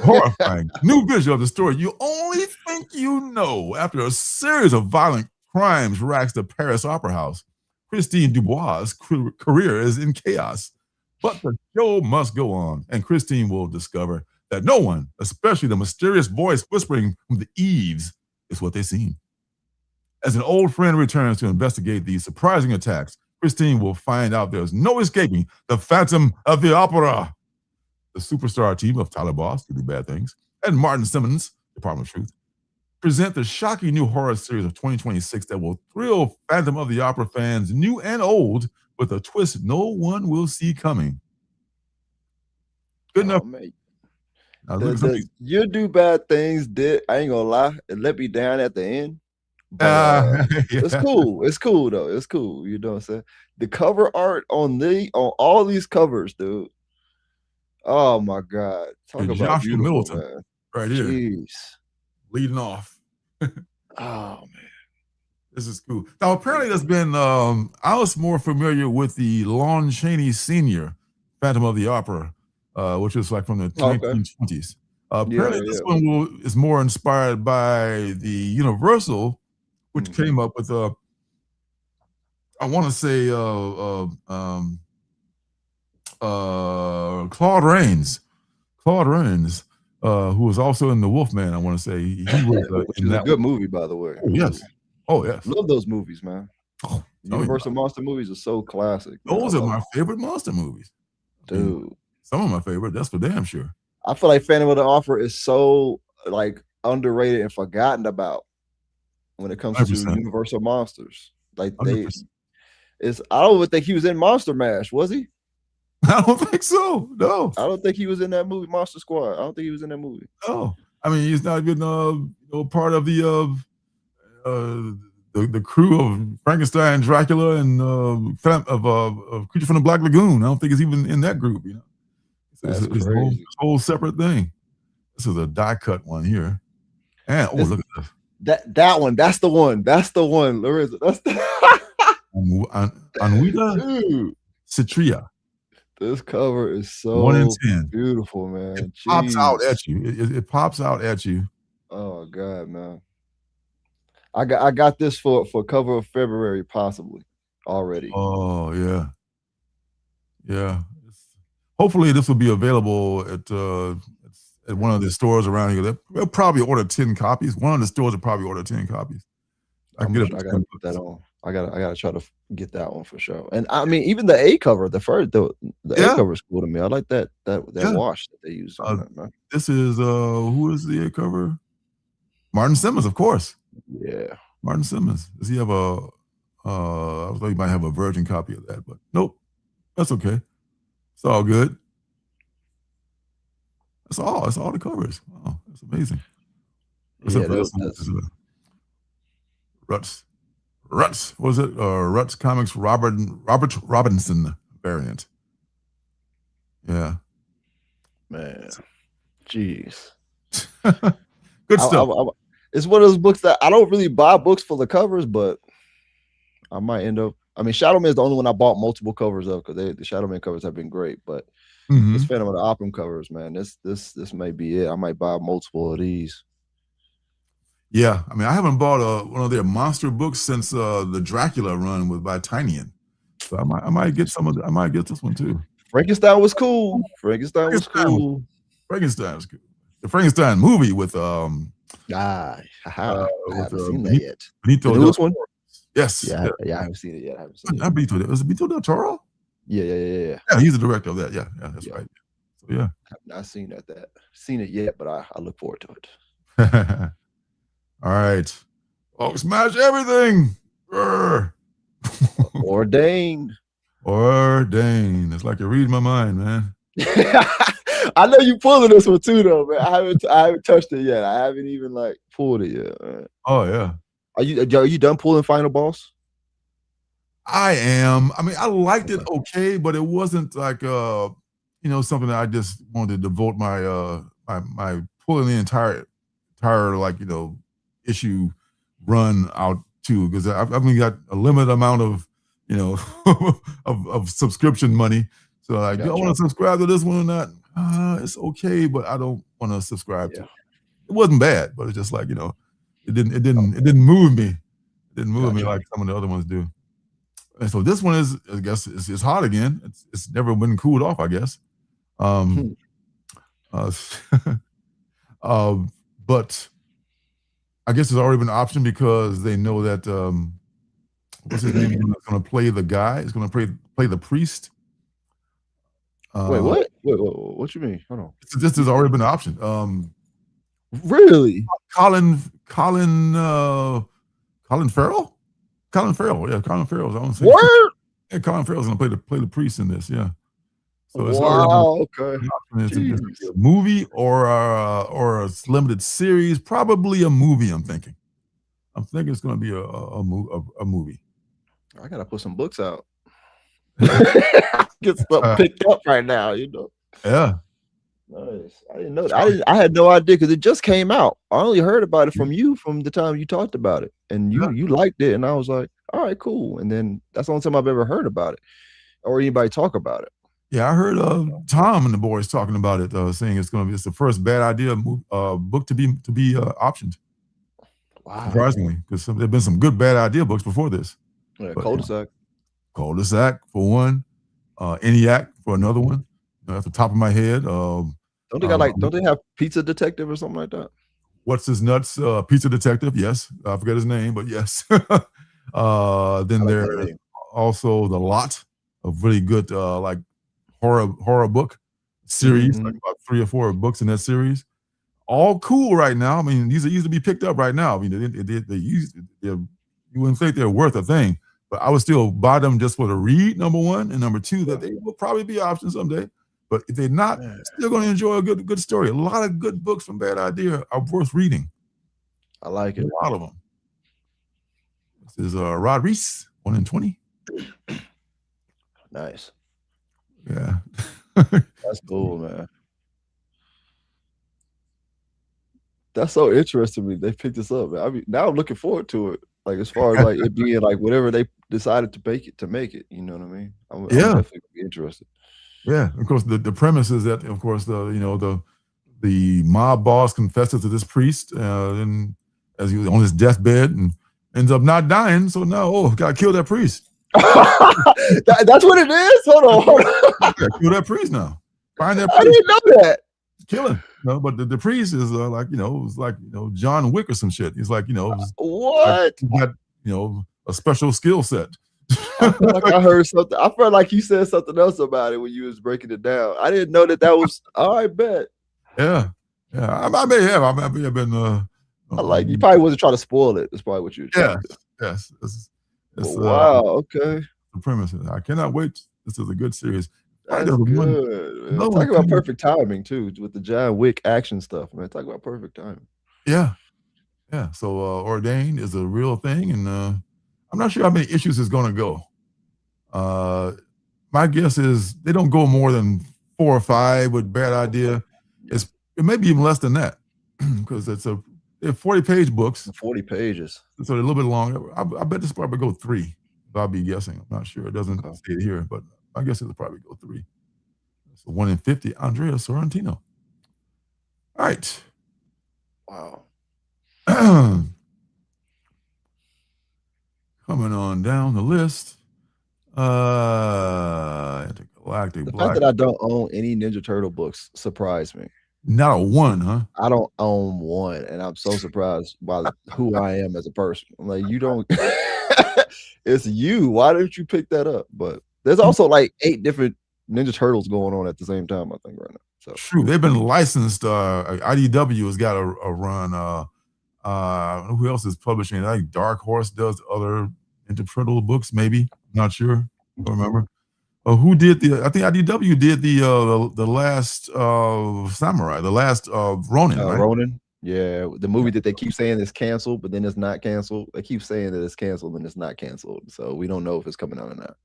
Horrifying. New visual of the story you only think you know. After a series of violent crimes racks the Paris Opera House, Christine Dubois' career is in chaos. But the show must go on, and Christine will discover that no one, especially the mysterious voice whispering from the eaves, is what they seem. As an old friend returns to investigate these surprising attacks, Christine will find out there's no escaping the Phantom of the Opera. The superstar team of Tyler Boss, who do bad things, and Martin Simmons, Department of Truth, present the shocking new horror series of 2026 that will thrill Phantom of the Opera fans, new and old, with a twist no one will see coming. Good enough. You Do Bad Things I ain't gonna lie, it let me down at the end. But, It's cool. It's cool though. It's cool. You know what I'm saying? The cover art on all these covers, dude. Oh my God. Talk about Joshua Middleton, man. right here. Jeez. Leading off. Oh man. This is cool. Now, apparently there's been, I was more familiar with the Lon Chaney Sr. Phantom of the Opera, which was like from the 1920s. Apparently this one is more inspired by the Universal, which came up with, I want to say, Claude Rains. Claude Rains, who was also in The Wolfman, I want to say. He was which is a good movie, by the way. Oh, yes. Oh, yes. Love those movies, man. Oh, Universal monster movies are so classic. Those are my favorite monster movies. Dude. Some of my favorite, that's for damn sure. I feel like Phantom of the Opera is so like underrated and forgotten about when it comes 100%. to Universal monsters. Like I 100%. don't even think he was in Monster Mash, was he? I don't think so. No. I don't think he was in that movie, Monster Squad. I don't think he was in that movie. No. I mean, he's not even part of the crew of Frankenstein, Dracula, and of Creature from the Black Lagoon. I don't think he's even in that group. That's it's crazy. a whole separate thing. This is a die cut one here. And look at this. That one. That's the one. That's the one. Larissa. That's the Anwita Citria. This cover is so 1 in 10. beautiful, man. It pops out at you. It pops out at you. Oh God, man. I got this for cover of February, possibly already. Oh yeah. Yeah. Hopefully this will be available at one of the stores around here. They'll probably order 10 copies. One of the stores will probably order 10 copies. I gotta put that on. I gotta try to get that one for sure. And I mean, even the A cover, the A cover is cool to me. I like that wash that they use on that, man. This is who is the A cover? Martin Simmons, of course. Yeah. Martin Simmons. Does he have I thought he might have a virgin copy of that, but nope. That's okay. It's all good. That's all the covers. Oh, that's amazing. Ruts. What was it? Ruts Comics Robert Robinson variant. Yeah. Man. Jeez. Good stuff. It's one of those books that I don't really buy books for the covers, but I might end up. I mean, Shadow Man is the only one I bought multiple covers of because the Shadow Man covers have been great. But this Phantom of the Opera covers, man, this may be it. I might buy multiple of these. Yeah, I mean, I haven't bought one of their monster books since the Dracula run by Tynion, so I might get I might get this one too. Frankenstein was cool. Frankenstein was cool. Frankenstein was cool. The Frankenstein movie with I haven't seen that yet. Benito del Toro. Yes. Yeah, I haven't seen it yet. I haven't seen it. Benito, was it Benito del Toro? Yeah. Yeah, he's the director of that. Yeah, that's right. So yeah. I have not seen seen it yet, but I look forward to it. All right. Oh, smash everything. Ordained. It's like you're reading my mind, man. I know you pulling this one too, though, man. I haven't touched it yet. I haven't even pulled it yet, man. Oh yeah. Are you done pulling Final Boss? I am. I mean, I liked it okay, but it wasn't like something that I just wanted to devote my my pulling the entire issue run out to, because I've only got a limited amount of of subscription money. So do I want to subscribe to this one or not? It's okay, but I don't want to subscribe to it. It wasn't bad, but it's just like, it didn't move me. It didn't move me like some of the other ones do. And so this one is, I guess, it's hot again. It's never been cooled off, I guess. But I guess it's already been an option because they know that what's his name is going to play the guy. It's going to play the priest. Wait, what? What you mean? Hold on. This has already been an option. Really? Colin Farrell? Colin Farrell, yeah, Colin Farrell's on. Word? Yeah, Colin Farrell's gonna play the priest in this, yeah. So it's okay. It's a movie or a limited series, probably a movie. I'm thinking it's gonna be a movie. I gotta put some books out. Get stuff picked up right now, Yeah. Nice. I didn't know that. I had no idea because it just came out. I only heard about it from you from the time you talked about it, and you liked it, and I was like, all right, cool. And then that's the only time I've ever heard about it or anybody talk about it. Yeah, I heard Tom and the boys talking about it, saying it's the first bad idea book to be optioned. Wow. Surprisingly, because there've been some good bad idea books before this. Yeah, Cul-de-sac for one, ENIAC for another one. At the top of my head, don't they have Pizza Detective or something like that? What's his nuts? Pizza Detective, yes. I forget his name, but yes. Then there's also The Lot, a really good horror book series, like about 3 or 4 books in that series. All cool right now. I mean, these are easy to be picked up right now. I mean, you wouldn't think they're worth a thing, but I would still buy them just for the read, number one, and number two, that they will probably be options someday. But if they're not, still going to enjoy a good story. A lot of good books from Bad Idea are worth reading. I like it. A lot of them. This is Rod Reese, 1 in 20. Nice. Yeah. That's cool, man. That's so interesting to me. They picked this up. Man. I mean, now I'm looking forward to it. Like as far as like it being like whatever they decided to make it. You know what I mean? I'm definitely be interested. Yeah, of course. The premise is that, of course, the mob boss confesses to this priest, and as he was on his deathbed and ends up not dying. So now, gotta kill that priest. That's what it is. Hold on. Kill that priest now. Find that priest. I didn't know that. Kill him. But the priest is like, it was like, John Wick or some shit. He's like, what? He got, a special skill set. I feel like I heard something. I felt like you said something else about it when you was breaking it down. I didn't know that was. I bet. Yeah. I may have. I may have been. You probably wasn't trying to spoil it. That's probably what you were trying to do. Yes. Wow. Okay. The premise. I cannot wait. This is a good series. That's good. Talk about perfect timing too with the John Wick action stuff, man. Talk about perfect timing. Yeah. So ordained is a real thing, and I'm not sure how many issues it's going to go. My guess is they don't go more than 4 or 5 with Bad Idea. It may be even less than that because they're 40-page books. 40 pages. So they're a little bit long. I bet this probably go 3. If I'll be guessing. I'm not sure. It doesn't say it here, but I guess it'll probably go 3. So 1 in 50, Andrea Sorrentino. All right. Wow. Coming on down the list. Intergalactic The Black. fact that I don't own any Ninja Turtle books surprised me. Not a one, huh? I don't own one, and I'm so surprised by who I am as a person. I'm like, you don't. It's you. Why didn't you pick that up? But there's also like 8 different Ninja Turtles going on at the same time, I think, right now. So true. They've been licensed. IDW has got a run. Who else is publishing? I think Dark Horse does other Ninja Turtle books, maybe. Not sure. Don't remember. Who did I think IDW did the last Samurai, the last Ronin, right? Ronin. Yeah, the movie that they keep saying is canceled, but then it's not canceled. They keep saying that it's canceled and it's not canceled. So we don't know if it's coming out or not.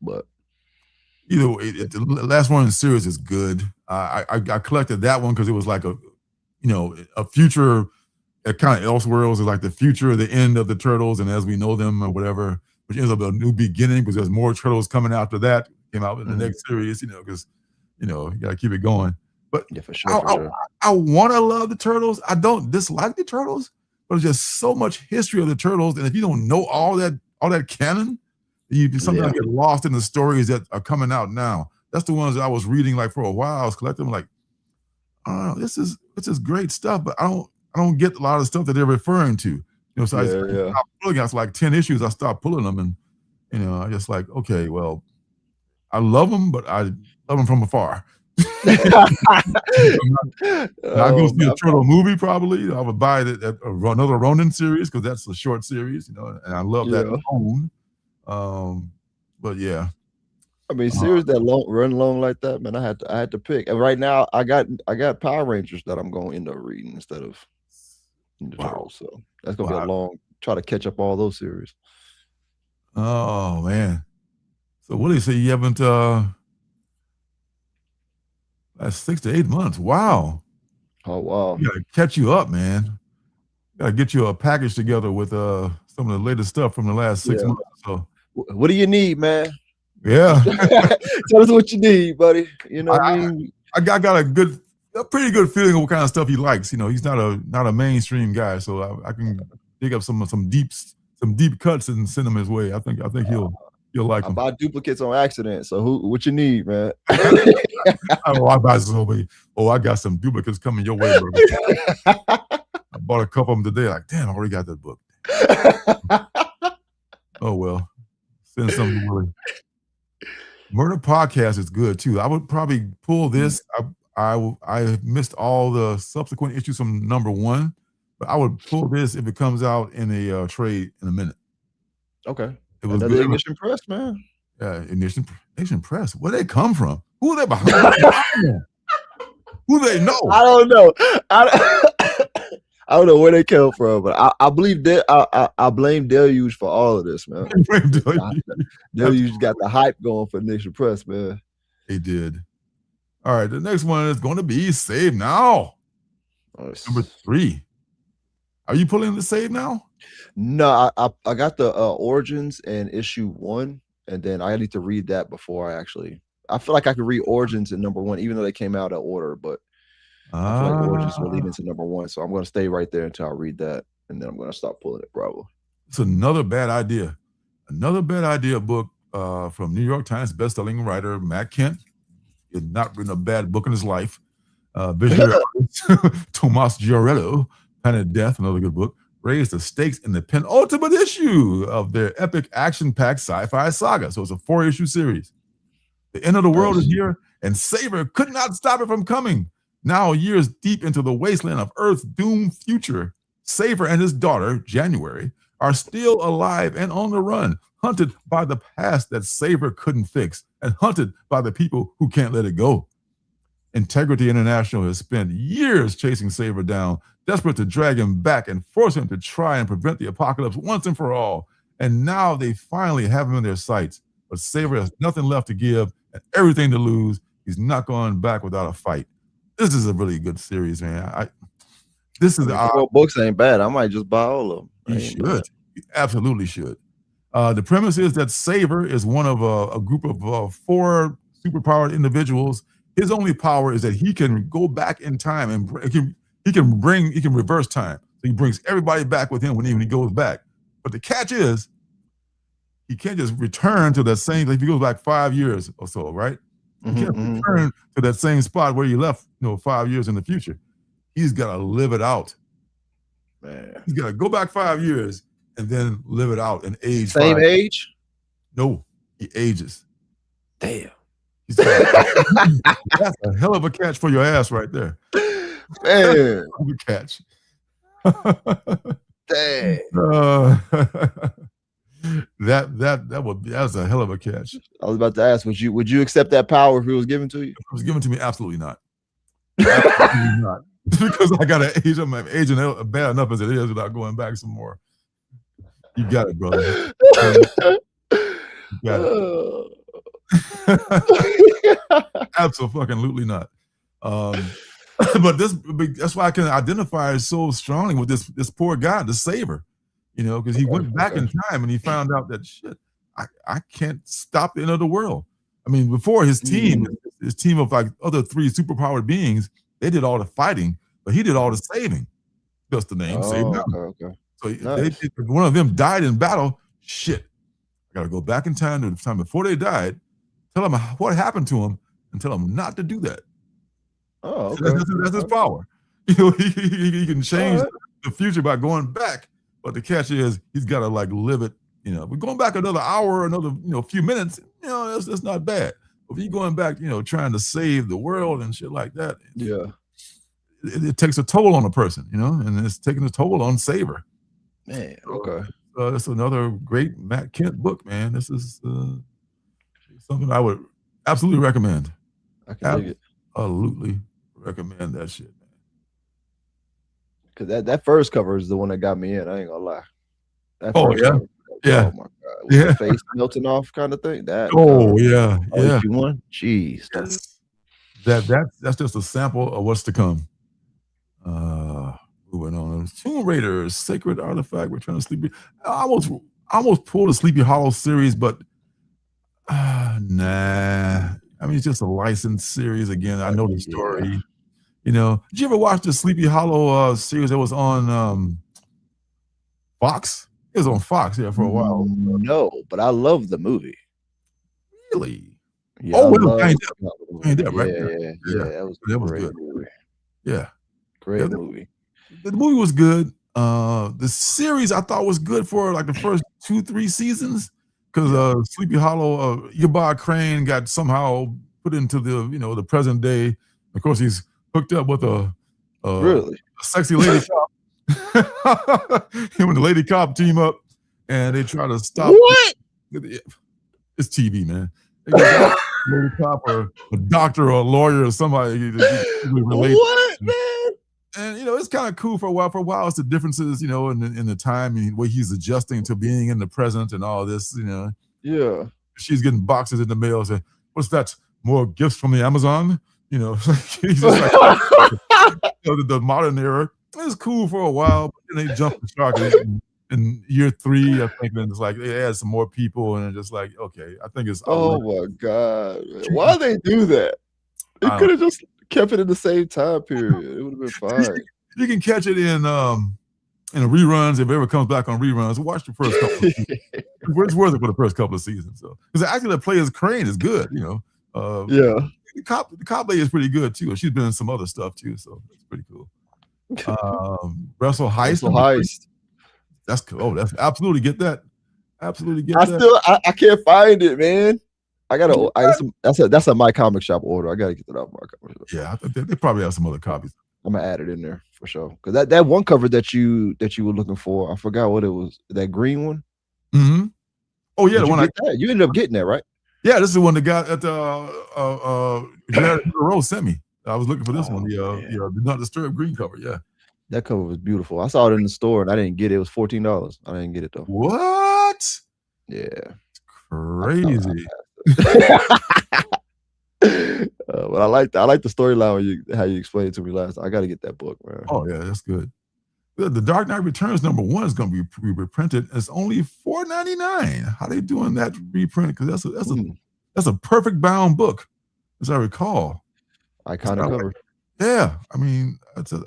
But either way, the last one in the series is good. I collected that one because it was like a future, kind of Elseworlds is like the future, the end of the Turtles, and as we know them or whatever, which ends up a new beginning because there's more Turtles coming after that. Came out in the next series, because you got to keep it going. But yeah, for sure. I want to love the Turtles. I don't dislike the Turtles, but there's just so much history of the Turtles, and if you don't know all that canon, you sometimes get lost in the stories that are coming out now. That's the ones that I was reading like for a while. I was collecting them like, this is great stuff, but I don't get a lot of the stuff that they're referring to. So I stopped pulling. I was like 10 issues. I stopped pulling them, and I just like, okay, well, I love them, but I love them from afar. I go see a Turtle movie probably. I would buy another Ronin series because that's a short series, and I love that alone. But yeah, I mean, series that run long like that, man. I had to pick, and right now I got Power Rangers that I'm going to end up reading instead of Ninja Turtles. So that's going to be a long try to catch up all those series. Oh man. So what do you say? You haven't that's 6 to 8 months. Wow. Oh wow. You gotta catch you up, man. Gotta get you a package together with some of the latest stuff from the last 6 months. So what do you need, man? Yeah. Tell us what you need, buddy. You know what I mean? I got a pretty good feeling of what kind of stuff he likes. He's not a mainstream guy, so I can dig up some deep cuts and send them his way. I think he'll like them. I buy duplicates on accident. So what you need, man? I buy somebody. I got some duplicates coming your way, bro. I bought a couple of them today. Like, damn, I already got that book. Oh well, send something to Willie. Murder Podcast is good too. I would probably pull this. I missed all the subsequent issues from #1, but I would pull this if it comes out in a trade in a minute. Okay. It was good. Ignition Press, man. Yeah, Ignition Press. Where they come from? Who are they behind? Who they know? I don't know. I don't know where they came from, but I believe that I blame Deluge for all of this, man. Deluge got the hype going for Ignition Press, man. They did. All right, the next one is going to be Save Now. Nice. #3. Are you pulling the save now? No, I got the Origins and issue 1, and then I need to read that before I feel like I could read Origins and number 1, even though they came out in order, but I feel like Origins will lead into number 1, so I'm going to stay right there until I read that, and then I'm going to stop pulling it probably. It's another bad idea. Another bad idea book from New York Times bestselling writer Matt Kent. He had not written a bad book in his life. Visionary artist Tomas Giorello, Planet Death, another good book, raised the stakes in the penultimate issue of their epic action-packed sci-fi saga. So it's a 4-issue series. The end of the world is here, and Saber could not stop it from coming. Now, years deep into the wasteland of Earth's doomed future, Saber and his daughter, January, are still alive and on the run, hunted by the past that Saber couldn't fix, and hunted by the people who can't let it go. Integrity International has spent years chasing Saber down, desperate to drag him back and force him to try and prevent the apocalypse once and for all. And now they finally have him in their sights. But Saber has nothing left to give and everything to lose. He's not going back without a fight. This is a really good series, man. This is 4 books ain't bad. I might just buy all of them. You should. You absolutely should. The premise is that Saber is one of a group of 4 superpowered individuals. His only power is that he can go back in time and he can reverse time. So he brings everybody back with him when he goes back. But the catch is he can't just return to that same, like if he goes back 5 years or so, right? He can't return to that same spot where he left, 5 years in the future. He's got to live it out. Man. He's got to go back 5 years and then live it out and age. Same age? No, he ages. Damn. That's a hell of a catch for your ass right there. Man. Good catch. Dang. That's a hell of a catch. I was about to ask, would you accept that power if it was given to you? If it was given to me, absolutely not. Absolutely not. Because I gotta age. I'm aging bad enough as it is without going back some more. You got it, brother. You got it. Absolutely not. But that's why I can identify so strongly with this poor guy, the Saber, because he went back in time and he found out that shit, I can't stop the end of the world. I mean, before his team of like other 3 superpowered beings, they did all the fighting, but he did all the saving. Just the name, Save Now. Okay. So one of them died in battle. Shit, I gotta go back in time to the time before they died, tell them what happened to him, and tell them not to do that. Oh, okay. That's his power. He can change the future by going back, but the catch is he's got to like live it. We're going back another hour, another few minutes. That's not bad. But if you're going back, trying to save the world and shit like that, yeah, it takes a toll on a person, and it's taking a toll on Saber. Man, okay. That's another great Matt Kent book, man. This is something I would absolutely recommend. I can dig it. Absolutely recommend that shit, man. Because that first cover is the one that got me in. I ain't gonna lie. Oh yeah, cover, yeah. Oh my god, with the face melting off kind of thing. That. Yeah. You won? Jeez. That's just a sample of what's to come. Moving on. Tomb Raiders, Sacred Artifact, Return of Sleepy. I almost pulled a Sleepy Hollow series, but nah. I mean, it's just a licensed series again. I know the story. Did you ever watch the Sleepy Hollow series that was on Fox? It was on Fox, for a while. No, but I love the movie. Really? Yeah, right? Yeah, that was good. Movie. Yeah. Great movie. The movie was good. The series I thought was good for like the first 2-3 seasons, because Sleepy Hollow, Yabba Crane got somehow put into the present day. Of course, he's hooked up with a sexy lady cop. Him and the lady cop team up, and they try to stop. What? It's TV, man. They got a lady cop or a doctor or a lawyer or somebody relate. What, man? And it's kind of cool for a while. For a while, it's the differences, in the time and the way he's adjusting to being in the present and all this. Yeah. She's getting boxes in the mail. Saying, "What's that? More gifts from the Amazon?" He's just like the modern era. It was cool for a while, but then they jumped the shark in year 3. I think then it's like they add some more people, and it's just like, okay, I think it's. Oh my god, man. Why they do that? They I could don't. have just kept it in the same time period. It would have been fine. You can catch it in reruns if it ever comes back on reruns. Watch the first couple of seasons. It's worth it for the first couple of seasons. So because actually the player's Crane is good, Yeah. The cop lady is pretty good too. She's been in some other stuff too, so it's pretty cool. Wrestle Heist. Wrestle Heist. That's cool. Oh, that's absolutely get that. Absolutely get I that. still I can't find it, man. That's a My Comic Shop order. I gotta get that off My Comic Shop. Yeah, I think they probably have some other copies. I'm gonna add it in there for sure. Because that one cover that you were looking for, I forgot what it was. That green one. Mm-hmm. Oh yeah, Did the you one get that? You ended up getting that, right? Yeah, this is the one that got at Jared Rose sent me. I was looking for this one. The Do Not Disturb green cover. Yeah, that cover was beautiful. I saw it in the store and I didn't get it. It was $14. I didn't get it though. What? Yeah, it's crazy. But I like the storyline how you explained it to me last time. I got to get that book, man. Oh yeah, that's good. The Dark Knight Returns #1 is going to be reprinted. It's only $4.99. How they doing that reprint? Because that's a perfect bound book, as I recall. Iconic cover. Yeah, I mean,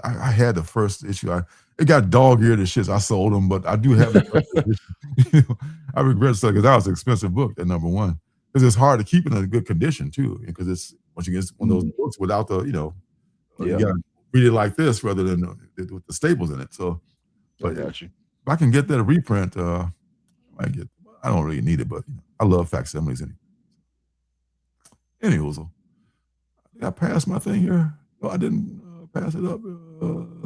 I had the first issue. It got dog-eared and shit. So I sold them, but I do have the first edition. I regret selling because that was an expensive book at #1. Because it's hard to keep it in a good condition too. Because it's once you get one of those books without the, you got to read it like this rather than with the staples in it. So, but if I can get that reprint, I don't really need it, but I love facsimiles anyway. Anywho, I passed my thing here. No, I didn't pass it up.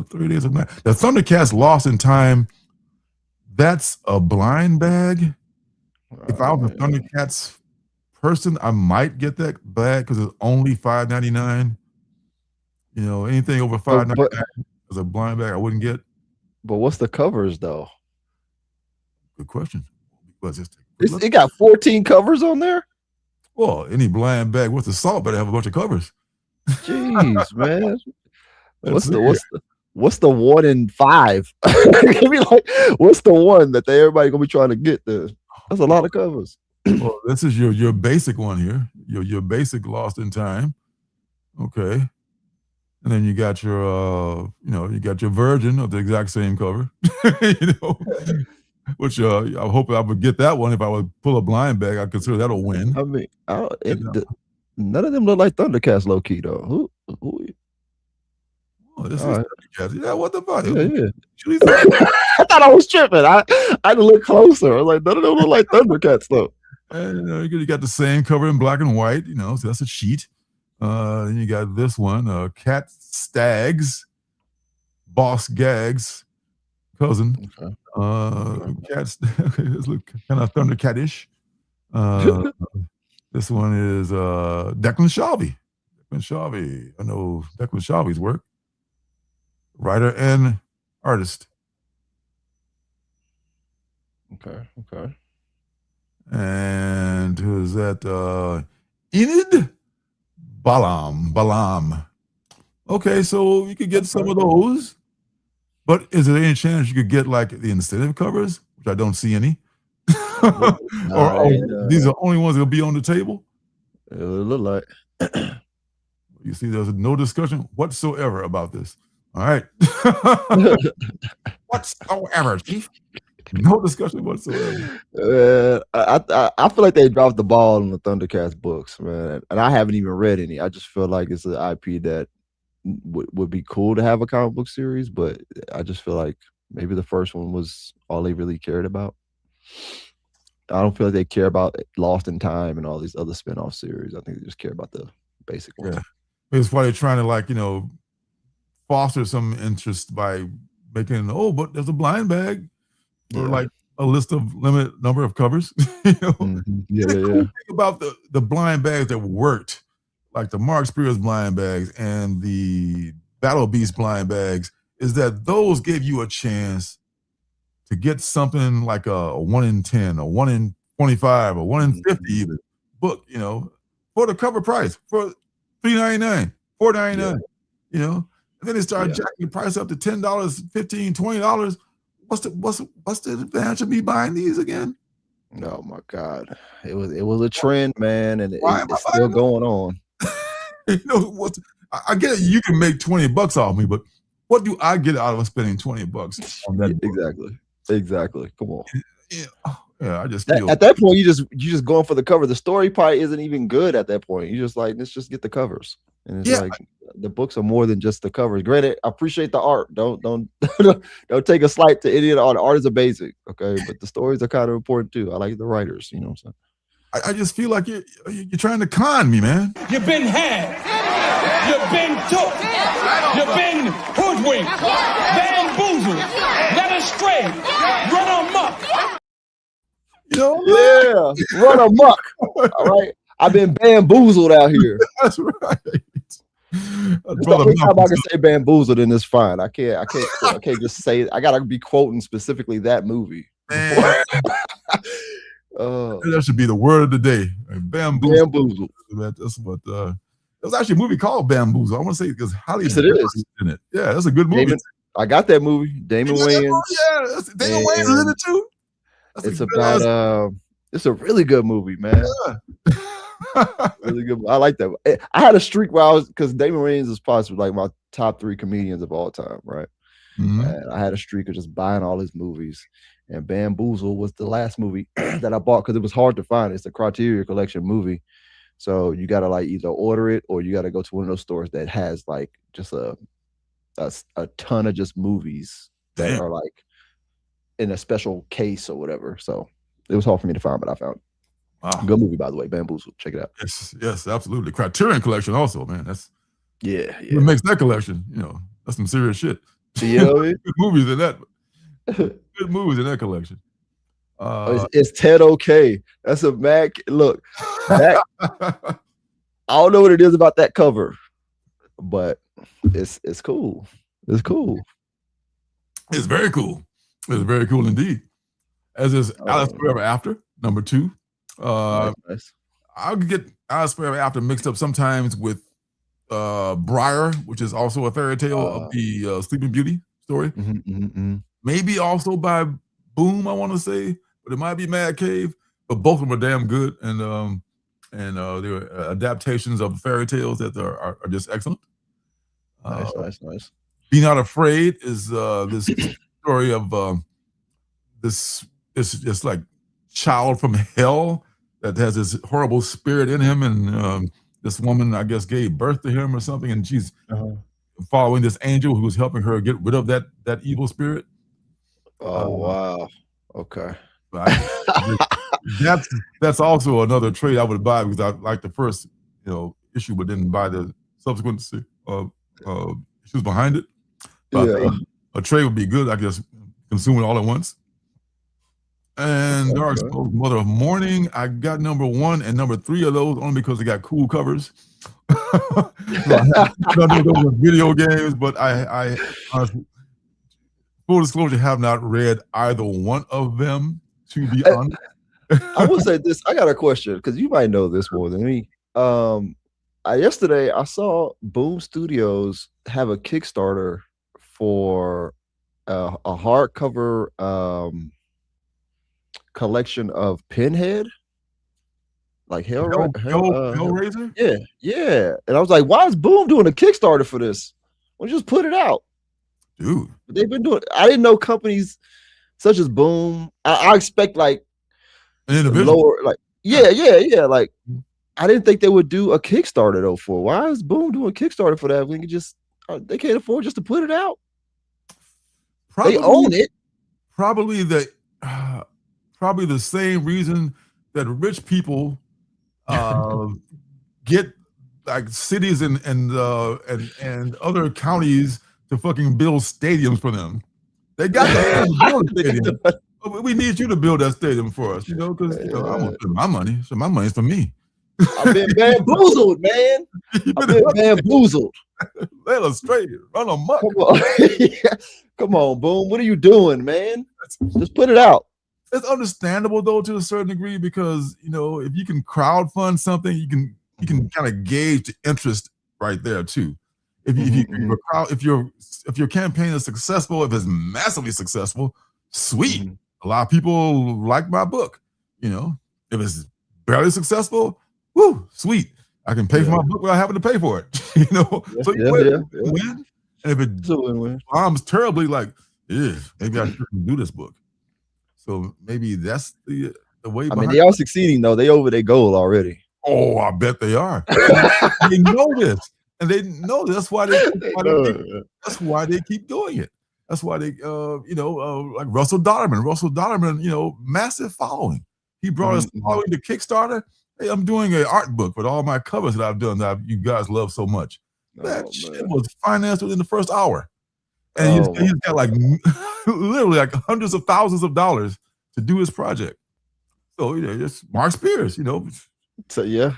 30 Days of Night. The Thundercats Lost in Time. That's a blind bag. If I was a Thundercats person, I might get that bag because it's only $5.99. Anything over $5.99 as a blind bag, I wouldn't get. But what's the covers though? Good question. It got 14 covers on there. Well, any blind bag with the salt better have a bunch of covers. Jeez, man. What's the 1 in 5? What's the one that everybody gonna be trying to get there? That's a lot of covers. Well, this is your basic one here. Your basic Lost in Time. Okay. And then you got your Virgin of the exact same cover. Which I hope I would get that one. If I would pull a blind bag, I consider that a win. I mean, none of them look like Thundercats low key though. Who? Oh, this is Thundercats. Yeah, what the fuck? Yeah. I thought I was tripping. I had to look closer. I was like, none of them look like Thundercats though. And you got the same cover in black and white. So that's a cheat. Then you got this one, Cat Stags, Boss Gags, cousin. Okay. Cats. This look kind of Thundercatish. This one is Declan Shalvey. I know Declan Shalvey's work. Writer and artist. Okay. And who is that? Enid Balam. Okay, so you could get some of those. But is there any chance you could get like the incentive covers, which I don't see any? or these are the only ones that'll be on the table? It look like. You see, there's no discussion whatsoever about this. All right. Whatsoever, Chief. No discussion whatsoever. I feel like they dropped the ball on the Thundercats books, man. And I haven't even read any. I just feel like it's an IP that would be cool to have a comic book series, but I just feel like maybe the first one was all they really cared about. I don't feel like they care about Lost in Time and all these other spinoff series. I think they just care about the basic one. Yeah. It's why they're trying to foster some interest by making, but there's a blind bag or like a list of limited number of covers. Mm-hmm. The cool thing about the blind bags that worked, like the Mark Spears blind bags and the Battle Beast blind bags, is that those gave you a chance to get something like a 1 in 10, a 1 in 25, or 1 in 50 even book, for the cover price for $3.99, $4.99. And then they start jacking the price up to $10, $15, $20. What's the advantage of me buying these again? Oh my God. It was a trend, man, and Why am it's I still buying going on. You know, I get it, you can make $20 off me, but what do I get out of spending $20 on that book? Exactly. Come on. Yeah, I just feel At that point, you just going for the cover. The story probably isn't even good at that point. You just like, let's just get the covers. And it's like the books are more than just the covers. Granted, I appreciate the art. Don't don't take a slight to any of the art. The art is amazing, okay, but the stories are kind of important too. I like the writers. You know what I'm saying? I just feel like you're trying to con me, man. You've been had. You've been took. You've been hoodwinked, bamboozled, led astray, run amok. You know? Yeah, run amok. All right, I've been bamboozled out here. That's right. It's the only time I can say bamboozled, and it's fine. I can't just say. I gotta be quoting specifically that movie. That should be the word of the day. Bamboozled. That's what. It was actually a movie called Bamboozle. I want to say because Holly yes, it is in it. Yeah, that's a good movie. I got that movie. Damon Wayans. Yeah, Damon Wayans is in it too. It's about it's a really good movie, man. Yeah. Really good. I like that. I had a streak where I was, because Damon Wayans is possibly like my top 3 comedians of all time, right? Mm-hmm. And I had a streak of just buying all his movies. And Bamboozle was the last movie that I bought because it was hard to find. It's a Criteria Collection movie. So you got to like either order it or you got to go to one of those stores that has like just a ton of just movies that are like in a special case or whatever. So it was hard for me to find, but I found it. Wow. Good movie, by the way. Bamboozle. Check it out. Yes, absolutely. Criterion Collection also, man. That's yeah. What makes that collection, that's some serious shit. You know, good movies in that. Good movies in that collection. It's Ted OK. That's a Mac. Look, I don't know what it is about that cover, but it's cool. It's cool. It's very cool. It's very cool indeed. As is Alice Forever After, number 2. Nice. I'll get Alice Forever After mixed up sometimes with Briar, which is also a fairy tale of the Sleeping Beauty story. Maybe also by Boom, I want to say, but it might be Mad Cave. But both of them are damn good, and they're adaptations of fairy tales that are just excellent. Nice. Be Not Afraid is this story of this just like child from hell that has this horrible spirit in him, and this woman, I guess, gave birth to him or something, and she's following this angel who's helping her get rid of that evil spirit. Oh wow. Okay. That's also another trade I would buy because I like the first issue, but didn't buy the subsequent issues behind it. But I think a trade would be good. I could just consume it all at once. And Dark Souls, Mother of Mourning, I got number 1 and number 3 of those only because they got cool covers. None of those are video games, but I honestly, full disclosure, have not read either one of them, to be honest. I will say this. I got a question because you might know this more than me. Yesterday I saw Boom Studios have a Kickstarter for a hardcover collection of Pinhead, like Hellraiser. Yeah. And I was like, why is Boom doing a Kickstarter for this? Well, just put it out, dude. They've been doing. I didn't know companies such as Boom. I expect like an individual, lower, like yeah. Like I didn't think they would do a Kickstarter though. For why is Boom doing a Kickstarter for that? We can just they can't afford just to put it out. They own it. Probably the same reason that rich people get like cities and other counties to fucking build stadiums for them. They got to build a stadium. We need you to build that stadium for us, because I want my money. So my money's for me. I've been bamboozled, man. I've been bamboozled. Let us straight, run amok. Come on, Boom. What are you doing, man? Just put it out. It's understandable though to a certain degree because if you can crowdfund something, you can kind of gauge the interest right there too. If your campaign is successful, if it's massively successful, sweet. A lot of people like my book. If it's barely successful, woo, sweet. I can pay for my book without having to pay for it. So you win. And if it bombs terribly, like, maybe I shouldn't do this book. So maybe that's the way. I mean, they are succeeding though. They over their goal already. Oh, I bet they are. They know this, and they know that's why that's why they keep doing it. That's why they, like Russell Dollarman. Russell Dollarman, massive following. He brought us following to Kickstarter. Hey, I'm doing an art book with all my covers that I've done that you guys love so much. That shit was financed within the first hour. And he's got like literally like hundreds of thousands of dollars to do his project. So it's Mark Spears, So yeah.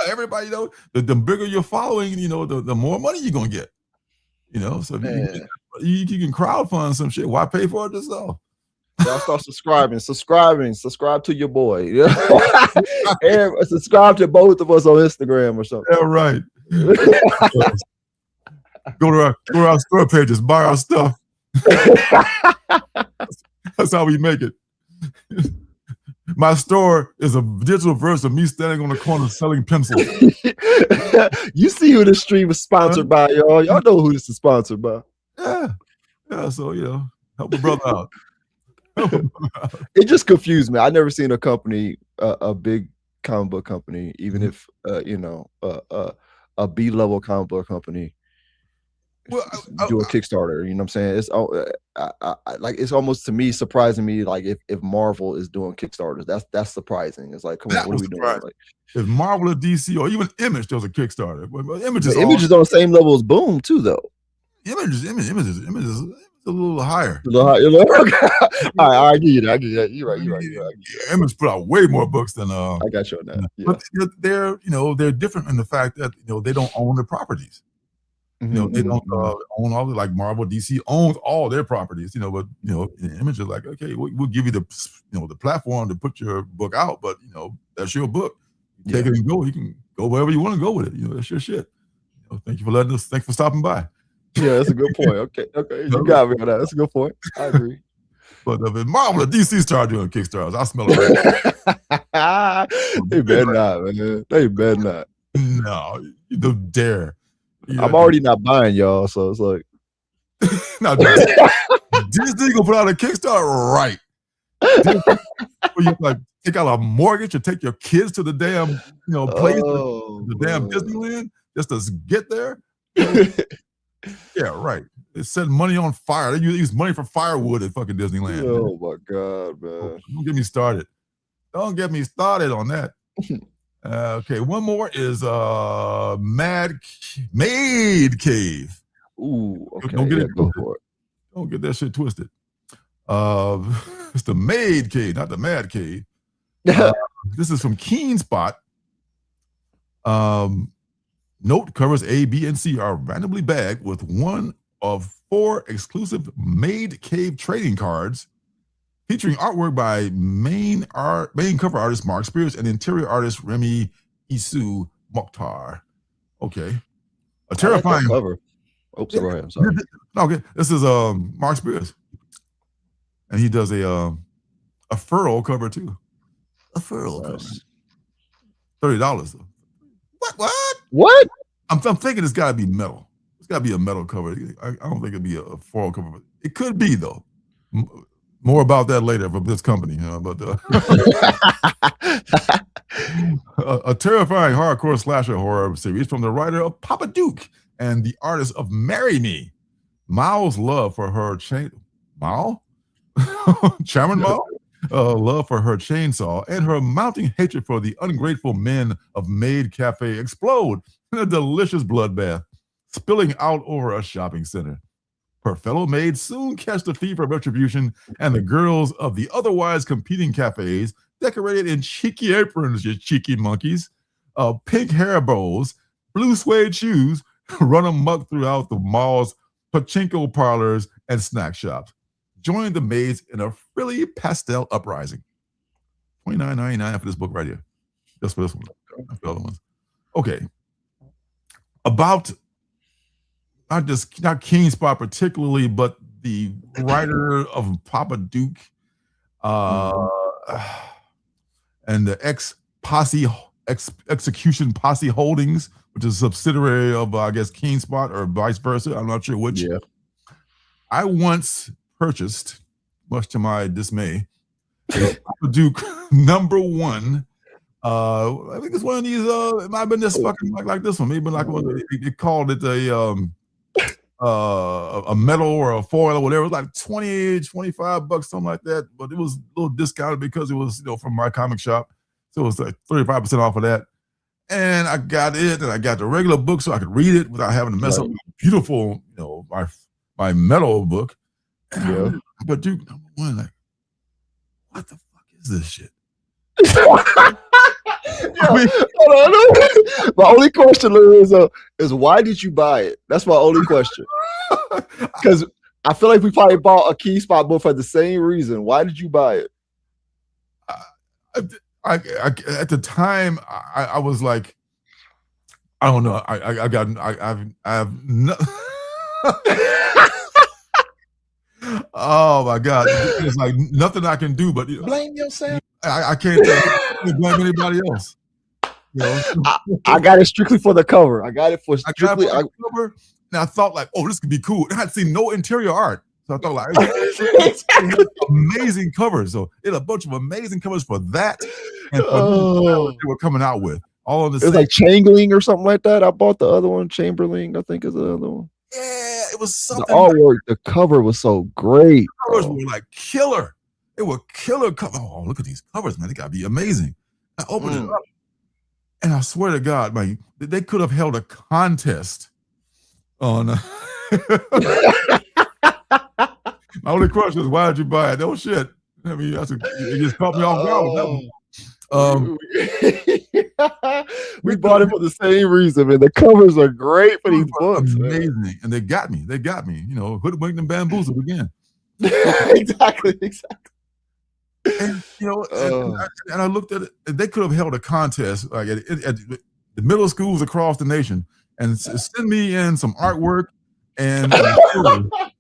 Everybody, the bigger your following, the more money you're gonna get. So you can crowdfund some shit. Why pay for it yourself? Y'all start subscribe to your boy. Subscribe to both of us on Instagram or something. Yeah, right. Go to our store pages, buy our stuff. That's how we make it. My store is a digital version of me standing on the corner selling pencils. You see who this stream is sponsored by, y'all. Y'all know who this is sponsored by. Yeah. So help a brother out. It just confused me. I never seen a company, a big comic book company, even if a B-level comic book company, do a Kickstarter. You know what I'm saying? It's like it's almost to me surprising me like if Marvel is doing Kickstarters. That's surprising. It's like, come on, what are we doing? Like, if Marvel or DC or even Image does a Kickstarter, Image is on the same level as Boom too, though. Image is a little higher. All right, I get you that. You're right. Image put out way more books than I got you on that. Yeah. But they're different in the fact that they don't own the properties. They don't own all the, like Marvel, DC owns all their properties. But Image is like, okay, we'll give you the platform to put your book out, but that's your book. Take it and go. You can go wherever you want to go with it. That's your shit. Thank you for letting us. Thanks for stopping by. Yeah, that's a good point. Okay, you got me on that. That's a good point. I agree. But if Marvel or DC start doing Kickstarters, I smell it. They better not, man. They better not. No, you don't dare. I'm already not buying y'all, so it's like. Now, Disney gonna put out a Kickstarter, right? Where you like take out a mortgage and take your kids to the damn place, the damn Disneyland, just to get there. Yeah, right. They set money on fire. They use money for firewood at fucking Disneyland. Oh my god, man! Don't get me started. Don't get me started on that. Okay, one more is Maid Cave. Ooh, okay. Don't get it go for it. Don't get that shit twisted. It's the Maid Cave, not the Mad Cave. This is from Keen Spot. Note covers A, B, and C are randomly bagged with one of 4 exclusive Maid Cave trading cards featuring artwork by main cover artist Mark Spears and interior artist Remy Isu Mokhtar. Okay. A terrifying cover. Oh, sorry. I'm sorry. Okay. This is Mark Spears. And he does a furl cover too. A furl cover. $30 though. What? I'm thinking it's got to be metal. It's got to be a metal cover. I don't think it'd be a foil cover. It could be though. More about that later from this company. But a terrifying hardcore slasher horror series from the writer of Papa Duke and the artist of Marry Me. Mao's love for her Chairman Mao? Love for her chainsaw and her mounting hatred for the ungrateful men of Maid Cafe explode in a delicious bloodbath, spilling out over a shopping center. Her fellow maids soon catch the fever of retribution, and the girls of the otherwise competing cafes, decorated in cheeky aprons, you cheeky monkeys, pink hair bows, blue suede shoes, run amok throughout the mall's pachinko parlors and snack shops. Join the maids in a frilly pastel uprising. $29.99 for this book right here. Just for this one. Not for the other ones. Okay. About not King Spot particularly, but the writer of Papa Duke, and the Execution Posse Holdings, which is a subsidiary of I guess King Spot or vice versa. I'm not sure which. Yeah. I once purchased, much to my dismay, a Papa Duke #1. I think it's one of these. It might have been this fucking like this one. Maybe like one. They called it a metal or a foil or whatever. It was like $20-$25, something like that. But it was a little discounted because it was from my comic shop, so it was like 35% off of that. And I got it, and I got the regular book so I could read it without having to mess up my beautiful, my metal book. And but Duke #1, like, what the fuck is this shit? My only question is why did you buy it? That's my only question. Because I feel like we probably bought a Key Spot book for the same reason. Why did you buy it? At the time, I was like, I don't know. I have no. Oh my God! It's like nothing I can do but blame yourself. I can't blame anybody else. I got it strictly for the cover. I got it for strictly the cover, and I thought like, oh, this could be cool. I had seen no interior art, so I thought like, amazing covers. So it had a bunch of amazing covers for that, and for they were coming out with all of the. It was like Chamberlain or something like that. I bought the other one. Chamberlain, I think, is the other one. Yeah, it was something. The artwork, the cover was so great. The covers were like killer. They were killer covers. Oh, look at these covers, man. They gotta be amazing. I opened it up, and I swear to God, man, they could have held a contest on. My only question is, why did you buy it? No shit. I mean, it just caught me off guard with that one. We bought it for the same reason, man. The covers are great for these books. Amazing. Man. And they got me. Hoodwinked and bamboozled again. Exactly. And and I looked at it. They could have held a contest like at the middle schools across the nation and send me in some artwork and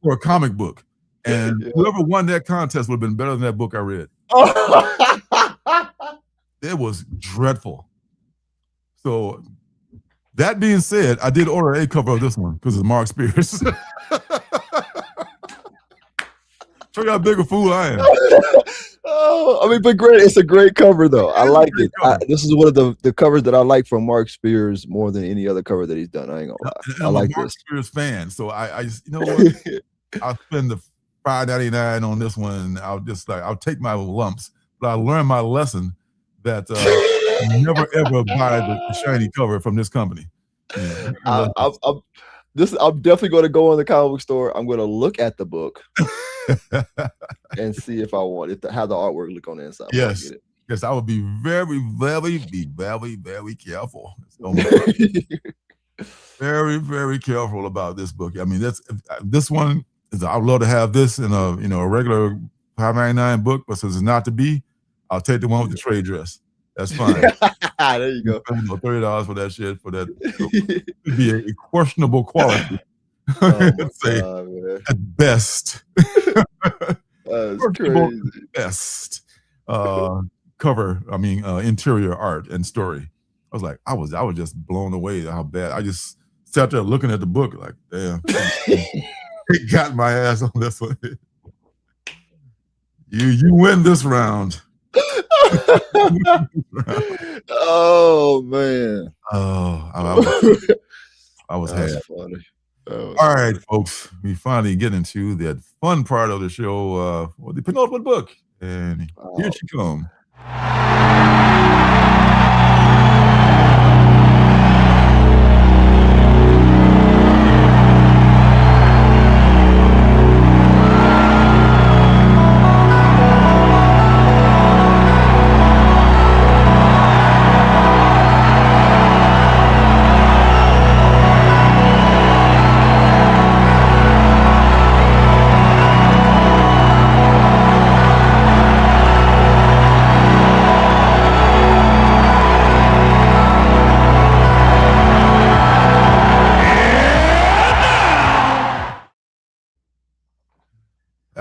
for a comic book. And whoever won that contest would have been better than that book I read. It was dreadful. So that being said, I did order a cover of this one because it's Mark Spears. Show you how big a fool I am. But great. It's a great cover, though. I like it. This is one of the covers that I like from Mark Spears more than any other cover that he's done. I ain't gonna lie. I like Mark this. Spears fan, so I you know what? I'll spend the $5.99 on this one. I'll take my lumps, but I learned my lesson that never ever buy the shiny cover from this company. I'm definitely going to go in the comic book store. I'm going to look at the book and see if I want it to have the artwork look on the inside. Yes, I would be very, very, very careful. Very, very careful about this book. I mean, this one is. I'd love to have this in a regular $5.99 book, but since it's not to be, I'll take the one with the trade dress. That's fine. There you go. $30 for that shit. For that, it'd be a questionable quality. Let's say at best. That's crazy. Best cover. I mean, interior art and story. I was like, I was just blown away how bad. I just sat there looking at the book like, damn, it got my ass on this one. You win this round. Oh man! Oh, I was happy. Funny. All right, folks, we finally get into that fun part of the show, the penultimate book, and here she comes.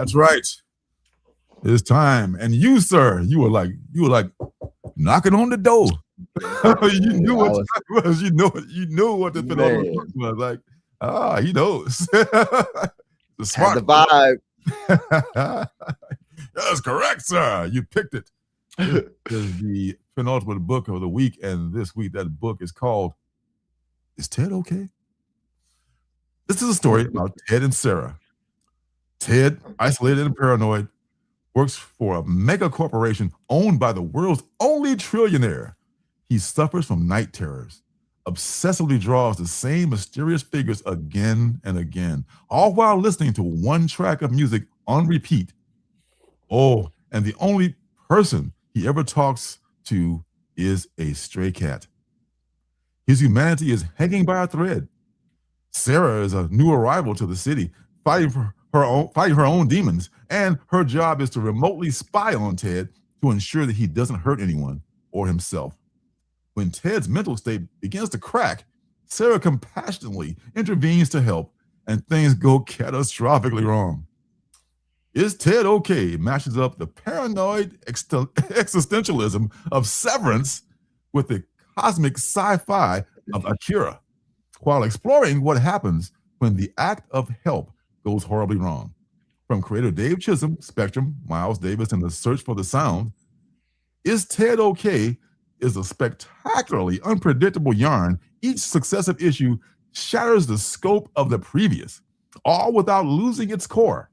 That's right. It's time. And you, sir, you were like knocking on the door. You knew what time it was. You knew what the penultimate book was. Like, he knows. The smart vibe. That's correct, sir. You picked it. This is the penultimate book of the week, and this week that book is called "Is Ted Okay?" This is a story about Ted and Sarah. Ted, isolated and paranoid, works for a mega corporation owned by the world's only trillionaire. He suffers from night terrors, obsessively draws the same mysterious figures again and again, all while listening to one track of music on repeat. Oh, and the only person he ever talks to is a stray cat. His humanity is hanging by a thread. Sarah is a new arrival to the city, fighting her own demons, and her job is to remotely spy on Ted to ensure that he doesn't hurt anyone or himself. When Ted's mental state begins to crack, Sarah compassionately intervenes to help, and things go catastrophically wrong. Is Ted Okay? Matches up the paranoid existentialism of Severance with the cosmic sci-fi of Akira, while exploring what happens when the act of help goes horribly wrong. From creator Dave Chisholm, Spectrum, Miles Davis, and The Search for the Sound, Is Ted Okay? Is a spectacularly unpredictable yarn. Each successive issue shatters the scope of the previous, all without losing its core.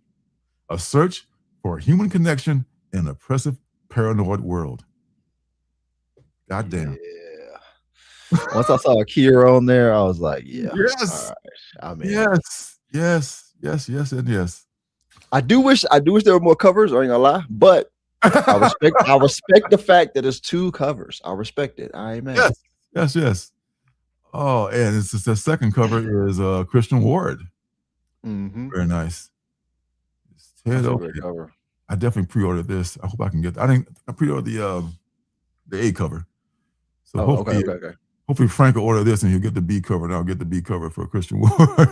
A search for human connection in an oppressive, paranoid world. Goddamn. Yeah. Once I saw Akira on there, I was like, yeah. Yes. All right. I'm in. Yes, and yes. I do wish there were more covers, I ain't gonna lie, but I respect the fact that it's 2 covers. I respect it. I ain't mad. Yes. Oh, and it's the second cover is Christian Ward. Mm-hmm. Very nice. That's a great cover. I definitely pre-ordered this. I hope I can get that. I pre-ordered the A cover. So hopefully Frank will order this and he'll get the B cover, and I'll get the B cover for Christian Ward. I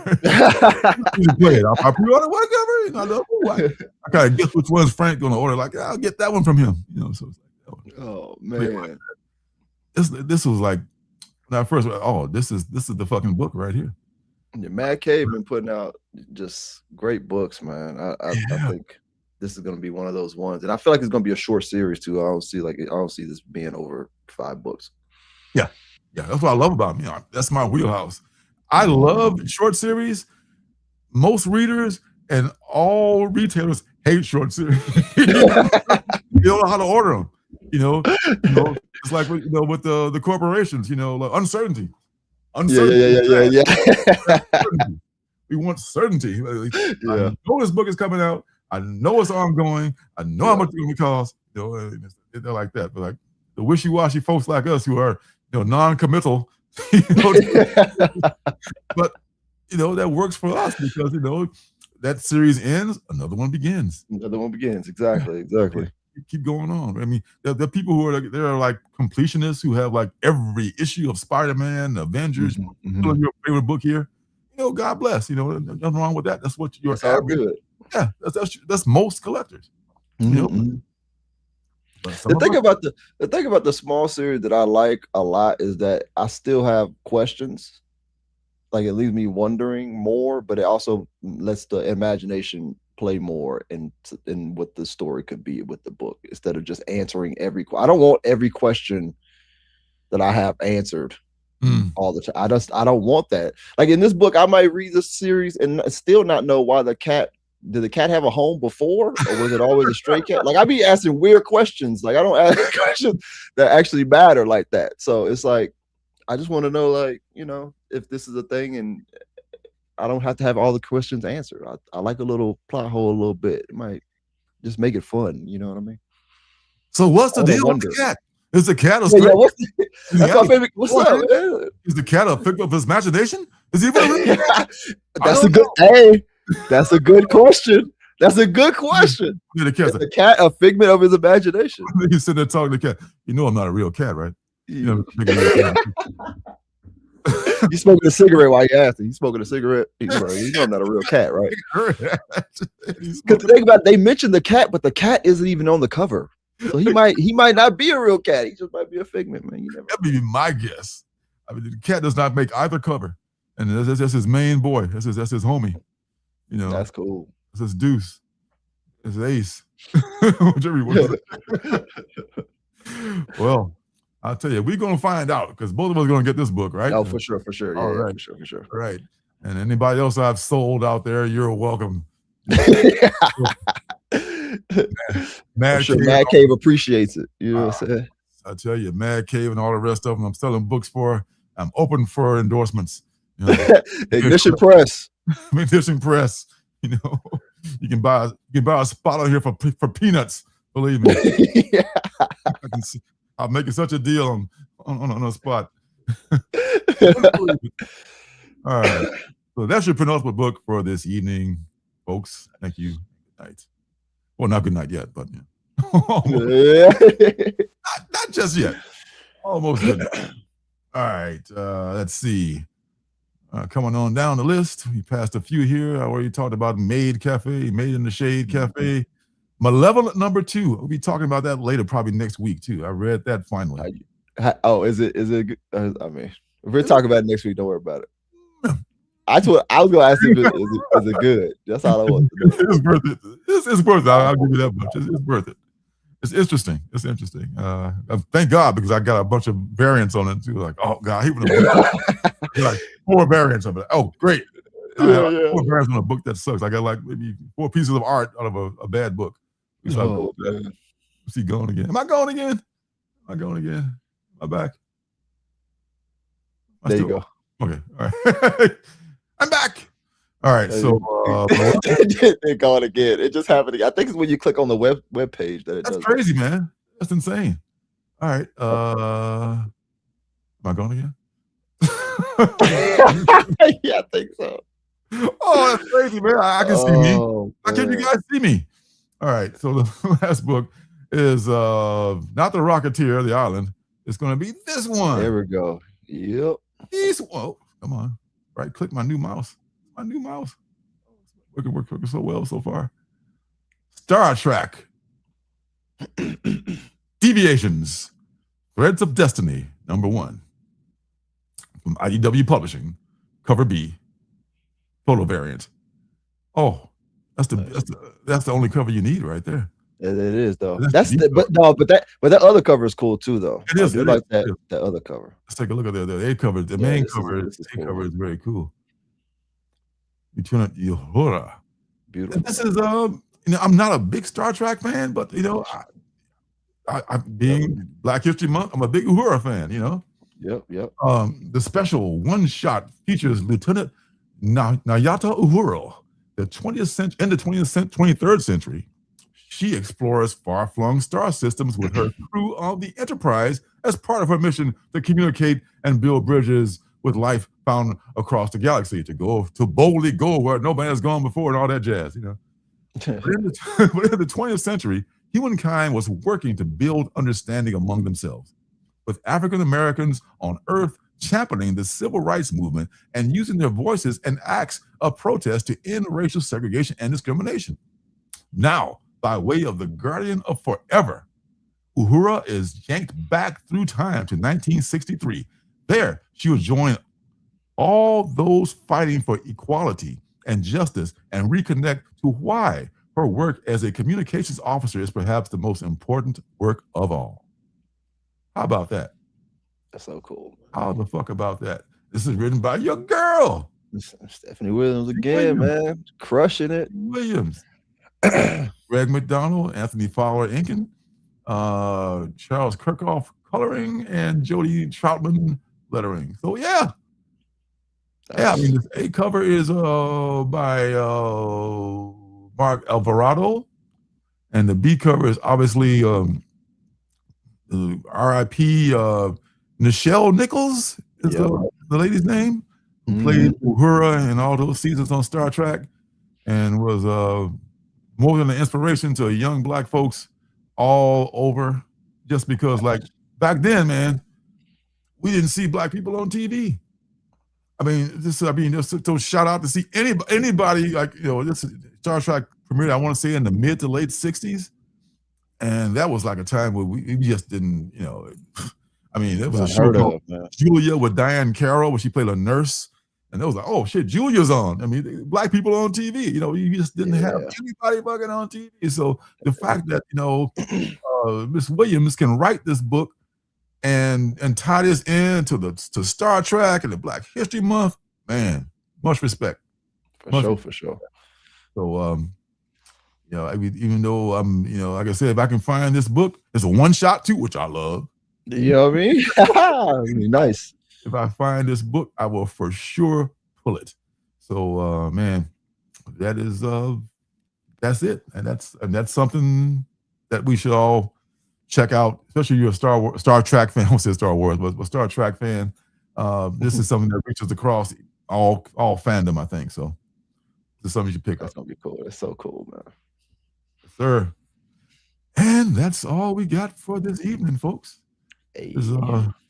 pre-ordered one cover. I gotta guess which one's Frank gonna order. Like, I'll get that one from him. So it's like, oh man, this was like when I first. Oh, this is the fucking book right here. Yeah, Mad Cave been putting out just great books, man. I think this is gonna be one of those ones, and I feel like it's gonna be a short series too. I don't see this being over 5 books. Yeah, that's what I love about me. That's my wheelhouse. I love short series. Most readers and all retailers hate short series. You don't know how to order them. It's like with the corporations. Like uncertainty. Yeah. We want certainty. I know this book is coming out. I know it's ongoing. I know how much it's going to cost. They're like that. But like the wishy-washy folks like us who are non-committal, but that works for us because that series ends, another one begins. Exactly. Keep going on. I mean, there are people who are like completionists who have like every issue of Spider-Man, Avengers, your favorite book here. God bless. Nothing wrong with that. That's what you're. That's all good. Yeah, that's most collectors. The thing about the small series that I like a lot is that I still have questions. Like, it leaves me wondering more, but it also lets the imagination play more in what the story could be with the book, instead of just answering every question. I don't want every question that I have answered all the time. I don't want that. Like in this book, I might read this series and still not know why did the cat have a home before, or was it always a stray cat? Like, I be asking weird questions. Like, I don't ask questions that actually matter like that. So it's like, I just want to know, like, if this is a thing, and I don't have to have all the questions answered. I like a little plot hole a little bit. It might just make it fun. You know what I mean? So what's the deal with the cat? Is the cat a that's my favorite. What's up, man? Is the cat a figment of his imagination? Is he really? That's a good question. That's a good question. Is the cat a figment of his imagination? He's sitting there talking to the cat. I'm not a real cat, right? You smoking a cigarette while you asked him. You smoking a cigarette? He's like, you know I'm not a real cat, right? Because the thing about it, they mentioned the cat, but the cat isn't even on the cover. So he might not be a real cat. He just might be a figment, man. You never. That'd be my guess. I mean, the cat does not make either cover, and that's his main boy. That's his homie. You know, That's cool. That's his deuce. It's ace. Whichever you want to say. Well, I'll tell you, we're gonna find out because both of us are gonna get this book, right? Oh, for sure. Yeah, All right. for sure. Right. And anybody else I've sold out there, you're welcome. I'm sure Mad Cave appreciates it. You know what I'm saying? I tell you, Mad Cave and all the rest of them, I'm selling books for. I'm open for endorsements. You know, Ignition Press. Ignition Press. You know, you can buy a spot out here for peanuts. Believe me. Yeah. I'm making such a deal on a spot. All right. So that's your penultimate book for this evening, folks. Thank you. Good night. Well, not good night yet, but yeah. not just yet. Almost good night. All right. Let's see. Coming on down the list, we passed a few here. I already talked about Made Cafe, Made in the Shade Cafe. Malevolent number 2. We'll be talking about that later, probably next week too. I read that finally. Oh, is it? I mean, if we're talking about it next week, don't worry about it. I was gonna ask you, is it good? That's all I want. It's worth it. It's worth it. I'll give you that much. It's worth it. It's interesting. It's interesting. Thank God, because I got a bunch of variants on it too. Like, oh God, even like 4 variants of it. Oh, great. I have 4 variants on a book that sucks. I got like maybe 4 pieces of art out of a bad book. Is he going again? Am I going again? Am I back? There you go. Okay. All right. I'm back. All right. So they're going again. It just happened. I think it's when you click on the web page that it does. That's crazy, man. That's insane. All right. Am I going again? Yeah, I think so. Oh, that's crazy, man. I can see me. Why can't you guys see me? All right. So the last book is not The Rocketeer, The Island. It's going to be this one. There we go. Yep. Whoa, come on. Right click my new mouse. Working so well so far. Star Trek. Deviations. Threads of Destiny, number 1. From IDW Publishing. Cover B. Photo variant. Oh, that's the only cover you need right there. It is though. But that other cover is cool too though. It is. I like that other cover. Let's take a look at the A cover. The main cover is very cool. Lieutenant Uhura. Beautiful. And this is I'm not a big Star Trek fan, but I being Black History Month, I'm a big Uhura fan. Yep. The special one-shot features Lieutenant Nayata Uhura. In the 23rd century, she explores far-flung star systems with her crew on the Enterprise as part of her mission to communicate and build bridges with life found across the galaxy, to boldly go where nobody has gone before and all that jazz, But in the 20th century, humankind was working to build understanding among themselves, with African Americans on Earth championing the civil rights movement and using their voices and acts of protest to end racial segregation and discrimination. Now, by way of the Guardian of Forever, Uhura is yanked back through time to 1963. There, she will join all those fighting for equality and justice and reconnect to why her work as a communications officer is perhaps the most important work of all. How about that? That's so cool. How the fuck about that? This is written by your girl. Stephanie Williams again, man. Crushing it. Williams. Greg McDonald, Anthony Fowler inking, Charles Kirkhoff coloring, and Jody Troutman lettering. So yeah. I mean, this A cover is by Mark Alvarado, and the B cover is obviously R.I.P. Nichelle Nichols is the lady's name, who played Uhura in all those seasons on Star Trek, and was more than an inspiration to young Black folks all over. Just because, like back then, man, we didn't see Black people on TV. I mean, so shout out to see anybody like, this Star Trek premiered, I want to say in the mid to late 60s. And that was like a time where we just didn't, I mean, there was a show called Julia with Diane Carroll where she played a nurse. And it was like, oh shit, Julia's on. I mean, black people on TV, you just didn't have anybody fucking on TV. So the fact that, Miss Williams can write this book and tie this into to Star Trek and the Black History Month, man, much respect. For sure. So, I mean, even though like I said, if I can find this book, it's a one shot too, which I love. You know what I mean? Nice. If I find this book, I will for sure pull it. So, man, that's it, and that's something that we should all check out, especially if you're a Star Trek fan. I won't say Star Wars, but Star Trek fan. This is something that reaches across all fandom, I think. So, this is something you should pick up. That's gonna be cool. That's so cool, man. Yes, sir. And that's all we got for this evening, folks. Hey.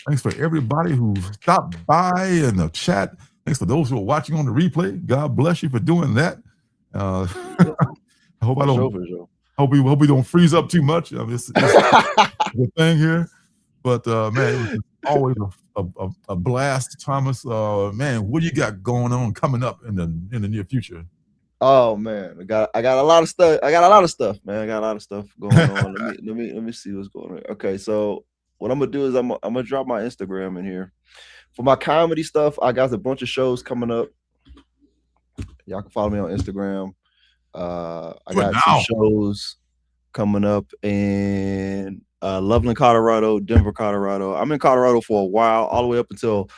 Thanks for everybody who stopped by in the chat. Thanks for those who are watching on the replay. God bless you for doing that. I hope hope we don't freeze up too much. This the thing here, but man, it was always a blast, Thomas. Man, what do you got going on coming up in the near future? Oh man, I got a lot of stuff. I got a lot of stuff, man. I got a lot of stuff going on. let me see what's going on. Okay, so what I'm gonna do is I'm gonna drop my Instagram in here for my comedy stuff. I got a bunch of shows coming up. Y'all can follow me on Instagram. I got some shows coming up in Loveland, Colorado, Denver, Colorado. I'm in Colorado for a while, all the way up until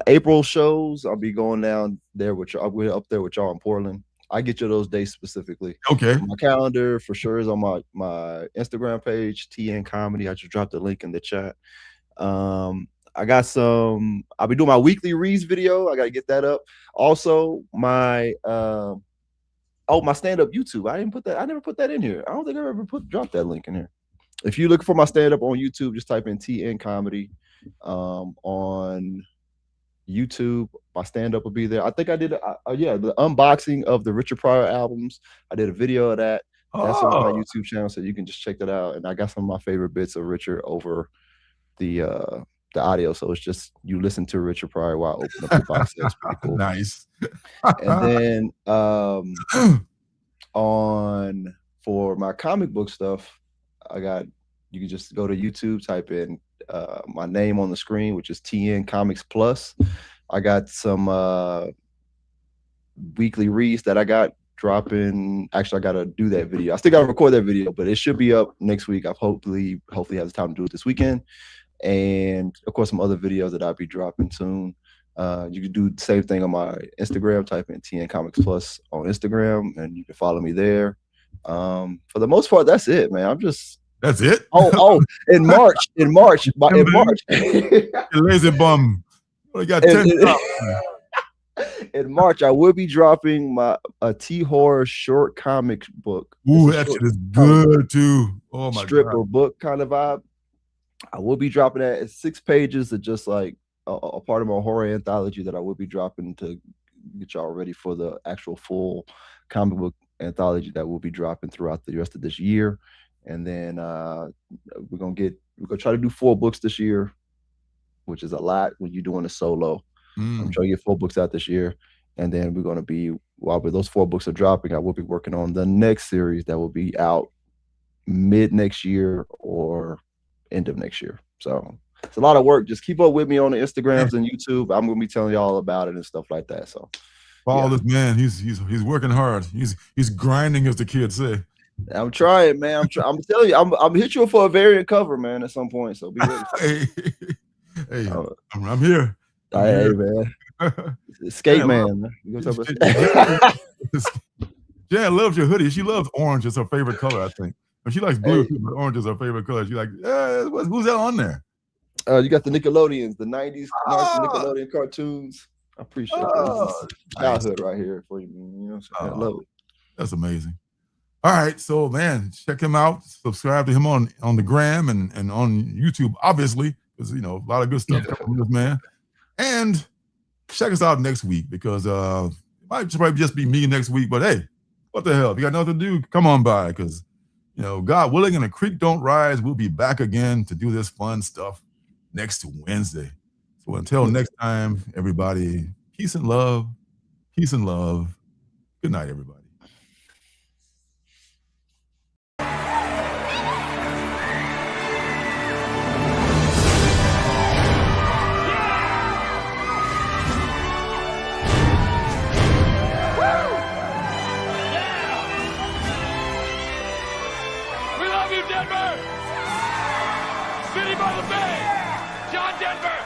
April shows. I'll be going down there with y'all. I'll be up there with y'all in Portland. I get you those dates specifically. Okay. My calendar for sure is on my Instagram page, TN Comedy. I just dropped the link in the chat. I got some. I'll be doing my weekly reads video. I got to get that up. Also, my my stand-up YouTube. I never put that in here. I don't think I ever dropped that link in here. If you're looking for my stand-up on YouTube, just type in TN Comedy on YouTube. My stand-up will be there. I think I did the unboxing of the Richard Pryor albums. I did a video of that. That's on my YouTube channel, so you can just check that out. And I got some of my favorite bits of Richard over the audio, so it's just you listen to Richard Pryor while I open up the box. That's pretty cool. Nice. And then for my comic book stuff, you can just go to YouTube, type in my name on the screen, which is TN Comics Plus. I got some weekly reads that I got dropping. Actually, I gotta do that video. I still gotta record that video, but it should be up next week. I've hopefully have the time to do it this weekend. And of course, some other videos that I'll be dropping soon. You can do the same thing on my Instagram. Type in TN Comics Plus on Instagram, and you can follow me there. For the most part, that's it, man. That's it. In March, lazy bum. We got 10. In March, I will be dropping a T-horror short comic book. Ooh, that shit is good too. Oh my stripper God. book kind of vibe. I will be dropping that. It's 6 pages of just like a part of my horror anthology that I will be dropping to get y'all ready for the actual full comic book anthology that will be dropping throughout the rest of this year. And then we're gonna try to do 4 books this year, which is a lot when you're doing a solo. I'm trying to get 4 books out this year, and then we're gonna be while those 4 books are dropping, I will be working on the next series that will be out mid next year or end of next year. So it's a lot of work. Just keep up with me on the Instagrams and YouTube. I'm gonna be telling you all about it and stuff like that. So follow this man. He's working hard. He's grinding, as the kids say. I'm trying, man. I'm telling you, I'm hit you for a variant cover, man, at some point. So be ready. Hey, I'm here. Hey, man. Skate man. Jan loves your hoodie. She loves orange. It's her favorite color, I think. She likes blue too, but orange is her favorite color. She's like, who's that on there? You got the Nickelodeons, the 90s Nickelodeon cartoons. I appreciate that. Childhood right here for you, man. I love it. That's amazing. All right, so man, check him out. Subscribe to him on the gram and on YouTube, obviously, because a lot of good stuff coming from this man. And check us out next week because it might probably just be me next week. But hey, what the hell? If you got nothing to do, come on by because, God willing and the creek don't rise, we'll be back again to do this fun stuff next Wednesday. So until next time, everybody, peace and love. Peace and love. Good night, everybody. We love you, Denver! City by the Bay! John Denver!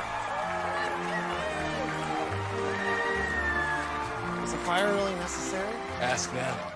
Is a fire really necessary? Ask them.